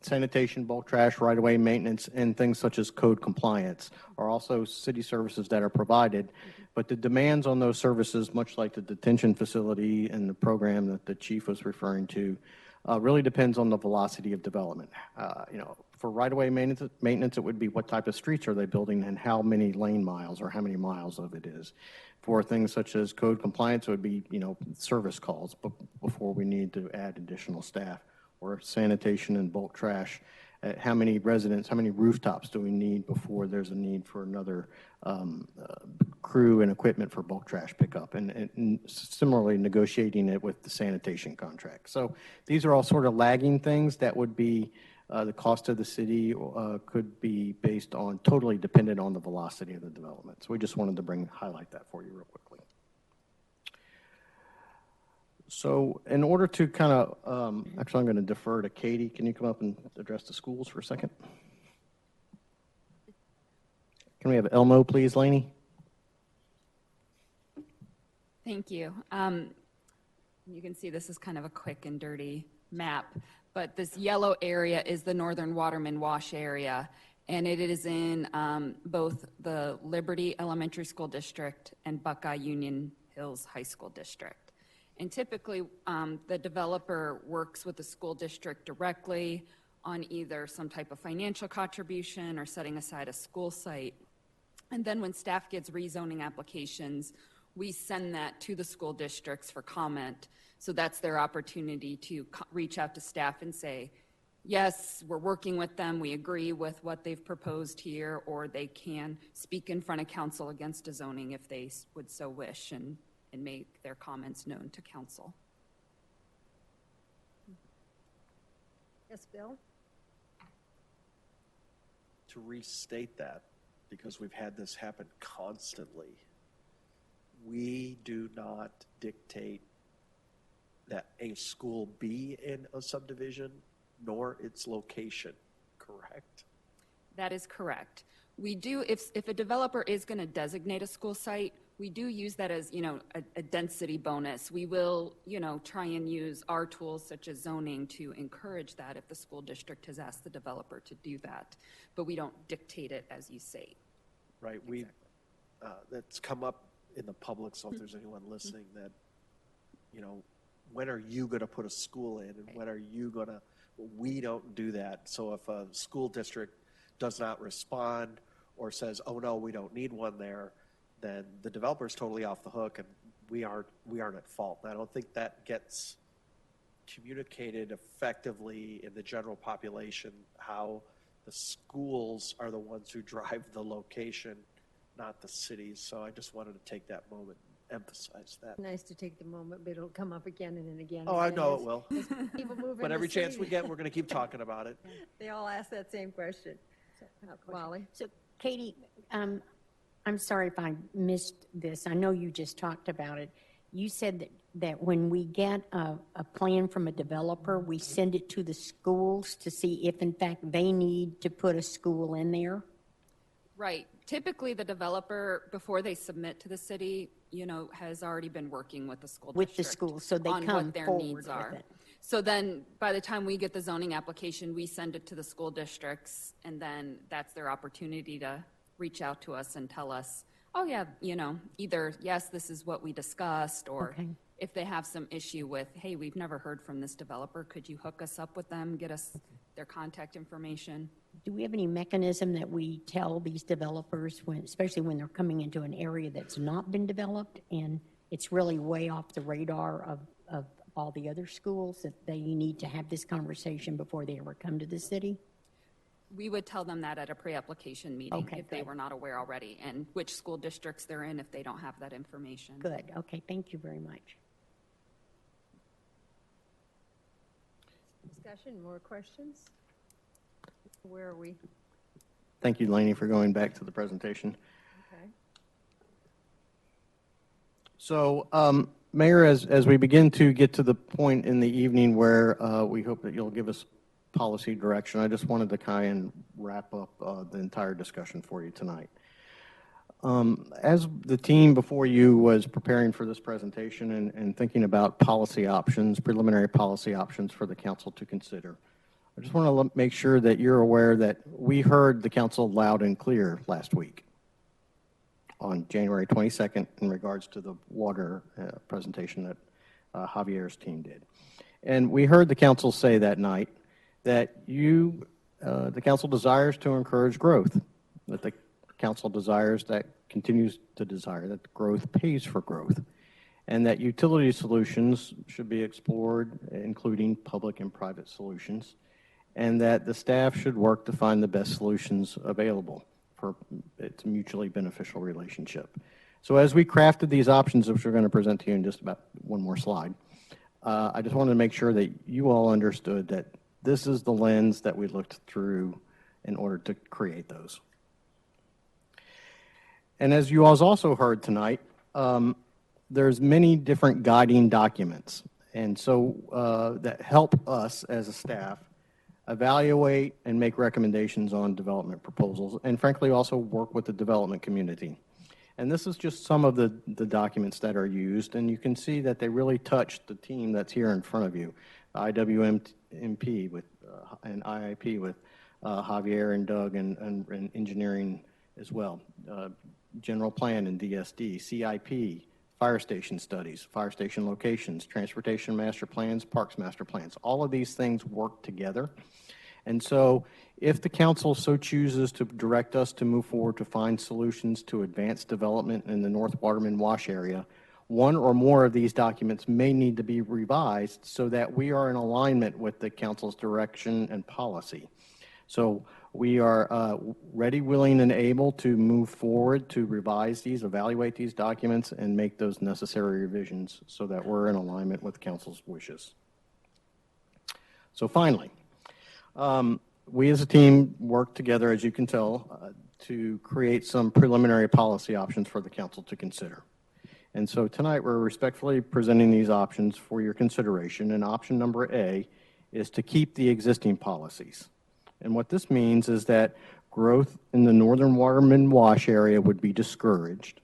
sanitation, bulk trash, right-of-way maintenance, and things such as code compliance are also city services that are provided, but the demands on those services, much like the detention facility and the program that the chief was referring to, really depends on the velocity of development. For right-of-way maintenance, it would be what type of streets are they building and how many lane miles or how many miles of it is. For things such as code compliance, it would be, service calls before we need to add additional staff. Or sanitation and bulk trash, how many residents, how many rooftops do we need before there's a need for another crew and equipment for bulk trash pickup, and similarly negotiating it with the sanitation contract. So these are all sort of lagging things that would be the cost of the city could be based on, totally dependent on the velocity of the development. So we just wanted to highlight that for you real quickly. So in order to kind of, actually I'm going to defer to Katie. Can you come up and address the schools for a second? Can we have Elmo, please, Laney? Thank you. You can see this is kind of a quick and dirty map, but this yellow area is the Northern Waterman Wash area, and it is in both the Liberty Elementary School District and Buckeye Union Hills High School District. And typically, the developer works with the school district directly on either some type of financial contribution or setting aside a school site. And then when staff gets rezoning applications, we send that to the school districts for comment. So that's their opportunity to reach out to staff and say, yes, we're working with them, we agree with what they've proposed here, or they can speak in front of council against a zoning if they would so wish and make their comments known to council. Yes, Bill? To restate that, because we've had this happen constantly, we do not dictate that a school be in a subdivision, nor its location, correct? That is correct. We do, if a developer is going to designate a school site, we do use that as, a density bonus. We will, try and use our tools such as zoning to encourage that if the school district has asked the developer to do that. But we don't dictate it as you say. Right. Exactly. That's come up in the public, so if there's anyone listening that, when are you going to put a school in and when are you going to, we don't do that. So if a school district does not respond or says, oh no, we don't need one there, then the developer is totally off the hook and we aren't at fault. And I don't think that gets communicated effectively in the general population, how the schools are the ones who drive the location, not the cities. So I just wanted to take that moment and emphasize that. Nice to take the moment, but it'll come up again and again. Oh, I know it will. People move But into every chance we cities. get, we're going to keep talking about it. They all ask that same question. Wally? So, Katie, I'm sorry if I missed this. I know you just talked about it. You said that when we get a plan from a developer, we send it to the schools to see if, in fact, they need to put a school in there? Right. Typically, the developer, before they submit to the city, has already been working with the school district. With the schools, so they on come what their forward needs with are. it. So then, by the time we get the zoning application, we send it to the school districts, and then that's their opportunity to reach out to us and tell us, oh yeah, either, yes, this is what we discussed, or Okay. if they have some issue with, hey, we've never heard from this developer, could you hook us up with them, get us their contact information? Do we have any mechanism that we tell these developers, especially when they're coming into an area that's not been developed and it's really way off the radar of all the other schools, that they need to have this conversation before they ever come to the city? We would tell them that at a pre-application meeting Okay, if they good. were not aware already, and which school districts they're in if they don't have that information. Good, okay, thank you very much. Discussion, more questions? Where are we? Thank you, Laney, for going back to the presentation. Okay. So, Mayor, as we begin to get to the point in the evening where we hope that you'll give us policy direction, I just wanted to kind of wrap up the entire discussion for you tonight. As the team before you was preparing for this presentation and thinking about policy options, preliminary policy options for the council to consider, I just want to make sure that you're aware that we heard the council loud and clear last week on January 22nd in regards to the water presentation that Javier's team did. And we heard the council say that night that the council desires to encourage growth, that the council desires that continues to desire that growth pays for growth, and that utility solutions should be explored, including public and private solutions, and that the staff should work to find the best solutions available for its mutually beneficial relationship. So as we crafted these options, which we're going to present to you in just about one more slide, I just wanted to make sure that you all understood that this is the lens that we looked through in order to create those. And as you all also heard tonight, there's many different guiding documents, and so that help us as a staff evaluate and make recommendations on development proposals, and frankly also work with the development community. And this is just some of the documents that are used, and you can see that they really touch the team that's here in front of you, IWMP with and IIP with Javier and Doug and engineering as well, general plan and DSD, CIP, fire station studies, fire station locations, transportation master plans, parks master plans. All of these things work together. And so if the council so chooses to direct us to move forward to find solutions to advance development in the North Waterman Wash area, one or more of these documents may need to be revised so that we are in alignment with the council's direction and policy. So we are ready, willing, and able to move forward to revise these, evaluate these documents, and make those necessary revisions so that we're in alignment with council's wishes. So finally, we as a team worked together, as you can tell, to create some preliminary policy options for the council to consider. And so tonight we're respectfully presenting these options for your consideration. And option number A is to keep the existing policies. And what this means is that growth in the Northern Waterman Wash area would be discouraged,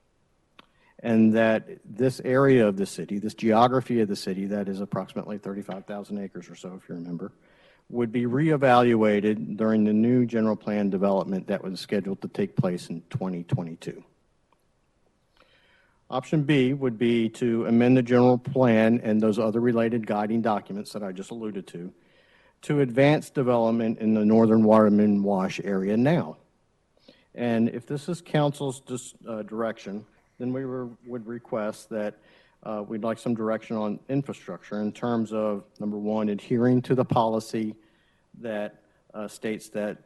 and that this area of the city, this geography of the city, that is approximately 35,000 acres or so, if you remember, would be reevaluated during the new general plan development that was scheduled to take place in 2022. Option B would be to amend the general plan and those other related guiding documents that I just alluded to advance development in the Northern Waterman Wash area now. And if this is council's direction, then we would request that we'd like some direction on infrastructure in terms of, number one, adhering to the policy that states that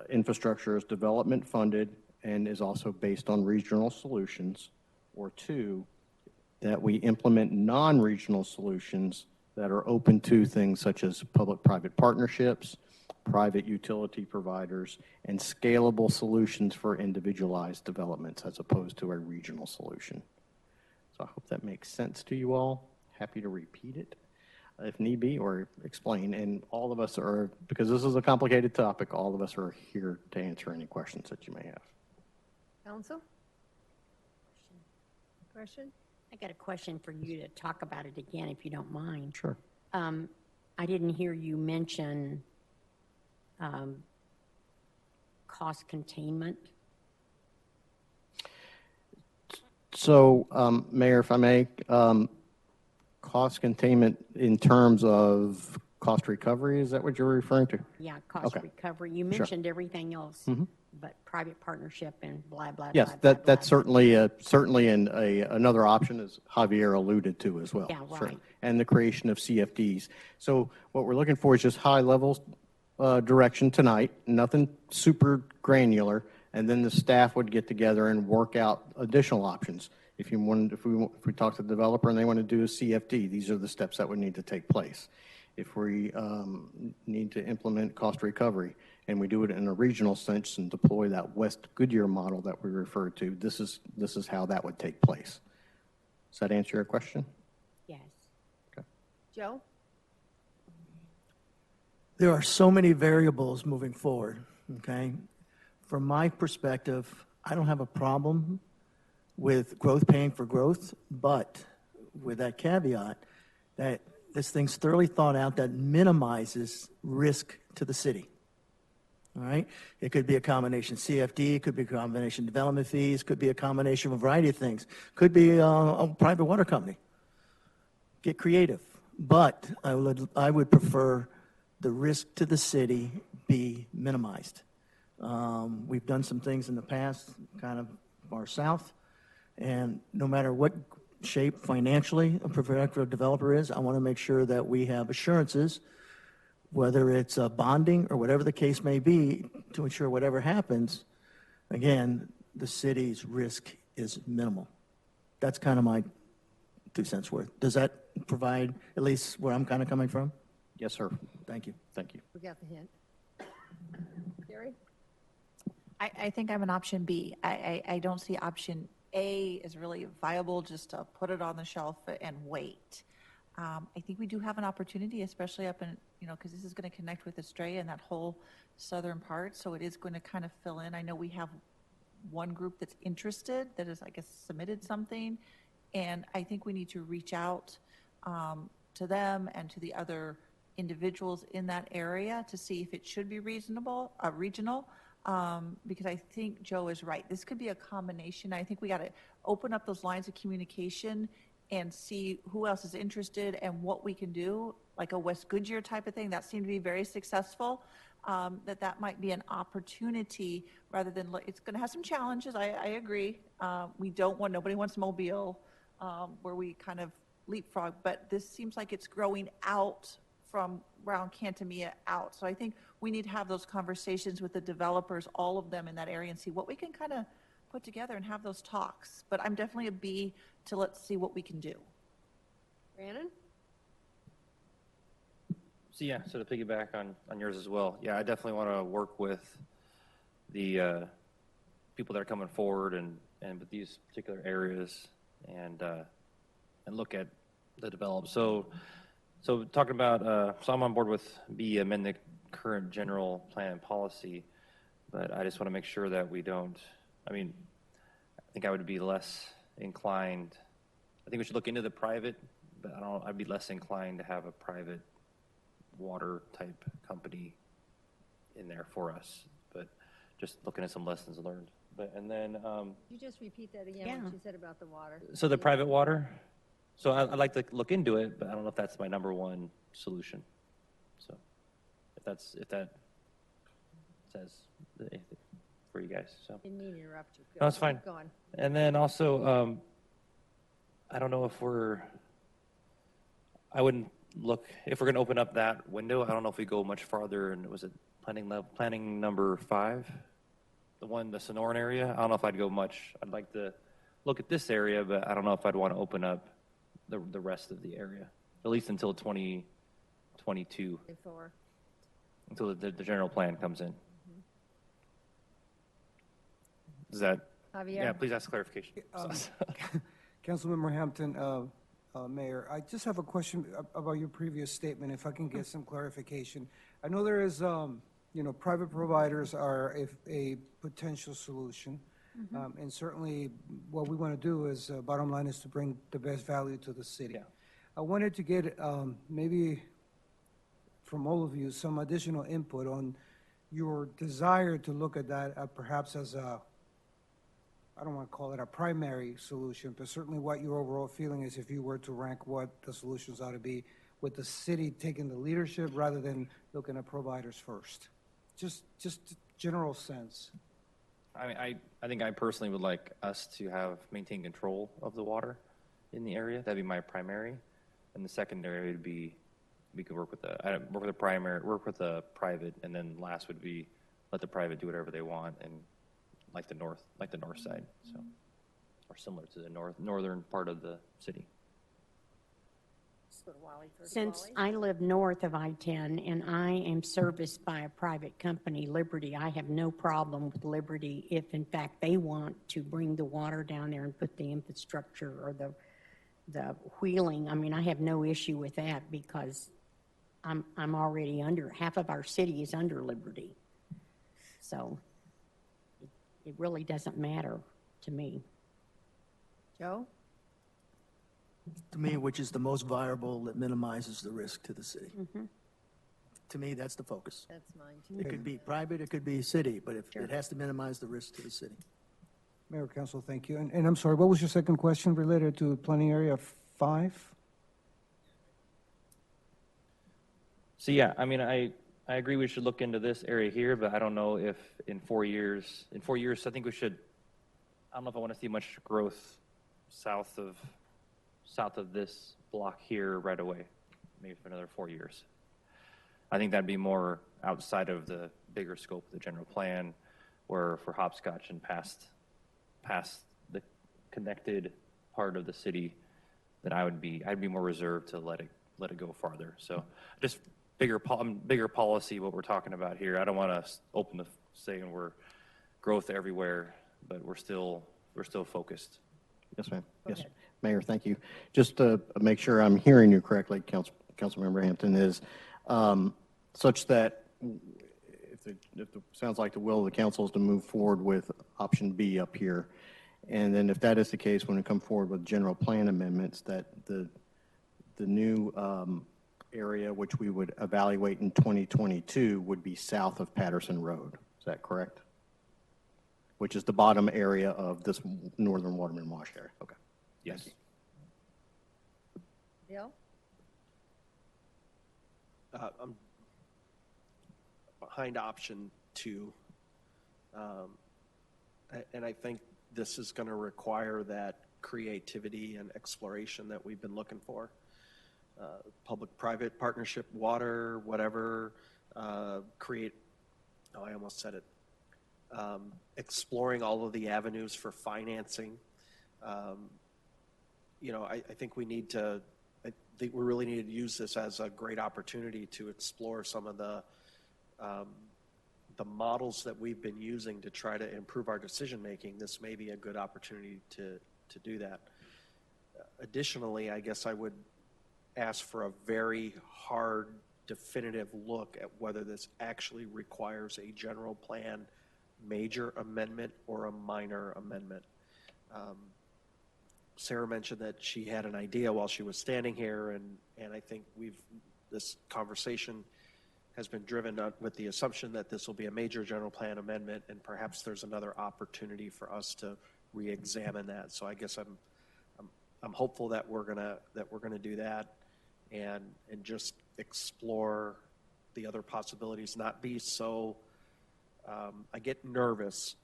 infrastructure is development funded and is also based on regional solutions, or two, that we implement non-regional solutions that are open to things such as public-private partnerships, private utility providers, and scalable solutions for individualized developments as opposed to a regional solution. So I hope that makes sense to you all. Happy to repeat it if need be or explain. And all of us are, because this is a complicated topic, all of us are here to answer any questions that you may have. Council? Question? I got a question for you to talk about it again, if you don't mind. Sure. I didn't hear you mention cost containment. So, Mayor, if I may, cost containment in terms of cost recovery, is that what you're referring to? Yeah, cost recovery. You mentioned everything else, but private partnership and blah, blah, yes, blah, that's certainly another option, as Javier alluded to as well. Yeah, right. Sure. And the creation of CFDs. So what we're looking for is just high-level direction tonight, nothing super granular, and then the staff would get together and work out additional options. If we talk to the developer and they want to do a CFD, these are the steps that would need to take place. If we need to implement cost recovery and we do it in a regional sense and deploy that West Goodyear model that we referred to, this is how that would take place. Does that answer your question? Yes. Okay. Joe? There are so many variables moving forward, okay? From my perspective, I don't have a problem with growth paying for growth, but with that caveat that this thing's thoroughly thought out that minimizes risk to the city. All right? It could be a combination CFD, it could be a combination development fees, could be a combination of a variety of things. Could be a private water company. Get creative. But I would prefer the risk to the city be minimized. We've done some things in the past, kind of far south, and no matter what shape financially a prospective developer is, I want to make sure that we have assurances, whether it's bonding or whatever the case may be, to ensure whatever happens, again, the city's risk is minimal. That's kind of my 2 cents worth. Does that provide at least where I'm kind of coming from? Yes, sir. Thank you. Thank you. We got the hint. Gary? I think I'm an option B. I don't see option A as really viable, just to put it on the shelf and wait. I think we do have an opportunity, especially up in, because this is going to connect with Estrella and that whole southern part, so it is going to kind of fill in. I know we have one group that's interested, that has, I guess, submitted something, and I think we need to reach out to them and to the other individuals in that area to see if it should be regional, because I think Joe is right. This could be a combination. I think we got to open up those lines of communication and see who else is interested and what we can do, like a West Goodyear type of thing. That seemed to be very successful. that might be an opportunity rather than, it's going to have some challenges, I agree. Nobody wants mobile, where we kind of leapfrog, but this seems like it's growing out from around Cantamia out. So I think we need to have those conversations with the developers, all of them in that area, and see what we can kind of put together and have those talks. But I'm definitely a B to let's see what we can do. Brandon? So yeah, so to piggyback on yours as well, yeah, I definitely want to work with the people that are coming forward and with these particular areas and look at the develop. So talking about, so I'm on board with B, amend the current general plan and policy, but I just want to make sure that we don't, I think I would be less inclined, I think we should look into the private, but I'd be less inclined to have a private water type company in there for us, but just looking at some lessons learned. And then You just repeat that again, Yeah. what you said about the water. so the private water, so I'd like to look into it, but I don't know if that's my number one solution. So if that says anything for you guys, so. Didn't mean to interrupt you. No, that's fine. Keep going. And then also, I don't know if I wouldn't look, if we're going to open up that window, I don't know if we go much farther, and was it planning number 5? The Sonoran area? I don't know if I'd go much. I'd like to look at this area, but I don't know if I'd want to open up the rest of the area, at least until 2022, Before. until the general plan comes in. Is that? Javier? Yeah, please ask clarification. Councilmember Hampton, Mayor, I just have a question about your previous statement, if I can get some clarification. I know there is, private providers are a potential solution. And certainly what we want to do is, bottom line is to bring the best value to the city. Yeah. I wanted to get maybe from all of you some additional input on your desire to look at that perhaps as I don't want to call it a primary solution, but certainly what your overall feeling is if you were to rank what the solutions ought to be, with the city taking the leadership rather than looking at providers first. Just general sense. I think I personally would like us to maintain control of the water in the area. That'd be my primary, and the secondary would be we could work with the private, and then last would be let the private do whatever they want, and like the north side, so or similar to the northern part of the city. Since I live north of I-10 and I am serviced by a private company, Liberty, I have no problem with Liberty if in fact they want to bring the water down there and put the infrastructure or the wheeling. I have no issue with that because I'm already half of our city is under Liberty. So it really doesn't matter to me. Joe? To me, which is the most viable that minimizes the risk to the city. To me, that's the focus. That's mine too. It could be private, it could be city, but if it has to minimize the risk to the city. Mayor, Council, thank you. And I'm sorry, what was your second question related to planning area 5? So yeah, I agree we should look into this area here, but I don't know if in 4 years, I think we should, I don't know if I want to see much growth south of this block here right away, maybe for another 4 years. I think that'd be more outside of the bigger scope of the general plan, where for hopscotch and past the connected part of the city, that I'd be more reserved to let it go farther. So just bigger policy, what we're talking about here. I don't want to open the saying we're growth everywhere, but we're still focused. Yes, ma'am. Yes, Mayor, thank you. Just to make sure I'm hearing you correctly, Councilmember Hampton, is such that if it sounds like the will of the council is to move forward with option B up here, and then if that is the case, when we come forward with general plan amendments, that the new area which we would evaluate in 2022 would be south of Patterson Road. Is that correct? Which is the bottom area of this northern Waterman Wash area. Okay. Yes. Bill? I'm behind option 2. And I think this is going to require that creativity and exploration that we've been looking for. Public-private partnership, water, whatever, I almost said it. Exploring all of the avenues for financing. I think we really need to use this as a great opportunity to explore some of the models that we've been using to try to improve our decision making. This may be a good opportunity to do that. Additionally, I guess I would ask for a very hard, definitive look at whether this actually requires a general plan major amendment or a minor amendment. Sarah mentioned that she had an idea while she was standing here, and I think this conversation has been driven with the assumption that this will be a major general plan amendment, and perhaps there's another opportunity for us to re-examine that. So I guess I'm hopeful that we're gonna do that, and just explore the other possibilities, not be so. I get nervous.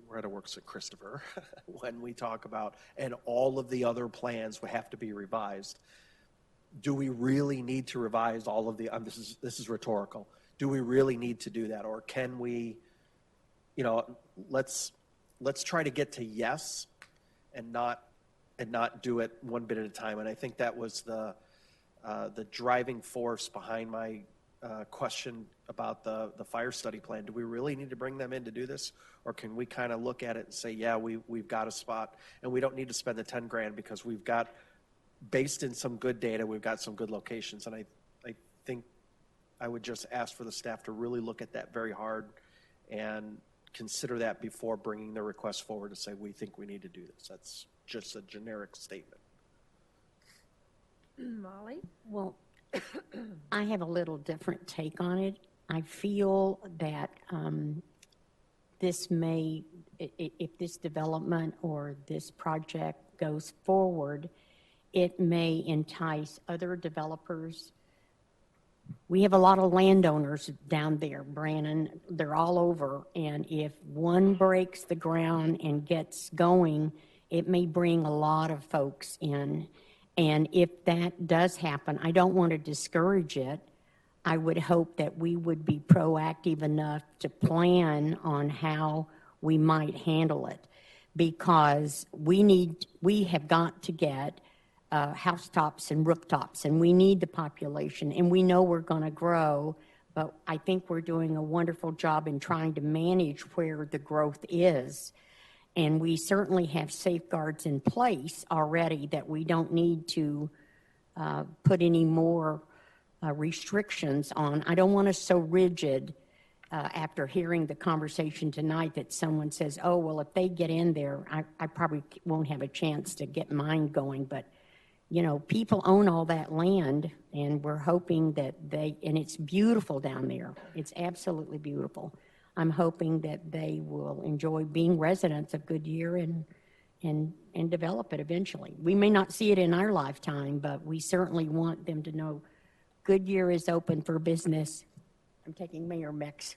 We're at a works at Christopher when we talk about, and all of the other plans will have to be revised. Do we really need to revise all of the? This is rhetorical. Do we really need to do that, or can we? Let's try to get to yes, and not do it one bit at a time. And I think that was the driving force behind my question about the fire study plan. Do we really need to bring them in to do this, or can we kind of look at it and say, yeah, we've got a spot, and we don't need to spend the $10,000 because we've got, based in some good data, we've got some good locations. And I think I would just ask for the staff to really look at that very hard and consider that before bringing the request forward to say we think we need to do this. That's just a generic statement. Molly? Well, I have a little different take on it. I feel that this may, if this development or this project goes forward, it may entice other developers. We have a lot of landowners down there, Brannon. They're all over. And if one breaks the ground and gets going, it may bring a lot of folks in. And if that does happen, I don't want to discourage it. I would hope that we would be proactive enough to plan on how we might handle it, because we have got to get housetops and rooftops, and we need the population, and we know we're going to grow, but I think we're doing a wonderful job in trying to manage where the growth is. And we certainly have safeguards in place already that we don't need to put any more restrictions on. I don't want us so rigid after hearing the conversation tonight that someone says, oh, well, if they get in there, I probably won't have a chance to get mine going. But, people own all that land, and we're hoping that and it's beautiful down there. It's absolutely beautiful. I'm hoping that they will enjoy being residents of Goodyear and develop it eventually. We may not see it in our lifetime, but we certainly want them to know Goodyear is open for business. I'm taking Mayor Meck's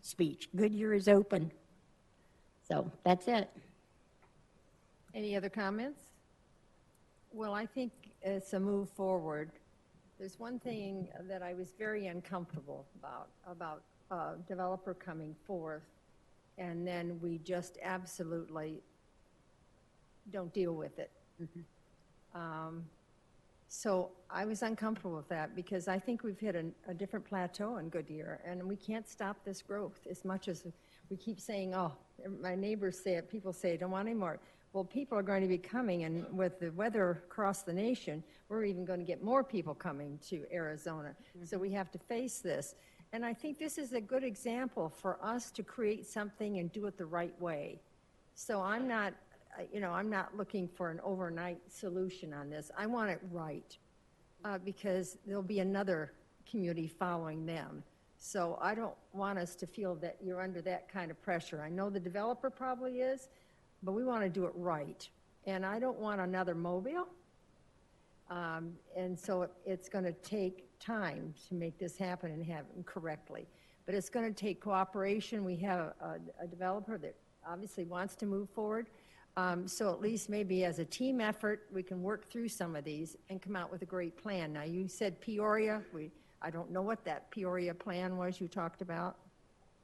speech. Goodyear is open. So that's it. Any other comments? Well, I think it's a move forward. There's one thing that I was very uncomfortable about developer coming forth, and then we just absolutely don't deal with it. Mm-hmm. So I was uncomfortable with that, because I think we've hit a different plateau in Goodyear, and we can't stop this growth as much as we keep saying, oh, my neighbors say it, people say, don't want any more. Well, people are going to be coming, and with the weather across the nation, we're even going to get more people coming to Arizona. Mm-hmm. So we have to face this. And I think this is a good example for us to create something and do it the right way. So I'm not looking for an overnight solution on this. I want it right, because there'll be another community following them. So I don't want us to feel that you're under that kind of pressure. I know the developer probably is, but we want to do it right. And I don't want another Mobile. And so it's going to take time to make this happen and have it correctly. But it's going to take cooperation. We have a developer that obviously wants to move forward. So at least maybe as a team effort, we can work through some of these and come out with a great plan. Now, you said Peoria. I don't know what that Peoria plan was you talked about.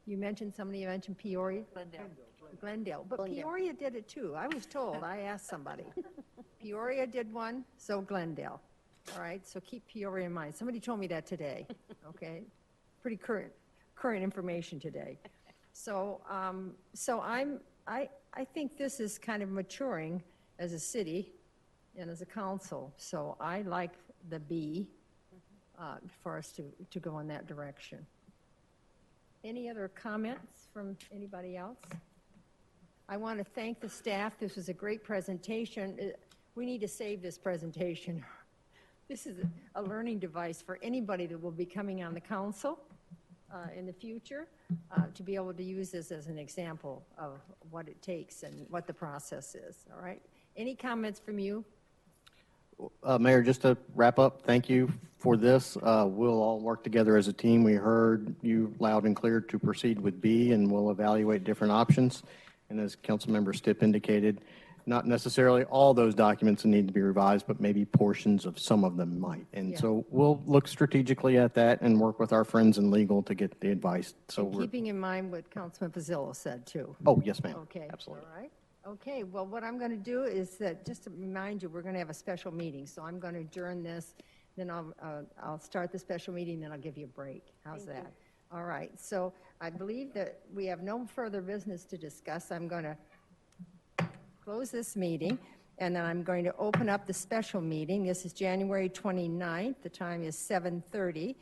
You mentioned, somebody mentioned Peoria? Glendale. But Peoria did it too. I was told. I asked somebody. Peoria did one, so Glendale. All right, so keep Peoria in mind. Somebody told me that today, okay? Pretty current information today. So, I think this is kind of maturing as a city and as a council. So I like the B for us to go in that direction. Any other comments from anybody else? I want to thank the staff. This was a great presentation. We need to save this presentation. This is a learning device for anybody that will be coming on the council in the future to be able to use this as an example of what it takes and what the process is. All right. Any comments from you? Mayor, just to wrap up, thank you for this. We'll all work together as a team. We heard you loud and clear to proceed with B, and we'll evaluate different options. And as Councilmember Stipp indicated, not necessarily all those documents need to be revised, but maybe portions of some of them might. And so we'll look strategically at that and work with our friends in legal to get the advice. So we're keeping in mind what Councilman Pizzillo said too. Oh, yes, ma'am. Okay. Absolutely. All right. Okay, well, what I'm going to do is that, just to remind you, we're going to have a special meeting. So I'm going to adjourn this, then I'll start the special meeting, then I'll give you a break. How's that? All right, so I believe that we have no further business to discuss. I'm going to close this meeting, and then I'm going to open up the special meeting. This is January 29th. The time is 7:30.